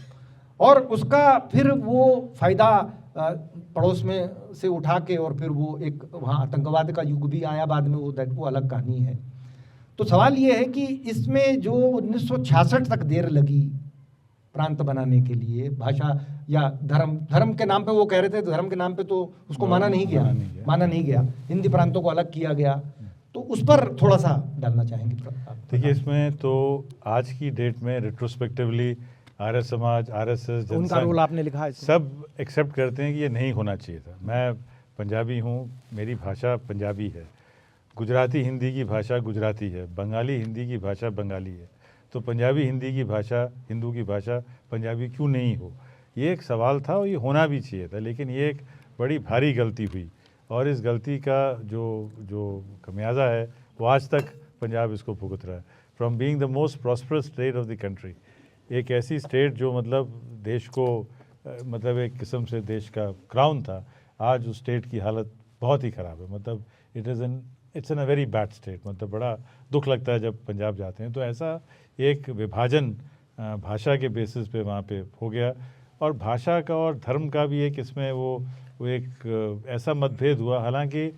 और उसका फिर वो फायदा पड़ोस में से उठा के, और फिर वो एक वहाँ आतंकवाद का युग भी आया बाद में, वो अलग कहानी है। तो सवाल ये है कि इसमें जो 1966 तक देर लगी प्रांत बनाने के लिए, भाषा या धर्म के नाम पे, वो कह रहे थे धर्म के नाम पे तो उसको माना नहीं गया, हिंदी प्रांतों को अलग किया गया, तो उस पर थोड़ा सा डालना चाहेंगे। देखिए इसमें तो आज की डेट में रिट्रोस्पेक्टिवली आर्य समाज, RSS, उनका रोल आपने लिखा है, सब एक्सेप्ट करते हैं कि ये नहीं होना चाहिए था। मैं पंजाबी हूँ, मेरी भाषा पंजाबी है, गुजराती हिंदी की भाषा गुजराती है, बंगाली हिंदी की भाषा बंगाली है, तो पंजाबी हिंदी की भाषा, हिंदू की भाषा पंजाबी क्यों नहीं हो, ये एक सवाल था और ये होना भी चाहिए था। लेकिन ये एक बड़ी भारी गलती हुई, और इस गलती का जो खमियाजा है वो आज तक पंजाब इसको भुगत रहा है। From being the most prosperous state of the country, एक ऐसी स्टेट जो मतलब देश को मतलब एक किस्म से देश का क्राउन था, आज उस स्टेट की हालत बहुत ही ख़राब है। मतलब it's in a very bad state. मतलब बड़ा दुख लगता है जब पंजाब जाते हैं। तो ऐसा एक विभाजन भाषा के बेसिस पे वहाँ पे हो गया, और भाषा का और धर्म का भी एक इसमें वो एक ऐसा मतभेद हुआ। हालांकि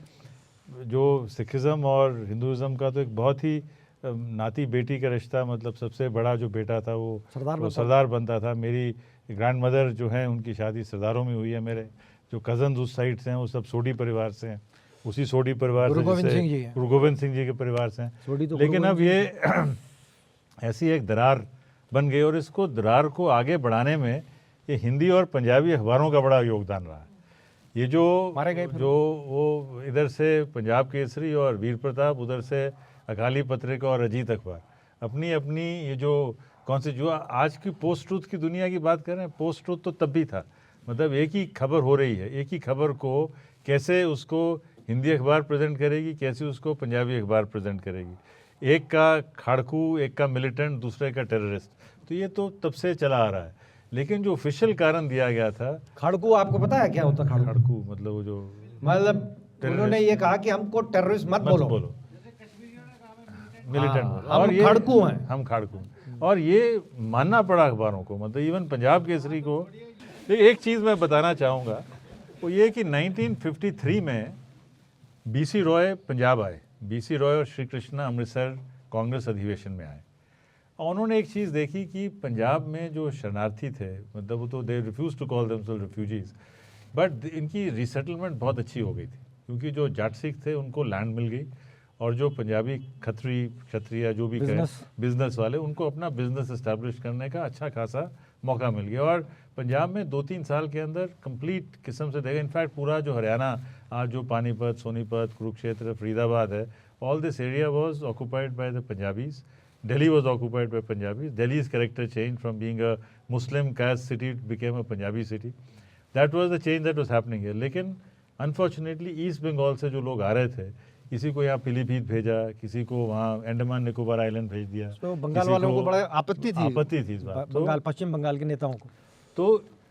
जो सिखिज़म और हिंदुज़म का तो एक बहुत ही नाती बेटी का रिश्ता, मतलब सबसे बड़ा जो बेटा था वो सरदार बनता था। मेरी ग्रैंड मदर जो हैं उनकी शादी सरदारों में हुई है। मेरे जो कज़न्स उस साइड से हैं वो सब सोडी परिवार से हैं, उसी सोडी परिवार से गुरु गोविंद सिंह जी के परिवार से हैं। लेकिन अब ये ऐसी एक दरार बन गई, और इसको दरार को आगे बढ़ाने में ये हिंदी और पंजाबी अखबारों का बड़ा योगदान रहा है। ये जो वो इधर से पंजाब केसरी और वीर प्रताप, उधर से अकाली पत्रिका और अजीत अखबार, अपनी अपनी ये जो कौन सी जो आज की पोस्ट ट्रूथ की दुनिया की बात कर रहे हैं, पोस्ट ट्रूथ तो तब भी था, मतलब एक ही खबर हो रही है, एक ही खबर को कैसे उसको हिंदी अखबार प्रेजेंट करेगी, कैसे उसको पंजाबी अखबार प्रेजेंट करेगी, एक का खाड़कू, एक का मिलिटेंट, दूसरे का टेररिस्ट, तो ये तो तब से चला आ रहा है। लेकिन जो ऑफिशियल कारण दिया गया था, खाड़कू आपको पता है क्या होता है? खाड़कू मतलब वो जो मतलब उन्होंने ये कहा कि हमको टेररिस्ट मत बोलो, मिलिटेंट हाँ, बोलो, हम और ये खाड़कू हैं। हम खाड़कू हैं। और ये मानना पड़ा अखबारों को, मतलब इवन पंजाब केसरी को। लेकिन एक चीज़ मैं बताना चाहूँगा, वो ये कि 1953 में बीसी रॉय पंजाब आए, बीसी रॉय और श्री कृष्णा अमृतसर कांग्रेस अधिवेशन में आए, और उन्होंने एक चीज़ देखी कि पंजाब में जो शरणार्थी थे, मतलब वो तो they refuse to call themselves refugees, but इनकी रीसेटलमेंट बहुत अच्छी हो गई थी, क्योंकि जो जाट सिख थे उनको लैंड मिल गई, और जो पंजाबी क्षत्रिय जो भी कहें बिजनेस वाले, उनको अपना बिजनेस इस्टेब्लिश करने का अच्छा खासा मौका मिल गया। और पंजाब में 2-3 साल के अंदर कंप्लीट किस्म से देखा, इनफैक्ट पूरा जो हरियाणा आज जो पानीपत, सोनीपत, कुरुक्षेत्र, फरीदाबाद है, all this area was occupied by the Punjabis. Delhi was occupied by Punjabis. Delhi's character changed from being a Muslim caste city, it became a Punjabi city. That was the change that was happening here. लेकिन unfortunately east Bengal से जो लोग आ रहे थे, किसी को यहाँ पीलीभीत भेजा, किसी को वहाँ अंडमान निकोबार आइलैंड भेज दिया, तो बंगाल वालों को बड़ा आपत्ति थी इस बात। बंगाल, पश्चिम बंगाल के नेताओं को। तो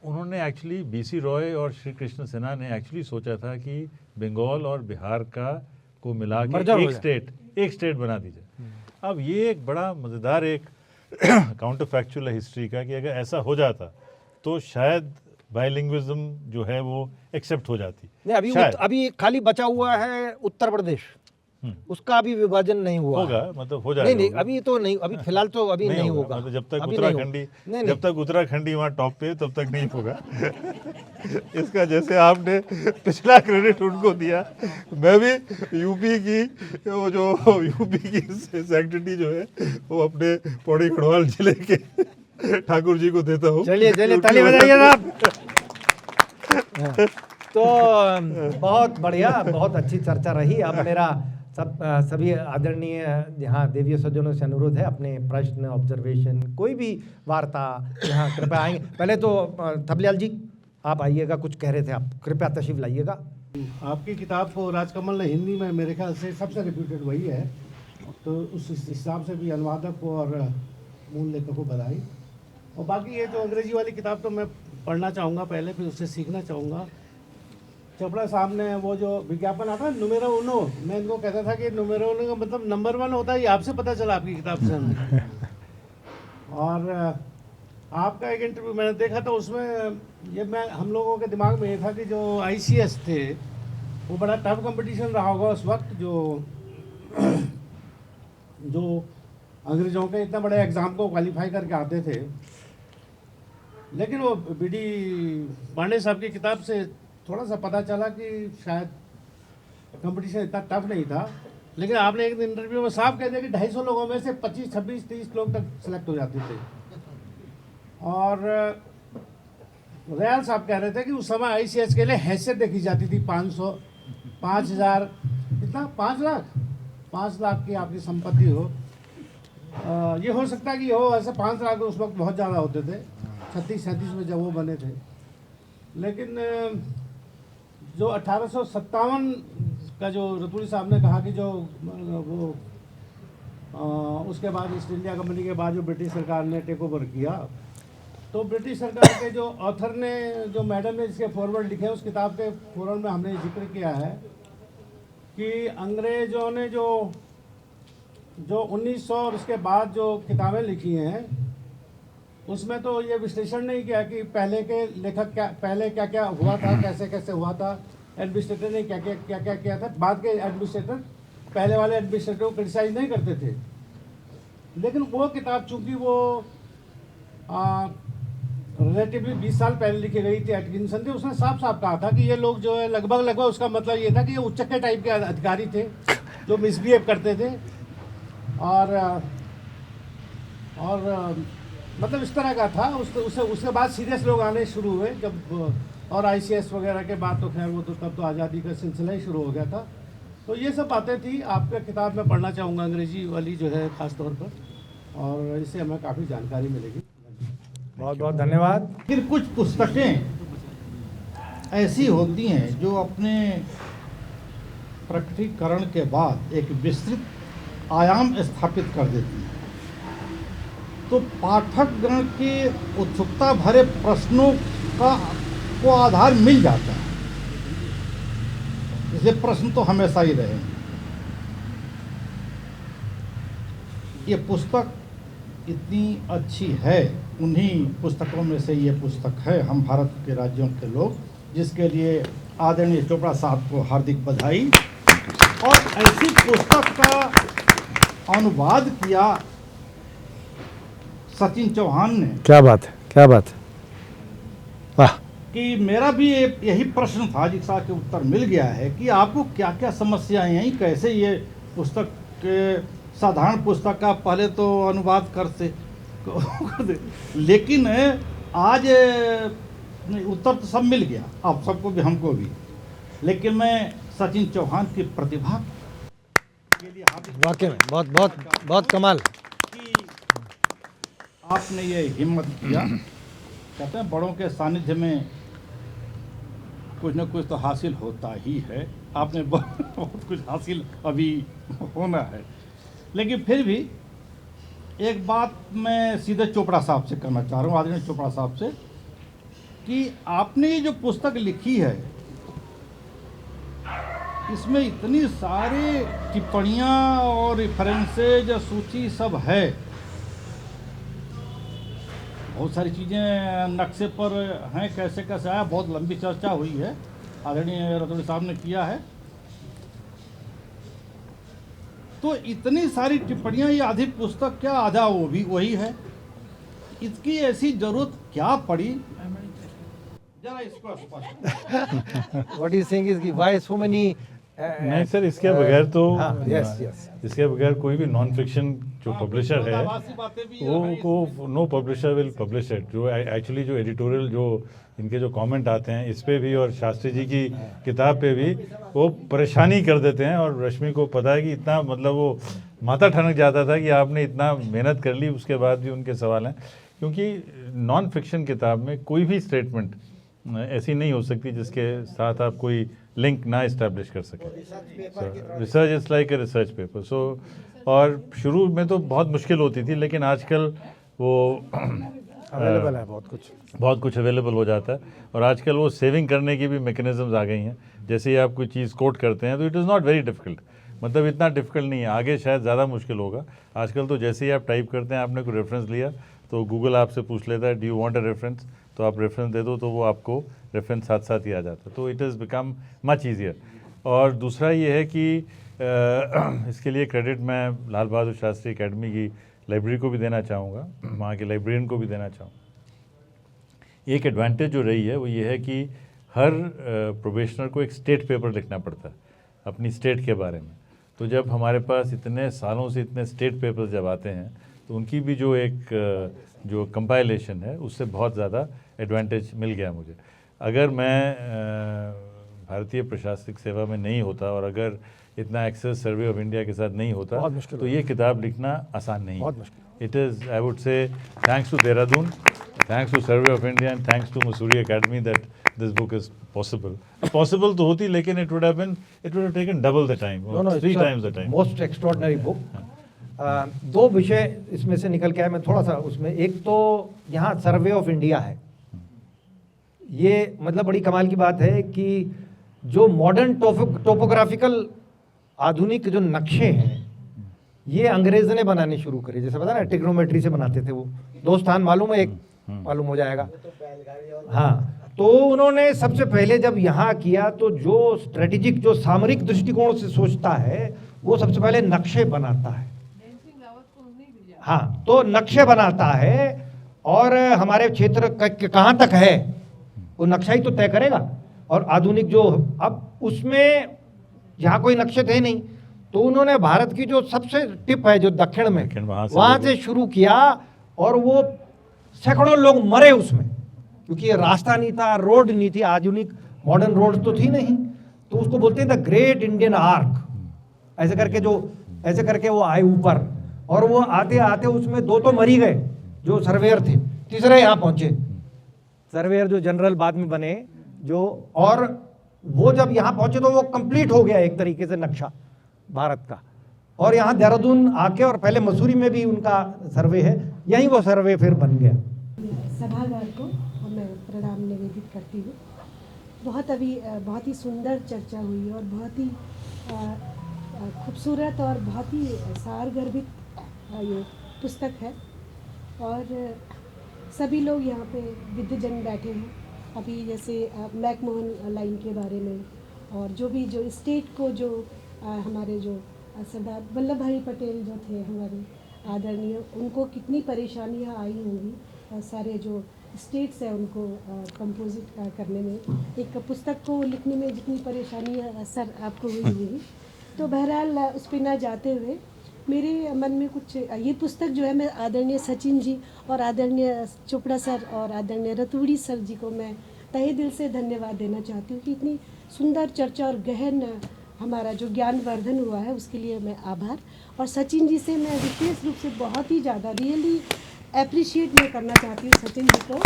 उन्होंने एक्चुअली बीसी रॉय और श्री कृष्ण सिन्हा ने एक्चुअली सोचा था कि बंगाल और बिहार का को मिला के एक स्टेट बना दी जाए। अब ये एक बड़ा मज़ेदार एक काउंटर फैक्चुअल है हिस्ट्री का, कि अगर ऐसा हो जाता तो शायद बाइलिंग्विज्म जो है वो एक्सेप्ट हो जाती। नहीं, अभी खाली बचा हुआ है उत्तर प्रदेश, उसका अभी विभाजन नहीं हुआ होगा, मतलब हो जाएगा। नहीं, अभी तो नहीं, अभी फिलहाल तो अभी नहीं होगा, मतलब जब तक उत्तराखंडी वहाँ टॉप पे तब तक नहीं होगा। इसका जैसे आपने पिछला क्रेडिट उनको दिया, मैं भी यूपी की सेक्रेटरी जो है वो अपने पौड़ी गढ़वाल जिले के ठाकुर जी को देता हूँ। चलिए ताली बजाइए साहब। तो बहुत बढ़िया, बहुत अच्छी चर्चा रही। अब मेरा सभी आदरणीय यहाँ देवीय सज्जनों से अनुरोध है, अपने प्रश्न, ऑब्जर्वेशन, कोई भी वार्ता यहाँ कृपया आएंगे। पहले तो थबलियाल जी आप आइएगा, कुछ कह रहे थे आप, कृपया तशरीफ लाइएगा। आपकी किताब को राजकमल ने हिंदी में मेरे ख्याल से सबसे रिप्यूटेड वही है, तो उस हिसाब से भी अनुवादक को और मूल लेखक को बधाई। और बाकी ये जो अंग्रेजी वाली किताब तो मैं पढ़ना चाहूँगा पहले, फिर उससे सीखना चाहूँगा। चोपड़ा साहब ने वो जो विज्ञापन आता है नुमेरो उनो, मैं इनको कहता था कि नुमेरो उनो का मतलब नंबर 1 होता है, ये आपसे पता चला आपकी किताब से हमें। और आपका एक इंटरव्यू मैंने देखा था, उसमें ये हम लोगों के दिमाग में ये था कि जो ICS थे वो बड़ा टफ कंपटीशन रहा होगा उस वक्त, जो अंग्रेज़ों के इतना बड़े एग्ज़ाम को क्वालिफाई करके आते थे। लेकिन वो BD पांडे साहब की किताब से थोड़ा सा पता चला कि शायद कंपटीशन इतना टफ नहीं था। लेकिन आपने एक इंटरव्यू में साफ कह दिया कि 250 लोगों में से 25, 26, 30 लोग तक सिलेक्ट हो जाते थे। और रयाल साहब कह रहे थे कि उस समय ICS के लिए हैसियत देखी जाती थी। 500, 5000, कितना 5 लाख की आपकी संपत्ति हो। ये हो सकता है कि हो, ऐसे 5 लाख उस वक्त बहुत ज़्यादा होते थे, 36-37 में जब वो बने थे। लेकिन जो 1857 का जो रतूड़ी साहब ने कहा कि जो वो उसके बाद ईस्ट इंडिया कंपनी के बाद जो ब्रिटिश सरकार ने टेक ओवर किया, तो ब्रिटिश सरकार के जो ऑथर ने, जो मैडम ने जिसके फॉरवर्ड लिखे, उस किताब के फॉरवर्ड में हमने जिक्र किया है कि अंग्रेज़ों ने जो 1900 और उसके बाद जो किताबें लिखी हैं, उसमें तो ये विश्लेषण नहीं किया कि पहले के लेखक पहले क्या क्या हुआ था, कैसे कैसे हुआ था, एडमिनिस्ट्रेटर ने क्या क्या किया था। बाद के एडमिनिस्ट्रेटर पहले वाले एडमिनिस्ट्रेटर को क्रिटिसाइज नहीं करते थे। लेकिन वो किताब चूंकि वो रिलेटिवली 20 साल पहले लिखी गई थी, एटकिंसन थे, उसने साफ साफ कहा था कि ये लोग जो है लगभग उसका मतलब ये था कि ये उच्चके टाइप के अधिकारी थे जो मिसबिहेव करते थे, और मतलब इस तरह का था। उसके बाद सीरियस लोग आने शुरू हुए जब, और ICS वगैरह के बाद तो खैर वो तो तब तो आज़ादी का सिलसिला ही शुरू हो गया था। तो ये सब बातें थी, आपके किताब में पढ़ना चाहूँगा अंग्रेजी वाली जो है ख़ास तौर पर। और इससे हमें काफ़ी जानकारी मिलेगी। बहुत बहुत धन्यवाद। फिर कुछ पुस्तकें ऐसी होती हैं जो अपने प्रकटीकरण के बाद एक विस्तृत आयाम स्थापित कर देती हैं, तो पाठकगण के उत्सुकता भरे प्रश्नों को आधार मिल जाता है, इसलिए प्रश्न तो हमेशा ही रहे। ये पुस्तक इतनी अच्छी है, उन्हीं पुस्तकों में से ये पुस्तक है हम भारत के राज्यों के लोग, जिसके लिए आदरणीय चोपड़ा साहब को हार्दिक बधाई। और ऐसी पुस्तक का अनुवाद किया सचिन चौहान ने। क्या बात है, क्या बात है, वाह। कि मेरा भी यही प्रश्न था जिसका के उत्तर मिल गया है कि आपको क्या क्या समस्याएं हैं, कैसे ये पुस्तक के साधारण पुस्तक का पहले तो अनुवाद करते लेकिन आज उत्तर तो सब मिल गया, आप सबको भी हमको भी। लेकिन मैं सचिन चौहान की प्रतिभा के लिए वाकई में बहुत बहुत बहुत कमाल। कि आपने ये हिम्मत किया। कहते हैं बड़ों के सानिध्य में कुछ न कुछ तो हासिल होता ही है, आपने बहुत कुछ हासिल अभी होना है। लेकिन फिर भी एक बात मैं सीधे चोपड़ा साहब से करना चाह रहा हूँ, आदरणीय चोपड़ा साहब से, कि आपने ये जो पुस्तक लिखी है इसमें इतनी सारी टिप्पणियाँ और रेफरेंसेज या सूची सब है, बहुत सारी चीज़ें नक्शे पर हैं, कैसे कैसे आया, बहुत लंबी चर्चा हुई है, आदरणीय रतौड़ी साहब ने किया है। तो इतनी सारी टिप्पणियाँ, ये आधी पुस्तक क्या आधा वो भी वही है, इसकी ऐसी जरूरत क्या पड़ी, जरा इसको स्पष्ट। व्हाट इज सेइंग इज कि व्हाई सो मेनी। नहीं सर, इसके बगैर तो यस यस, इसके बगैर कोई भी नॉन फिक्शन जो पब्लिशर है वो no publisher will publish it. जो एक्चुअली जो एडिटोरियल जो इनके जो कमेंट आते हैं इस पे भी और शास्त्री जी की किताब पे भी वो परेशानी कर देते हैं। और रश्मि को पता है कि इतना मतलब वो माथा ठनक जाता था कि आपने इतना मेहनत कर ली, उसके बाद भी उनके सवाल हैं। क्योंकि नॉन फिक्शन किताब में कोई भी स्टेटमेंट ऐसी नहीं हो सकती जिसके साथ आप कोई लिंक ना इस्टेब्लिश कर सके। Research is like a research paper. So और शुरू में तो बहुत मुश्किल होती थी, लेकिन आजकल वो अवेलेबल है, बहुत कुछ अवेलेबल हो जाता है। और आजकल वो सेविंग करने की भी मैकेनिज्म्स आ गई हैं। जैसे ही आप कोई चीज़ कोट करते हैं तो it is not very difficult, मतलब इतना डिफिकल्ट नहीं है, आगे शायद ज़्यादा मुश्किल होगा। आजकल तो जैसे ही आप टाइप करते हैं, आपने कोई रेफरेंस लिया तो गूगल आपसे पूछ लेता है do you want a reference, तो आप रेफरेंस दे दो तो वो आपको रेफरेंस साथ साथ ही आ जाता है। तो it is become much easier. और दूसरा ये है कि इसके लिए क्रेडिट मैं लाल बहादुर शास्त्री एकेडमी की लाइब्रेरी को भी देना चाहूँगा, वहाँ के लाइब्रेरियन को भी देना चाहूँगा। एक एडवांटेज जो रही है वो ये है कि हर प्रोबेशनर को एक स्टेट पेपर लिखना पड़ता है अपनी स्टेट के बारे में। तो जब हमारे पास इतने सालों से इतने स्टेट पेपर्स जब आते हैं तो उनकी भी जो एक जो कंपाइलेशन है उससे बहुत ज़्यादा एडवांटेज मिल गया मुझे। अगर मैं भारतीय प्रशासनिक सेवा में नहीं होता और अगर इतना एक्सेस सर्वे ऑफ इंडिया के साथ नहीं होता तो ये किताब लिखना आसान नहीं है। It is, I would say, thanks to Dehradun, thanks to survey of India and thanks to Mussoorie academy that this book is possible तो होती, लेकिन it would have taken double the time, 3 times the time. Most extraordinary book. दो विषय इसमें से निकल के आए, मैं थोड़ा सा उसमें, एक तो यहाँ सर्वे ऑफ इंडिया है, ये मतलब बड़ी कमाल की बात है कि जो मॉडर्न टोपोग्राफिकल आधुनिक जो नक्शे हैं ये अंग्रेज ने बनाने शुरू करे। जैसे पता ना ट्रिग्नोमेट्री से बनाते थे वो, 2 स्थान मालूम है, एक मालूम हो जाएगा। हाँ, तो उन्होंने सबसे पहले जब यहाँ किया तो जो स्ट्रेटेजिक जो सामरिक दृष्टिकोण से सोचता है वो सबसे पहले नक्शे बनाता है। हाँ, तो नक्शे बनाता है और हमारे क्षेत्र कहाँ तक है वो नक्शा ही तो तय करेगा। और आधुनिक जो अब उसमें यहाँ कोई नक्शे थे नहीं, तो उन्होंने भारत की जो सबसे टिप है जो दक्षिण में वहाँ से शुरू किया और वो सैकड़ों लोग मरे उसमें, क्योंकि ये रास्ता नहीं था, रोड नहीं थी, आधुनिक मॉडर्न रोड तो थी नहीं। तो उसको बोलते हैं द ग्रेट इंडियन आर्क, ऐसे करके वो आए ऊपर। और वो आते आते उसमें 2 तो मर ही गए जो सर्वेयर थे, तीसरे यहाँ पहुंचे, सर्वेयर जो जनरल बाद में बने जो, और वो जब यहाँ पहुंचे तो वो कंप्लीट हो गया एक तरीके से नक्शा भारत का। और यहाँ देहरादून आके, और पहले मसूरी में भी उनका सर्वे है, यहीं वो सर्वे फिर बन गया। सभागार को मैं प्रणाम निवेदित करती हूँ। बहुत ही सुंदर चर्चा हुई और बहुत ही खूबसूरत और बहुत ही सारगर्भित ये पुस्तक है। और सभी लोग यहाँ पे विद्वजन बैठे हैं, अभी जैसे मैकमोहन लाइन के बारे में, और जो स्टेट को जो हमारे जो सरदार वल्लभ भाई पटेल जो थे हमारे आदरणीय, उनको कितनी परेशानियाँ आई होंगी, सारे जो स्टेट्स हैं उनको कंपोजिट करने में, एक पुस्तक को लिखने में जितनी परेशानियाँ सर आपको हुई होंगी। तो बहरहाल उस पर ना जाते हुए मेरे मन में कुछ, ये पुस्तक जो है मैं आदरणीय सचिन जी और आदरणीय चोपड़ा सर और आदरणीय रतूड़ी सर जी को मैं तहे दिल से धन्यवाद देना चाहती हूँ कि इतनी सुंदर चर्चा और गहन हमारा जो ज्ञानवर्धन हुआ है उसके लिए मैं आभार। और सचिन जी से मैं विशेष रूप से बहुत ही ज़्यादा रियली अप्रिशिएट मैं करना चाहती हूँ सचिन जी को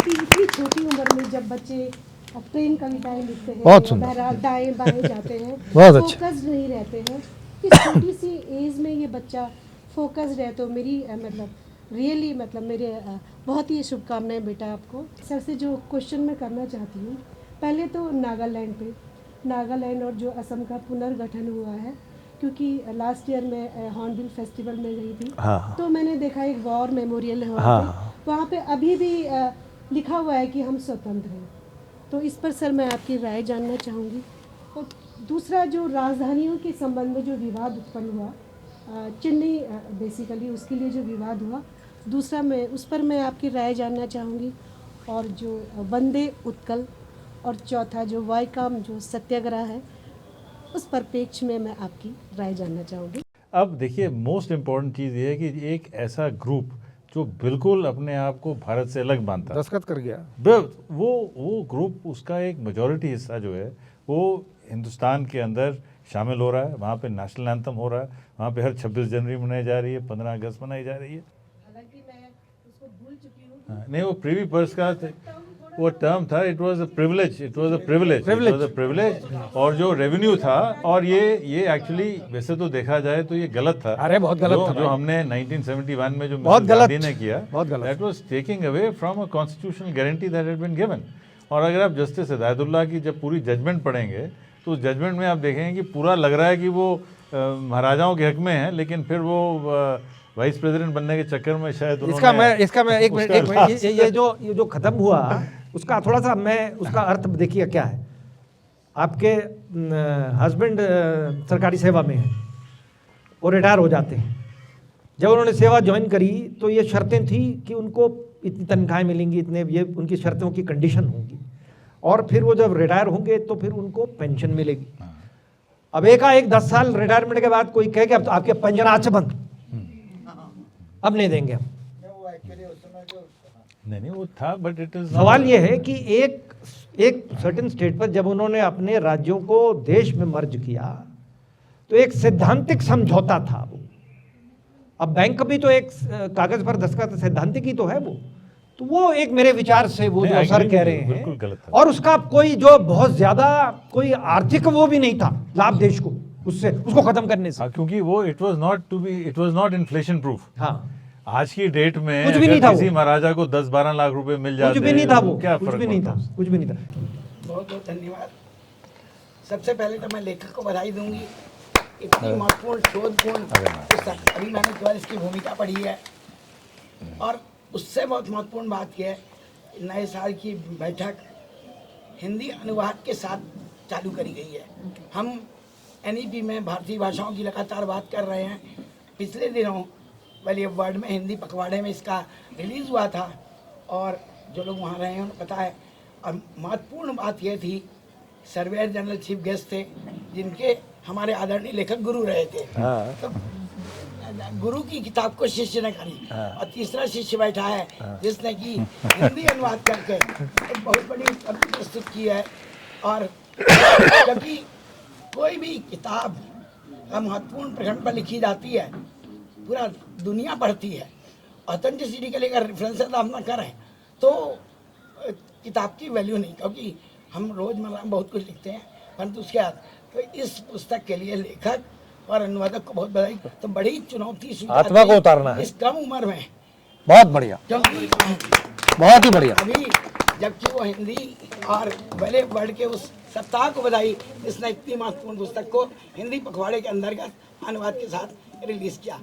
कि इतनी छोटी उम्र में जब बच्चे प्रेम कविताएं लिखते हैं, बहुत सुंदर, बहरहाल दाएं बाएं जाते हैं, बहुत अच्छा, फोकस्ड नहीं रहते हैं, इस छोटी सी एज में ये बच्चा फोकस्ड है। तो मेरी रियली मेरे बहुत ही शुभकामनाएं बेटा आपको। सर से जो क्वेश्चन मैं करना चाहती हूँ, पहले तो नागालैंड और जो असम का पुनर्गठन हुआ है, क्योंकि लास्ट ईयर मैं हॉर्नबिल फेस्टिवल में गई थी, तो मैंने देखा एक वॉर मेमोरियल है वहाँ पे अभी भी लिखा हुआ है कि हम स्वतंत्र हैं। तो इस पर सर मैं आपकी राय जानना चाहूँगी। और दूसरा, जो राजधानियों के संबंध में जो विवाद उत्पन्न हुआ, चेन्नई बेसिकली उसके लिए जो विवाद हुआ, दूसरा मैं उस पर मैं आपकी राय जानना चाहूँगी। और जो वंदे उत्कल, और चौथा जो वायकॉम जो सत्याग्रह है, उस परिप्रेक्ष्य में मैं आपकी राय जानना चाहूँगी। अब देखिए, मोस्ट इम्पॉर्टेंट चीज़ ये है कि एक ऐसा ग्रुप जो बिल्कुल अपने आप को भारत से अलग मानता, दस्तखत कर गया, वो ग्रुप, उसका एक मेजॉरिटी हिस्सा जो है वो हिंदुस्तान के अंदर शामिल हो रहा है। वहाँ पे नेशनल एंथम हो रहा है, वहाँ पे हर 26 जनवरी मनाई जा रही है, 15 अगस्त मनाई जा रही है। हालांकि मैं उसको भूल चुकी हूँ। नहीं, वो प्रीवी पर्स का वो टर्म था, इट वाज अ प्रिविलेज, और जो रेवेन्यू था, और ये एक्चुअली वैसे तो देखा जाए तो ये गलत था। अरे बहुत गलत था जो हमने 1971 में जो बहुत गलत ने किया, बहुत गलत, that was taking away from a constitutional guarantee that had been given. और अगर आप जस्टिस हिदायतुल्लाह की जब पूरी जजमेंट पढ़ेंगे तो उस जजमेंट में आप देखेंगे कि पूरा लग रहा है कि वो महाराजाओं के हक में है, लेकिन फिर वो वाइस प्रेसिडेंट बनने के चक्कर में शायद इसका मैं एक मिनट ये जो खत्म हुआ उसका थोड़ा सा मैं उसका अर्थ देखिए क्या है। आपके हस्बैंड सरकारी सेवा में है, वो रिटायर हो जाते हैं, जब उन्होंने सेवा ज्वाइन करी तो ये शर्तें थी कि उनको इतनी तनख्वाहें मिलेंगी, इतने ये उनकी शर्तों की कंडीशन होंगी, और फिर वो जब रिटायर होंगे तो फिर उनको पेंशन मिलेगी। अब एक 10 साल रिटायरमेंट के बाद कोई कहे कि अब तो आपके पंजनाच बंद, अब नहीं देंगे हम। नहीं वो था, बट इट इज सवाल ये है कि एक सर्टेन स्टेट पर जब उन्होंने अपने राज्यों को देश में मर्ज किया तो एक सैद्धांतिक समझौता था वो। अब बैंक भी तो एक कागज पर दस्तखत सैद्धांतिक ही तो है तो वो एक मेरे विचार से वो जो सर कह रहे हैं, और उसका कोई जो बहुत ज्यादा कोई आर्थिक वो भी नहीं था लाभ देश को उसको खत्म करने से, क्योंकि वो it was not inflation proof. हाँ, आज की डेट में कुछ भी नहीं था, किसी महाराजा को 10-12 लाख रुपए मिल जाते, कुछ भी नहीं था वो, क्या कुछ भी नहीं था। बहुत बहुत धन्यवाद। सबसे पहले तो मैं लेखक को बधाई दूंगी, इतनी महत्वपूर्ण शोधपूर्ण पुस्तक। अभी मैंने केवल इसकी भूमिका पढ़ी है, और उससे बहुत महत्वपूर्ण बात यह है, नए साल की बैठक हिंदी अनुवाद के साथ चालू करी गई है। हम NEP में भारतीय भाषाओं की लगातार बात कर रहे हैं। पिछले दिनों वाली वर्ड में हिंदी पखवाड़े में इसका रिलीज़ हुआ था, और जो लोग वहाँ रहे हैं उन्हें पता है। और महत्वपूर्ण बात यह थी, सर्वेयर जनरल चीफ गेस्ट थे, जिनके हमारे आदरणीय लेखक गुरु रहे थे। तो गुरु की किताब को शिष्य ने करी, और तीसरा शिष्य बैठा है जिसने कि हिंदी अनुवाद करके एक बहुत बड़ी उपलब्धि प्रस्तुत की है। और क्योंकि कोई भी किताब महत्वपूर्ण प्रखंड पर लिखी जाती है पूरा दुनिया पढ़ती है। ऑथेंटिसिटी के लिए अगर रेफरेंसेस आप ना करें तो किताब की वैल्यू नहीं, क्योंकि हम रोज़मर्रा में बहुत कुछ लिखते हैं, परंतु उसके बाद तो इस पुस्तक के लिए लेखक और अनुवादक को बहुत बधाई। तो बड़ी चुनौती स्वीकार आत्मा को की उतारना है। इस कम उम्र में, बहुत बढ़िया, क्योंकि बहुत ही बढ़िया। अभी जबकि वो हिंदी और पहले वर्ड के उस सप्ताह को बधाई, इसने इतनी महत्वपूर्ण पुस्तक को हिंदी पखवाड़े के अंतर्गत अनुवाद के साथ रिलीज किया।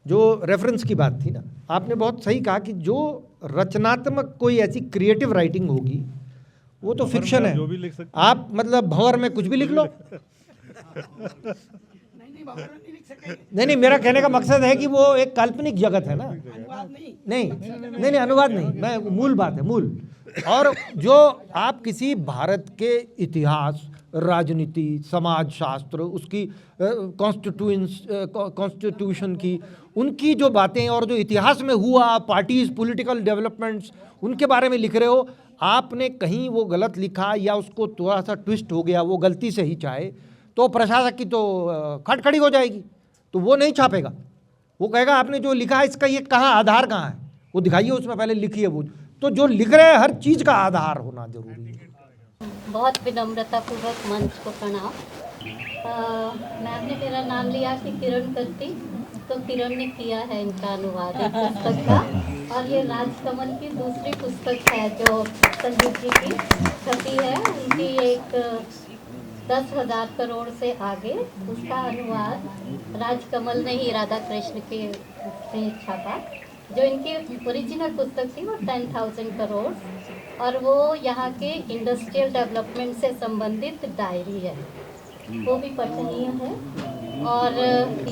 जो रेफरेंस की बात थी ना, आपने बहुत सही कहा कि जो रचनात्मक कोई ऐसी क्रिएटिव राइटिंग होगी वो तो फिक्शन है। जो भी लिख सकते आप मतलब भंवर में कुछ भी लिख लो। नहीं, मेरा कहने का मकसद है कि वो एक काल्पनिक जगत है ना। अनुवाद नहीं, अनुवाद नहीं, मैं मूल बात है, मूल। और जो आप किसी भारत के इतिहास, राजनीति, समाज शास्त्र, उसकी कॉन्स्टिट्यूशन की, उनकी जो बातें और जो इतिहास में हुआ, पार्टीज, पॉलिटिकल डेवलपमेंट्स, उनके बारे में लिख रहे हो, आपने कहीं वो गलत लिखा या उसको थोड़ा सा ट्विस्ट हो गया, वो गलती से ही चाहे, तो प्रशासक की तो खटखड़ी हो जाएगी, तो वो नहीं छापेगा। वो कहेगा आपने जो लिखा है इसका ये कहाँ आधार कहाँ है, वो दिखाइए, उसमें पहले लिखिए वो। तो जो लिख रहे हैं हर चीज़ का आधार होना जरूरी है। बहुत विनम्रतापूर्वक मंच को प्रणाम। मैम ने मेरा नाम लिया कि किरण करती, तो किरण ने किया है इनका अनुवाद इस पुस्तक का। और ये राजकमल की दूसरी पुस्तक है जो संजीव जी की छपी है, उनकी एक 10,000 करोड़ से आगे, उसका अनुवाद राजकमल ने ही राधा कृष्ण के से छापा। जो इनकी ओरिजिनल पुस्तक थी वो 10,000 करोड़, और वो यहाँ के इंडस्ट्रियल डेवलपमेंट से संबंधित डायरी है, वो भी पठनीय है। और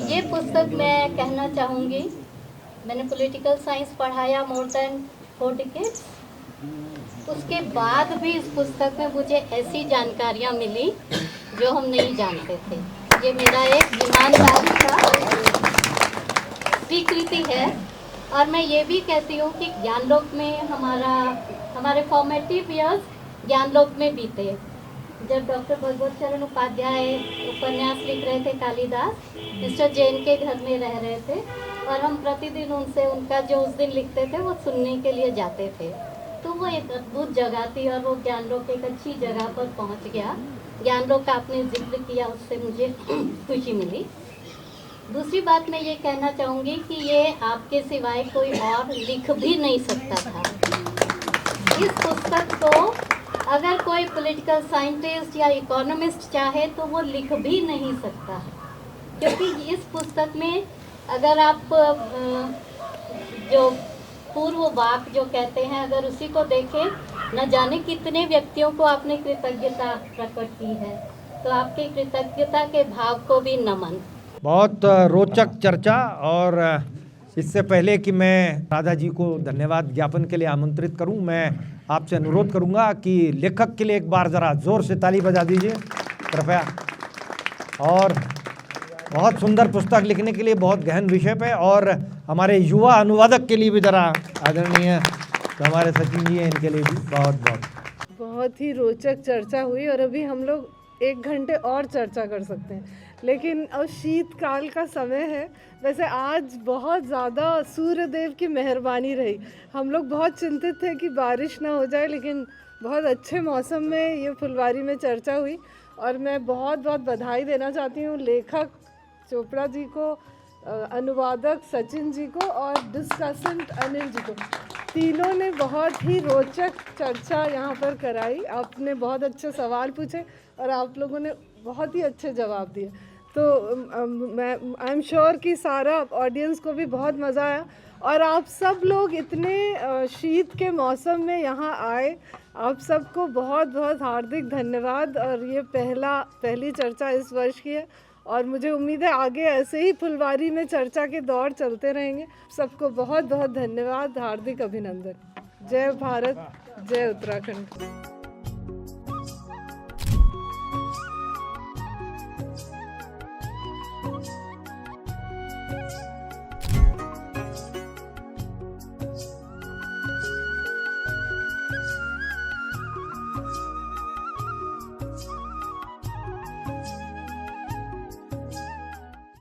ये पुस्तक मैं कहना चाहूँगी, मैंने पॉलिटिकल साइंस पढ़ाया मोर देन 4 डिकेड्स, उसके बाद भी इस पुस्तक में मुझे ऐसी जानकारियाँ मिली जो हम नहीं जानते थे। ये मेरा एक ईमानदारी का स्वीकृति है। और मैं ये भी कहती हूँ कि ज्ञानलोक में हमारे फॉर्मेटिव ईयर्स ज्ञानलोक में बीते। जब डॉक्टर भगवत चरण उपाध्याय उपन्यास लिख रहे थे, कालिदास मिस्टर जैन के घर में रह रहे थे, और हम प्रतिदिन उनसे उनका जो उस दिन लिखते थे वो सुनने के लिए जाते थे। तो वो एक अद्भुत जगह थी, और वो ज्ञानलोक एक अच्छी जगह पर पहुँच गया। ज्ञानलोक का आपने जिक्र किया, उससे मुझे खुशी मिली। दूसरी बात मैं ये कहना चाहूँगी कि ये आपके सिवाय कोई और लिख भी नहीं सकता था। इस पुस्तक को अगर कोई पॉलिटिकल साइंटिस्ट या इकोनॉमिस्ट चाहे तो वो लिख भी नहीं सकता, क्योंकि इस पुस्तक में अगर आप जो पूर्व वाक जो कहते हैं, अगर उसी को देखें, न जाने कितने व्यक्तियों को आपने कृतज्ञता प्रकट की है, तो आपकी कृतज्ञता के भाव को भी नमन। बहुत रोचक चर्चा। और इससे पहले कि मैं राधा जी को धन्यवाद ज्ञापन के लिए आमंत्रित करूं, मैं आपसे अनुरोध करूंगा कि लेखक के लिए एक बार ज़रा ज़ोर से ताली बजा दीजिए कृपया। और बहुत सुंदर पुस्तक लिखने के लिए, बहुत गहन विषय पे, और हमारे युवा अनुवादक के लिए भी ज़रा आदरणीय तो हमारे सचिन जी हैं, इनके लिए भी बहुत ही रोचक चर्चा हुई। और अभी हम लोग 1 घंटे और चर्चा कर सकते हैं, लेकिन अब शीतकाल का समय है। वैसे आज बहुत ज़्यादा सूर्यदेव की मेहरबानी रही। हम लोग बहुत चिंतित थे कि बारिश ना हो जाए, लेकिन बहुत अच्छे मौसम में ये फुलवारी में चर्चा हुई। और मैं बहुत बहुत बधाई देना चाहती हूँ लेखक चोपड़ा जी को, अनुवादक सचिन जी को, और डिस्कसेंट अनिल जी को। तीनों ने बहुत ही रोचक चर्चा यहाँ पर कराई। आपने बहुत अच्छे सवाल पूछे और आप लोगों ने बहुत ही अच्छे जवाब दिए। तो मैं आई एम श्योर कि सारा ऑडियंस को भी बहुत मज़ा आया। और आप सब लोग इतने शीत के मौसम में यहाँ आए, आप सबको बहुत बहुत हार्दिक धन्यवाद। और ये पहली चर्चा इस वर्ष की है, और मुझे उम्मीद है आगे ऐसे ही फुलवारी में चर्चा के दौर चलते रहेंगे। सबको बहुत बहुत धन्यवाद, हार्दिक अभिनंदन। जय भारत, जय उत्तराखंड।